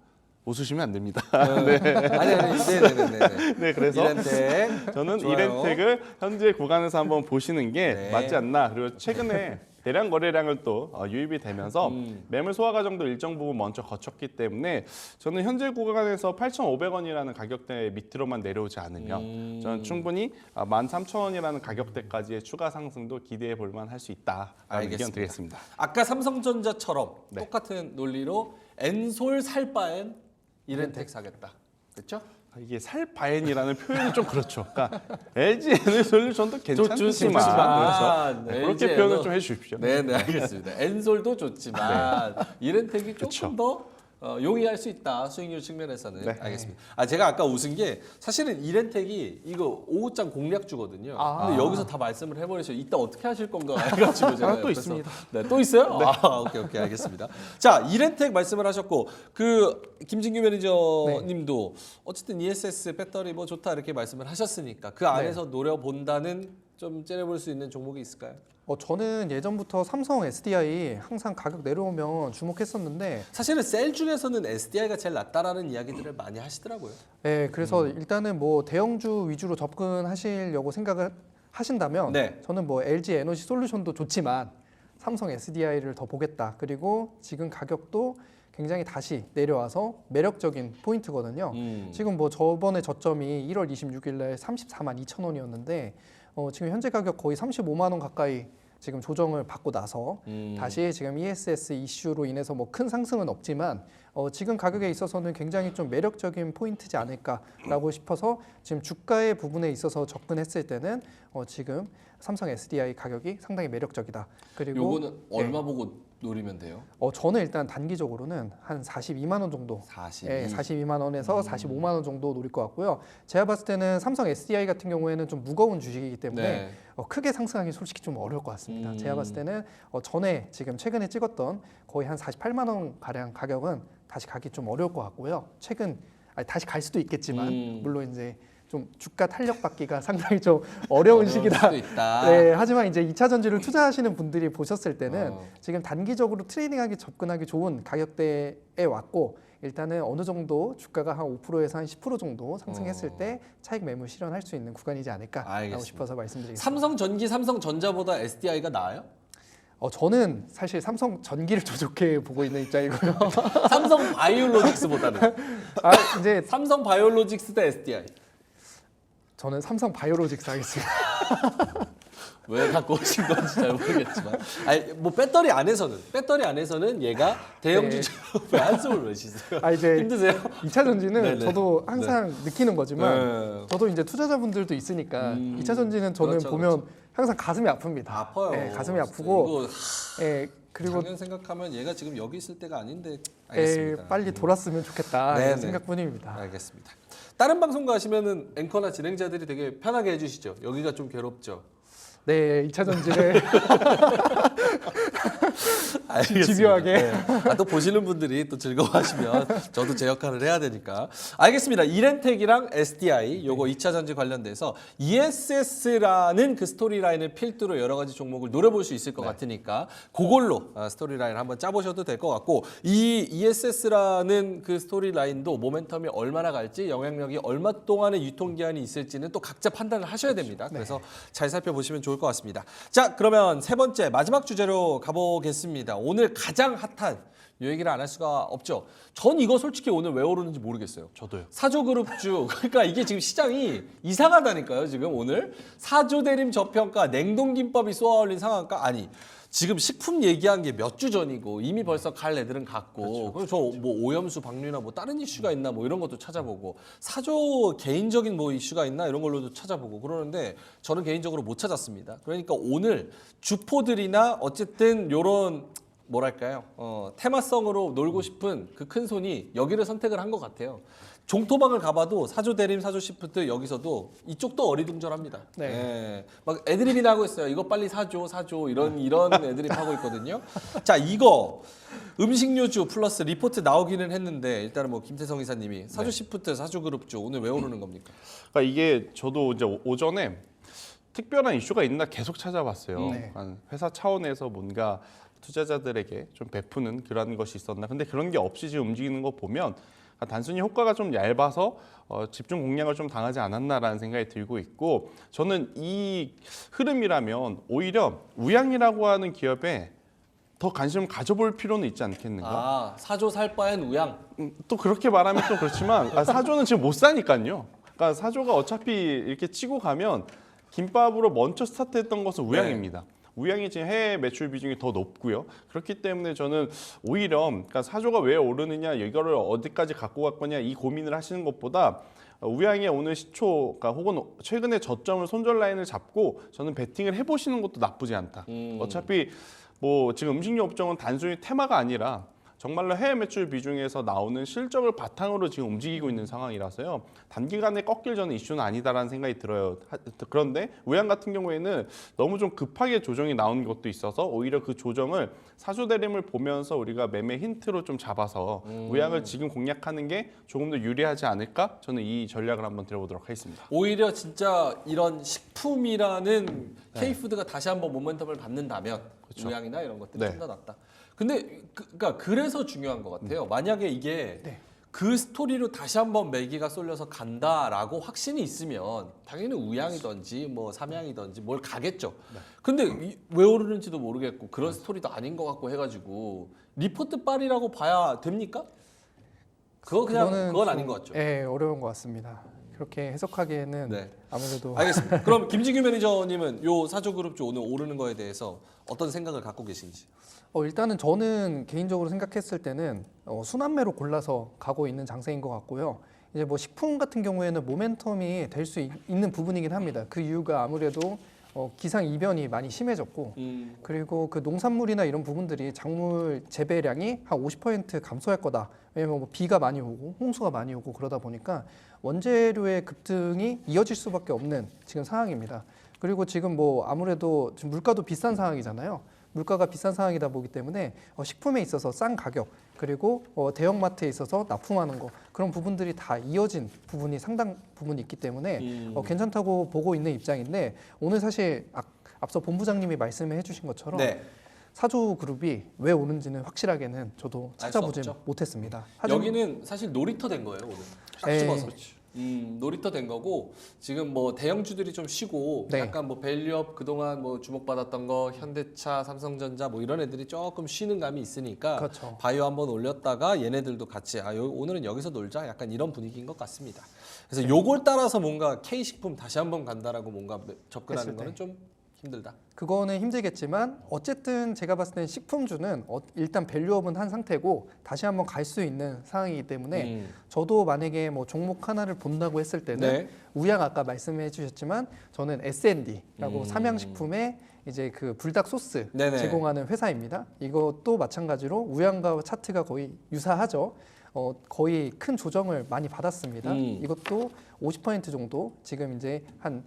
[SPEAKER 6] 웃으시면 안 됩니다.
[SPEAKER 1] 네. 아니, 네네네.
[SPEAKER 6] 네, 그래서
[SPEAKER 1] 이렌텍.
[SPEAKER 6] 저는
[SPEAKER 1] 좋아요.
[SPEAKER 6] 이렌텍을 현재 구간에서 한번 보시는 게
[SPEAKER 1] 네.
[SPEAKER 6] 맞지 않나. 그리고 최근에 대량 거래량을 또 유입이 되면서 매물 소화 과정도 일정 부분 먼저 거쳤기 때문에 저는 현재 구간에서 8,500원이라는 가격대 밑으로만 내려오지 않으면 저는 충분히 13,000원이라는 가격대까지의 추가 상승도 기대해 볼 만할 수 있다라는
[SPEAKER 1] 알겠습니다.
[SPEAKER 6] 의견 드리겠습니다.
[SPEAKER 1] 아까 삼성전자처럼
[SPEAKER 6] 네.
[SPEAKER 1] 똑같은 논리로 엔솔 살 바엔 이렌텍 사겠다. 그렇죠?
[SPEAKER 6] 이게 살 바엔이라는 표현이 좀 그렇죠. 그러니까 LG 에너솔루션도 괜찮지만
[SPEAKER 1] 좋지만,
[SPEAKER 6] 그렇죠. 네,
[SPEAKER 1] LG
[SPEAKER 6] 그렇게 표현을 좀 해주십시오.
[SPEAKER 1] 네네 알겠습니다. 엔솔도 좋지만 이렌텍이 조금
[SPEAKER 6] 그렇죠.
[SPEAKER 1] 더 용이할 수 있다. 수익률 측면에서는.
[SPEAKER 6] 네.
[SPEAKER 1] 알겠습니다. 제가 아까 웃은 게 사실은 이렌텍이 이거 5장 공략주거든요. 근데 여기서 다 말씀을 해버리셔. 이따 어떻게 하실 건가 해가지고 제가
[SPEAKER 6] 또
[SPEAKER 1] 옆에서.
[SPEAKER 6] 있습니다.
[SPEAKER 1] 네, 또 있어요? 오케이 알겠습니다. 자, 이렌텍 말씀을 하셨고 그 김진규 매니저님도 어쨌든 ESS 배터리 뭐 좋다 이렇게 말씀을 하셨으니까 그 안에서 노려본다는 좀 째려볼 수 있는 종목이 있을까요?
[SPEAKER 7] 저는 예전부터 삼성 SDI 항상 가격 내려오면 주목했었는데,
[SPEAKER 1] 사실은 셀 중에서는 SDI가 제일 낫다라는 이야기들을 많이 하시더라고요.
[SPEAKER 7] 네, 그래서 일단은 뭐 대형주 위주로 접근하시려고 생각을 하신다면,
[SPEAKER 1] 네.
[SPEAKER 7] 저는 뭐 LG 에너지 솔루션도 좋지만 삼성 SDI를 더 보겠다. 그리고 지금 가격도 굉장히 다시 내려와서 매력적인 포인트거든요. 지금 뭐 저번에 저점이 1월 26일 날 34만 2천 원이었는데 지금 현재 가격 거의 35만 원 가까이 지금 조정을 받고 나서 다시 지금 ESS 이슈로 인해서 뭐 큰 상승은 없지만 지금 가격에 있어서는 굉장히 좀 매력적인 포인트지 않을까라고 싶어서 지금 주가의 부분에 있어서 접근했을 때는 지금 삼성 SDI 가격이 상당히 매력적이다. 그리고
[SPEAKER 1] 요거는 얼마 보고 노리면 돼요?
[SPEAKER 7] 저는 일단 단기적으로는 한 42만 원 정도.
[SPEAKER 1] 42.
[SPEAKER 7] 예, 42만 원에서 45만 원 정도 노릴 것 같고요. 제가 봤을 때는 삼성 SDI 같은 경우에는 좀 무거운 주식이기 때문에
[SPEAKER 1] 네.
[SPEAKER 7] 크게 상승하기 솔직히 좀 어려울 것 같습니다. 제가 봤을 때는 전에 지금 최근에 찍었던 거의 한 48만 원 가량 가격은 다시 가기 좀 어려울 것 같고요. 다시 갈 수도 있겠지만 물론 이제 좀 주가 탄력 받기가 상당히 좀 어려운 시기다.
[SPEAKER 1] 수도 있다.
[SPEAKER 7] 네, 하지만 이제 2차 전지를 투자하시는 분들이 보셨을 때는 지금 단기적으로 트레이딩하기 접근하기 좋은 가격대에 왔고, 일단은 어느 정도 주가가 한 5%에서 한 10% 정도 상승했을 때 차익 매물 실현할 수 있는 구간이지 않을까라고
[SPEAKER 1] 알겠습니다.
[SPEAKER 7] 싶어서 말씀드리겠습니다.
[SPEAKER 1] 삼성전기, 삼성전자보다 SDI가 나아요?
[SPEAKER 7] 저는 사실 삼성 전기를 더 좋게 보고 있는 입장이고요.
[SPEAKER 1] 삼성 바이오로직스보다는
[SPEAKER 7] 이제
[SPEAKER 1] 삼성 바이오로직스 대 SDI.
[SPEAKER 7] 저는 삼성 바이오로직스 하겠습니다.
[SPEAKER 1] 왜 갖고 오신 건지 잘 모르겠지만, 아니 뭐 배터리 안에서는 얘가 대형주죠. 왜 한숨을 왜 쉬세요?
[SPEAKER 7] 아, 이제
[SPEAKER 1] 힘드세요?
[SPEAKER 7] 2차 전지는
[SPEAKER 1] 네네.
[SPEAKER 7] 저도 항상 느끼는 거지만
[SPEAKER 1] 네.
[SPEAKER 7] 저도 이제 투자자분들도 있으니까 2차 전지는 저는
[SPEAKER 1] 그렇죠,
[SPEAKER 7] 보면 항상 가슴이 아픕니다.
[SPEAKER 1] 아파요.
[SPEAKER 7] 네, 가슴이
[SPEAKER 1] 진짜.
[SPEAKER 7] 아프고
[SPEAKER 1] 이거
[SPEAKER 7] 예, 그리고
[SPEAKER 1] 작년 생각하면 얘가 지금 여기 있을 때가 아닌데.
[SPEAKER 7] 예,
[SPEAKER 1] 알겠습니다.
[SPEAKER 7] 빨리 돌았으면 좋겠다
[SPEAKER 1] 네네.
[SPEAKER 7] 이런 생각뿐입니다.
[SPEAKER 1] 알겠습니다. 다른 방송 가시면은 앵커나 진행자들이 되게 편하게 해주시죠. 여기가 좀 괴롭죠.
[SPEAKER 7] 네, 2차 전지를
[SPEAKER 1] 알겠습니다.
[SPEAKER 7] 집요하게.
[SPEAKER 1] 네. 또 보시는 분들이 또 즐거워하시면 저도 제 역할을 해야 되니까. 알겠습니다. 이렌텍이랑 SDI 요거 2차 전지 관련돼서 ESS라는 그 스토리라인을 필두로 여러 가지 종목을 노려볼 수 있을 것 같으니까 그걸로 스토리라인 한번 짜보셔도 될 것 같고, 이 ESS라는 그 스토리라인도 모멘텀이 얼마나 갈지, 영향력이 얼마 동안의 유통기한이 있을지는 또 각자 판단을 하셔야 됩니다. 그래서 잘 살펴보시면 좋을 것 같습니다. 자, 그러면 세 번째 마지막 주제로 가보겠습니다. 오늘 가장 핫한 이 얘기를 안 할 수가 없죠. 전 이거 솔직히 오늘 왜 오르는지 모르겠어요.
[SPEAKER 4] 저도요.
[SPEAKER 1] 사조그룹주, 그러니까 이게 지금 시장이 이상하다니까요. 지금 오늘 사조대림 저평가, 냉동김밥이 쏘아올린 상한가. 아니, 지금 식품 얘기한 게 몇 주 전이고 이미 벌써 갈 애들은 갔고, 그래서 저 뭐 오염수 방류나 뭐 다른 이슈가 있나 뭐 이런 것도 찾아보고, 사조 개인적인 뭐 이슈가 있나 이런 걸로도 찾아보고 그러는데 저는 개인적으로 못 찾았습니다. 그러니까 오늘 주포들이나 어쨌든 요런 뭐랄까요, 테마성으로 놀고 싶은 그 큰 손이 여기를 선택을 한 것 같아요. 종토방을 가봐도 사조 대림, 사조 시프트 여기서도 이쪽도 어리둥절합니다.
[SPEAKER 7] 네.
[SPEAKER 1] 예. 막 애드립이나 하고 있어요. 이거 빨리 사줘 이런 애드립 하고 있거든요. 자, 이거 음식료주 플러스 리포트 나오기는 했는데 일단은 뭐 김태성 이사님이 사조 시프트, 사조 그룹주 오늘 왜 오르는 겁니까?
[SPEAKER 6] 그러니까 이게 저도 이제 오전에 특별한 이슈가 있나 계속 찾아봤어요.
[SPEAKER 7] 네.
[SPEAKER 6] 회사 차원에서 뭔가 투자자들에게 좀 베푸는 그런 것이 있었나. 근데 그런 게 없이 지금 움직이는 거 보면 단순히 효과가 좀 얇아서 집중 공략을 좀 당하지 않았나라는 생각이 들고 있고, 저는 이 흐름이라면 오히려 우양이라고 하는 기업에 더 관심을 가져볼 필요는 있지 않겠는가.
[SPEAKER 1] 아, 사조 살 바엔 우양.
[SPEAKER 6] 또 그렇게 말하면 또 그렇지만 사조는 지금 못 사니까요. 그러니까 사조가 어차피 이렇게 치고 가면 김밥으로 먼저 스타트했던 것은 우양입니다. 우양이 지금 해외 매출 비중이 더 높고요. 그렇기 때문에 저는 오히려 그러니까 사조가 왜 오르느냐, 이거를 어디까지 갖고 갈 거냐 이 고민을 하시는 것보다 우양의 오늘 시초, 그러니까 혹은 최근에 저점을 손절 라인을 잡고 저는 베팅을 해보시는 것도 나쁘지 않다. 어차피 뭐 지금 음식료 업종은 단순히 테마가 아니라 정말로 해외 매출 비중에서 나오는 실적을 바탕으로 지금 움직이고 있는 상황이라서요. 단기간에 꺾일 저는 이슈는 아니다라는 생각이 들어요. 그런데 우양 같은 경우에는 너무 좀 급하게 조정이 나온 것도 있어서 오히려 그 조정을 사조대림을 보면서 우리가 매매 힌트로 좀 잡아서 우양을 지금 공략하는 게 조금 더 유리하지 않을까? 저는 이 전략을 한번 들어보도록 하겠습니다.
[SPEAKER 1] 오히려 진짜 이런 식품이라는 K푸드가 다시 한번 모멘텀을 받는다면 우양이나 이런 것들이
[SPEAKER 6] 네.
[SPEAKER 1] 좀 더 낫다. 근데 그러니까 그래서 중요한 것 같아요. 만약에 이게 그 스토리로 다시 한번 매기가 쏠려서 간다라고 확신이 있으면 당연히 우양이든지 뭐 삼양이든지 뭘 가겠죠. 근데 왜 오르는지도 모르겠고 그런 스토리도 아닌 것 같고 해가지고 리포트 빨이라고 봐야 됩니까? 그건 아닌 것 같죠.
[SPEAKER 7] 네, 어려운 것 같습니다. 그렇게 해석하기에는
[SPEAKER 1] 네.
[SPEAKER 7] 아무래도
[SPEAKER 1] 알겠습니다. 그럼 김진규 매니저님은 요 사조그룹주 오늘 오르는 거에 대해서 어떤 생각을 갖고 계신지?
[SPEAKER 7] 일단은 저는 개인적으로 생각했을 때는 순환매로 골라서 가고 있는 장세인 것 같고요. 이제 뭐 식품 같은 경우에는 모멘텀이 될 수 있는 부분이긴 합니다. 그 이유가 아무래도 기상 이변이 많이 심해졌고, 그리고 그 농산물이나 이런 부분들이 작물 재배량이 한 50% 감소할 거다. 왜냐면 뭐 비가 많이 오고 홍수가 많이 오고 그러다 보니까 원재료의 급등이 이어질 수밖에 없는 지금 상황입니다. 그리고 지금 뭐 아무래도 지금 물가도 비싼 상황이잖아요. 물가가 비싼 상황이다 보기 때문에 식품에 있어서 싼 가격, 그리고 대형마트에 있어서 납품하는 거, 그런 부분들이 다 이어진 부분이 상당 부분이 있기 때문에 괜찮다고 보고 있는 입장인데, 오늘 사실 앞서 본부장님이 말씀해 주신 것처럼 사조그룹이 왜 오는지는 확실하게는 저도 찾아보지 못했습니다.
[SPEAKER 1] 여기는 사실 놀이터 된 거예요 오늘. 딱 집어서. 놀이터 된 거고 지금 뭐 대형주들이 좀 쉬고
[SPEAKER 7] 네.
[SPEAKER 1] 약간 뭐 밸류업 그동안 뭐 주목받았던 거 현대차, 삼성전자 뭐 이런 애들이 조금 쉬는 감이 있으니까
[SPEAKER 7] 그렇죠.
[SPEAKER 1] 바이오 한번 올렸다가 얘네들도 같이 오늘은 여기서 놀자 약간 이런 분위기인 것 같습니다. 그래서 요걸 따라서 뭔가 K식품 다시 한번 간다라고 뭔가 접근하는
[SPEAKER 7] 했을 때.
[SPEAKER 1] 거는 좀 힘들다.
[SPEAKER 7] 그거는 힘들겠지만 어쨌든 제가 봤을 땐 식품주는 일단 밸류업은 한 상태고 다시 한번 갈 수 있는 상황이기 때문에 저도 만약에 뭐 종목 하나를 본다고 했을 때는
[SPEAKER 1] 네.
[SPEAKER 7] 우양 아까 말씀해 주셨지만 저는 S&D라고 삼양식품의 이제 그 불닭 소스
[SPEAKER 1] 네네.
[SPEAKER 7] 제공하는 회사입니다. 이것도 마찬가지로 우양과 차트가 거의 유사하죠. 거의 큰 조정을 많이 받았습니다. 이것도 50% 정도 지금 이제 한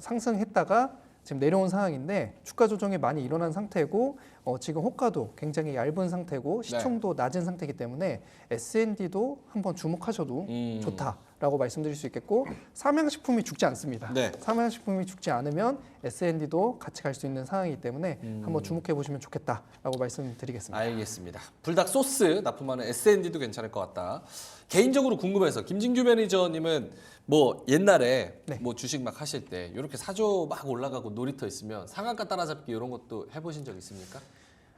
[SPEAKER 7] 상승했다가 지금 내려온 상황인데 주가 조정이 많이 일어난 상태고 지금 호가도 굉장히 얇은 상태고 시총도 낮은 상태이기 때문에 S&D도 한번 주목하셔도 좋다라고 말씀드릴 수 있겠고 삼양식품이 죽지 않습니다.
[SPEAKER 1] 네.
[SPEAKER 7] 삼양식품이 죽지 않으면 S&D도 같이 갈 수 있는 상황이기 때문에 한번 주목해 보시면 좋겠다라고 말씀드리겠습니다.
[SPEAKER 1] 알겠습니다. 불닭 소스 납품하는 S&D도 괜찮을 것 같다. 개인적으로 궁금해서 김진규 매니저님은 뭐 옛날에
[SPEAKER 7] 네.
[SPEAKER 1] 뭐 주식 막 하실 때 이렇게 사조 막 올라가고 놀이터 있으면 상한가 따라잡기 이런 것도 해보신 적 있습니까?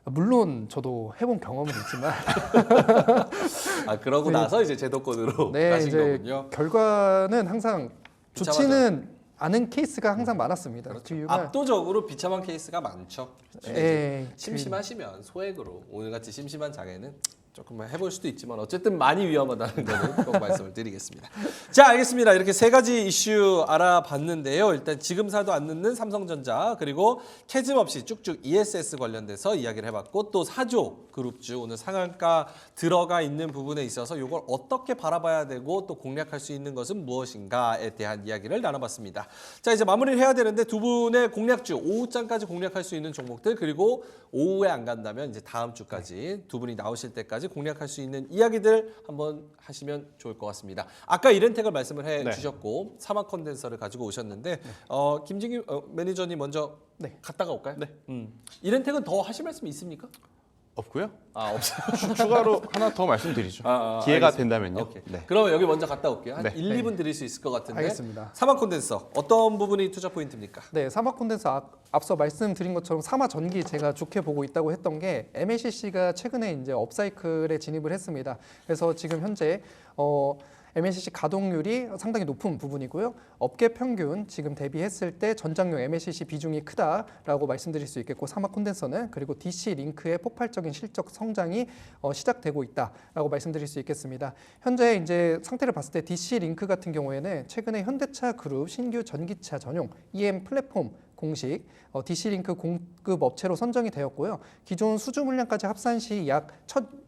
[SPEAKER 7] 물론 저도 해본 경험은 있지만
[SPEAKER 1] 아 그러고
[SPEAKER 7] 네.
[SPEAKER 1] 나서 이제 제도권으로
[SPEAKER 7] 네,
[SPEAKER 1] 가신
[SPEAKER 7] 이제
[SPEAKER 1] 거군요.
[SPEAKER 7] 결과는 항상
[SPEAKER 1] 비참하죠.
[SPEAKER 7] 좋지는 않은 케이스가 항상 많았습니다. 그 이유가
[SPEAKER 1] 압도적으로 비참한 케이스가 많죠.
[SPEAKER 7] 예,
[SPEAKER 1] 심심하시면 소액으로 오늘같이 심심한 장에는 조금만 해볼 수도 있지만 어쨌든 많이 위험하다는 거는 꼭 말씀을 드리겠습니다. 자, 알겠습니다. 이렇게 세 가지 이슈 알아봤는데요. 일단 지금 사도 안 늦는 삼성전자 그리고 캐즘 없이 쭉쭉 ESS 관련돼서 이야기를 해봤고 또 사조 그룹주 오늘 상한가 들어가 있는 부분에 있어서 이걸 어떻게 바라봐야 되고 또 공략할 수 있는 것은 무엇인가에 대한 이야기를 나눠봤습니다. 자, 이제 마무리를 해야 되는데 두 분의 공략주 오후장까지 공략할 수 있는 종목들 그리고 오후에 안 간다면 이제 다음 주까지 두 분이 나오실 때까지 공략할 수 있는 이야기들 한번 하시면 좋을 것 같습니다. 아까 이렌텍을 말씀을 해주셨고 사막 컨덴서를 가지고 오셨는데 김진규 매니저님 먼저 갔다가 올까요?
[SPEAKER 6] 네.
[SPEAKER 1] 이렌텍은 더 하실 말씀이 있습니까?
[SPEAKER 6] 없고요.
[SPEAKER 1] 아 없어요.
[SPEAKER 6] 추가로 하나 더 말씀드리죠. 기회가
[SPEAKER 1] 알겠습니다.
[SPEAKER 6] 된다면요.
[SPEAKER 1] 오케이.
[SPEAKER 6] 네.
[SPEAKER 1] 그러면 여기 먼저 갔다 올게요. 한
[SPEAKER 6] 네.
[SPEAKER 1] 1, 2분 드릴 수 있을 것 같은데.
[SPEAKER 7] 알겠습니다.
[SPEAKER 1] 사막 콘덴서 어떤 부분이 투자 포인트입니까?
[SPEAKER 7] 네, 사마 콘덴서 앞서 말씀드린 것처럼 사마 전기 제가 좋게 보고 있다고 했던 게 MLCC가 최근에 이제 업사이클에 진입을 했습니다. 그래서 지금 현재 MLCC 가동률이 상당히 높은 부분이고요. 업계 평균 지금 대비했을 때 전장용 MLCC 비중이 크다라고 말씀드릴 수 있겠고 사마 콘덴서는 그리고 DC 링크의 폭발적인 실적 성장이 시작되고 있다라고 말씀드릴 수 있겠습니다. 현재 이제 상태를 봤을 때 DC 링크 같은 경우에는 최근에 현대차 그룹 신규 전기차 전용 EM 플랫폼 공식 DC링크 공급 업체로 선정이 되었고요. 기존 수주 물량까지 합산 시 약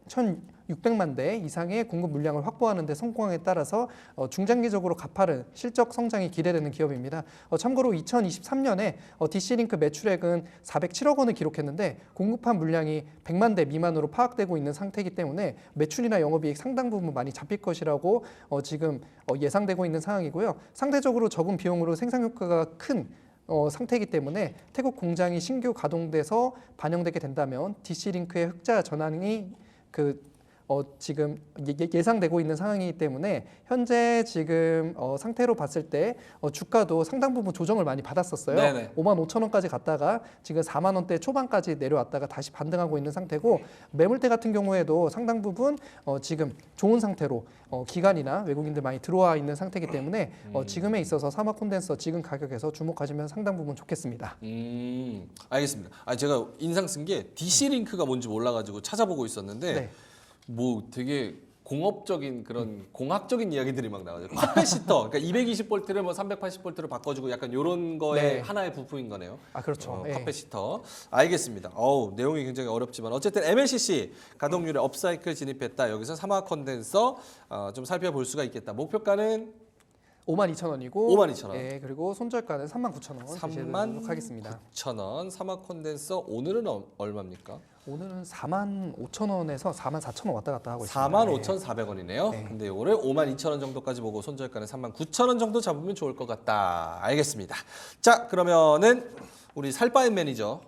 [SPEAKER 7] 1,600만 대 이상의 공급 물량을 확보하는 데 성공함에 따라서 중장기적으로 가파른 실적 성장이 기대되는 기업입니다. 참고로 2023년에 DC링크 매출액은 407억 원을 기록했는데 공급한 물량이 100만 대 미만으로 파악되고 있는 상태이기 때문에 매출이나 영업이익 상당 부분 많이 잡힐 것이라고 지금 예상되고 있는 상황이고요. 상대적으로 적은 비용으로 생산 효과가 큰 상태이기 때문에 태국 공장이 신규 가동돼서 반영되게 된다면 DC링크의 흑자 전환이 지금 예상되고 있는 상황이기 때문에 현재 지금 상태로 봤을 때 주가도 상당 부분 조정을 많이 받았었어요.
[SPEAKER 1] 네네.
[SPEAKER 7] 5만 5천 원까지 갔다가 지금 4만 원대 초반까지 내려왔다가 다시 반등하고 있는 상태고 매물대 같은 경우에도 상당 부분 지금 좋은 상태로 기관이나 외국인들 많이 들어와 있는 상태이기 때문에 지금에 있어서 사마 콘덴서 지금 가격에서 주목하시면 상당 부분 좋겠습니다.
[SPEAKER 1] 알겠습니다. 제가 인상 쓴 게 DC링크가 뭔지 몰라가지고 찾아보고 있었는데
[SPEAKER 7] 네.
[SPEAKER 1] 뭐 되게 공업적인 그런 공학적인 이야기들이 막 나와요. 카패시터, 그러니까 220볼트를 뭐 380볼트로 바꿔주고 약간 이런 거에
[SPEAKER 7] 네.
[SPEAKER 1] 하나의 부품인 거네요.
[SPEAKER 7] 아 그렇죠. 예.
[SPEAKER 1] 카패시터. 알겠습니다. 내용이 굉장히 어렵지만 어쨌든 MLCC 가동률에 업사이클 진입했다. 여기서 사마 컨덴서 좀 살펴볼 수가 있겠다. 목표가는
[SPEAKER 7] 52,000원이고
[SPEAKER 1] 52,000원.
[SPEAKER 7] 예, 그리고 손절가는 39,000원 제시하도록 하겠습니다.
[SPEAKER 1] 39,000원. 사마 컨덴서 오늘은 얼마입니까?
[SPEAKER 7] 오늘은 45,000원에서 44,000원 왔다 갔다 하고 있습니다.
[SPEAKER 1] 45,400원이네요.
[SPEAKER 7] 네.
[SPEAKER 1] 근데 올해 52,000원 정도까지 보고 손절가는 39,000원 정도 잡으면 좋을 것 같다. 알겠습니다. 자, 그러면은 우리 살바엔 매니저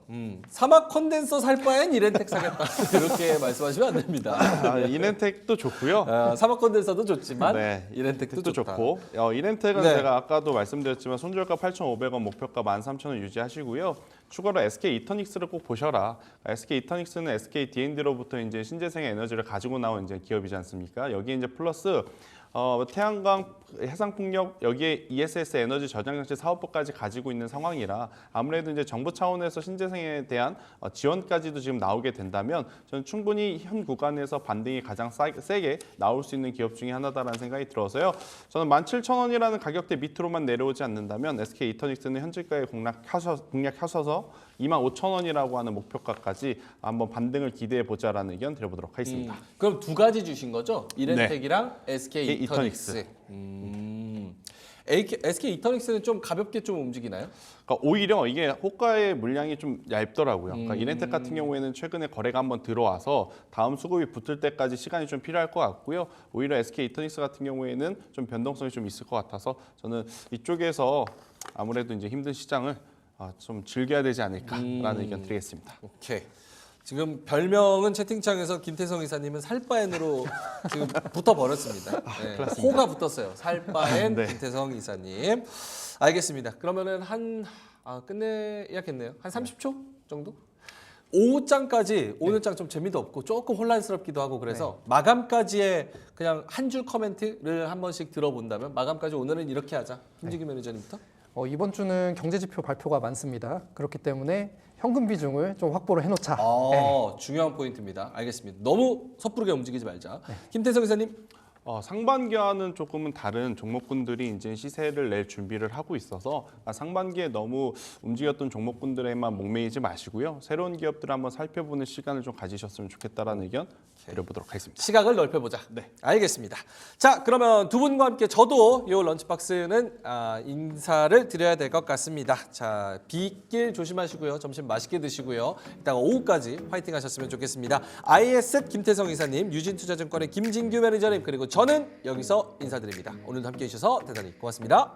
[SPEAKER 1] 사막 컨덴서 살바엔 이렌텍 사겠다 이렇게 말씀하시면 안 됩니다.
[SPEAKER 6] 이렌텍도 좋고요.
[SPEAKER 1] 사막 컨덴서도 좋지만
[SPEAKER 6] 네,
[SPEAKER 1] 이렌텍도
[SPEAKER 6] 또
[SPEAKER 1] 좋다.
[SPEAKER 6] 좋고 이렌텍은
[SPEAKER 1] 네.
[SPEAKER 6] 제가 아까도 말씀드렸지만 손절가 8,500원, 목표가 13,000원 유지하시고요. 추가로 SK 이터닉스를 꼭 보셔라. SK 이터닉스는 SK D&D로부터 이제 신재생 에너지를 가지고 나온 이제 기업이지 않습니까? 여기에 이제 플러스 태양광, 해상풍력 여기에 ESS 에너지 저장 장치 사업부까지 가지고 있는 상황이라 아무래도 이제 정부 차원에서 신재생에 대한 지원까지도 지금 나오게 된다면 저는 충분히 현 구간에서 반등이 가장 세게 나올 수 있는 기업 중에 하나다라는 생각이 들어서요. 저는 17,000원이라는 가격대 밑으로만 내려오지 않는다면 SK 이터닉스는 현재가에 공략하셔서 25,000원이라고 하는 목표가까지 한번 반등을 기대해 보자라는 의견 드려보도록 하겠습니다.
[SPEAKER 1] 그럼 두 가지 주신 거죠? 이렌텍이랑 SK
[SPEAKER 6] 이터닉스.
[SPEAKER 1] SK 이터닉스는 좀 가볍게 좀 움직이나요?
[SPEAKER 6] 그러니까 오히려 이게 호가의 물량이 좀 얇더라고요. 그러니까 이렌텍 같은 경우에는 최근에 거래가 한번 들어와서 다음 수급이 붙을 때까지 시간이 좀 필요할 것 같고요. 오히려 SK 이터닉스 같은 경우에는 좀 변동성이 좀 있을 것 같아서 저는 이쪽에서 아무래도 이제 힘든 시장을 좀 즐겨야 되지 않을까라는 의견 드리겠습니다.
[SPEAKER 1] 오케이. 지금 별명은 채팅창에서 김태성 이사님은 살바엔으로 지금 붙어 버렸습니다. 네, 호가 붙었어요. 살바엔
[SPEAKER 6] 네.
[SPEAKER 1] 김태성 이사님. 알겠습니다. 그러면은 끝내야겠네요. 한 30초 정도? 오후장까지 오늘 장 좀 재미도 없고 조금 혼란스럽기도 하고 그래서 마감까지의 그냥 한 줄 커멘트를 한 번씩 들어본다면 마감까지 오늘은 이렇게 하자. 김진규 매니저님부터.
[SPEAKER 7] 이번 주는 경제 지표 발표가 많습니다. 그렇기 때문에 현금 비중을 좀 확보를 해놓자.
[SPEAKER 1] 중요한 포인트입니다. 알겠습니다. 너무 섣부르게 움직이지 말자. 김태성 이사님.
[SPEAKER 6] 상반기와는 조금은 다른 종목군들이 이제 시세를 낼 준비를 하고 있어서 상반기에 너무 움직였던 종목군들에만 목매이지 마시고요. 새로운 기업들을 한번 살펴보는 시간을 좀 가지셨으면 좋겠다라는 의견 드려보도록 하겠습니다.
[SPEAKER 1] 시각을 넓혀보자. 네, 알겠습니다. 자, 그러면 두 분과 함께 저도 이 런치박스는 인사를 드려야 될 것 같습니다. 자, 빗길 조심하시고요. 점심 맛있게 드시고요. 이따가 오후까지 파이팅 하셨으면 좋겠습니다. IS 김태성 이사님, 유진투자증권의 김진규 매니저님, 그리고 저는 여기서 인사드립니다. 오늘도 함께해 주셔서 대단히 고맙습니다.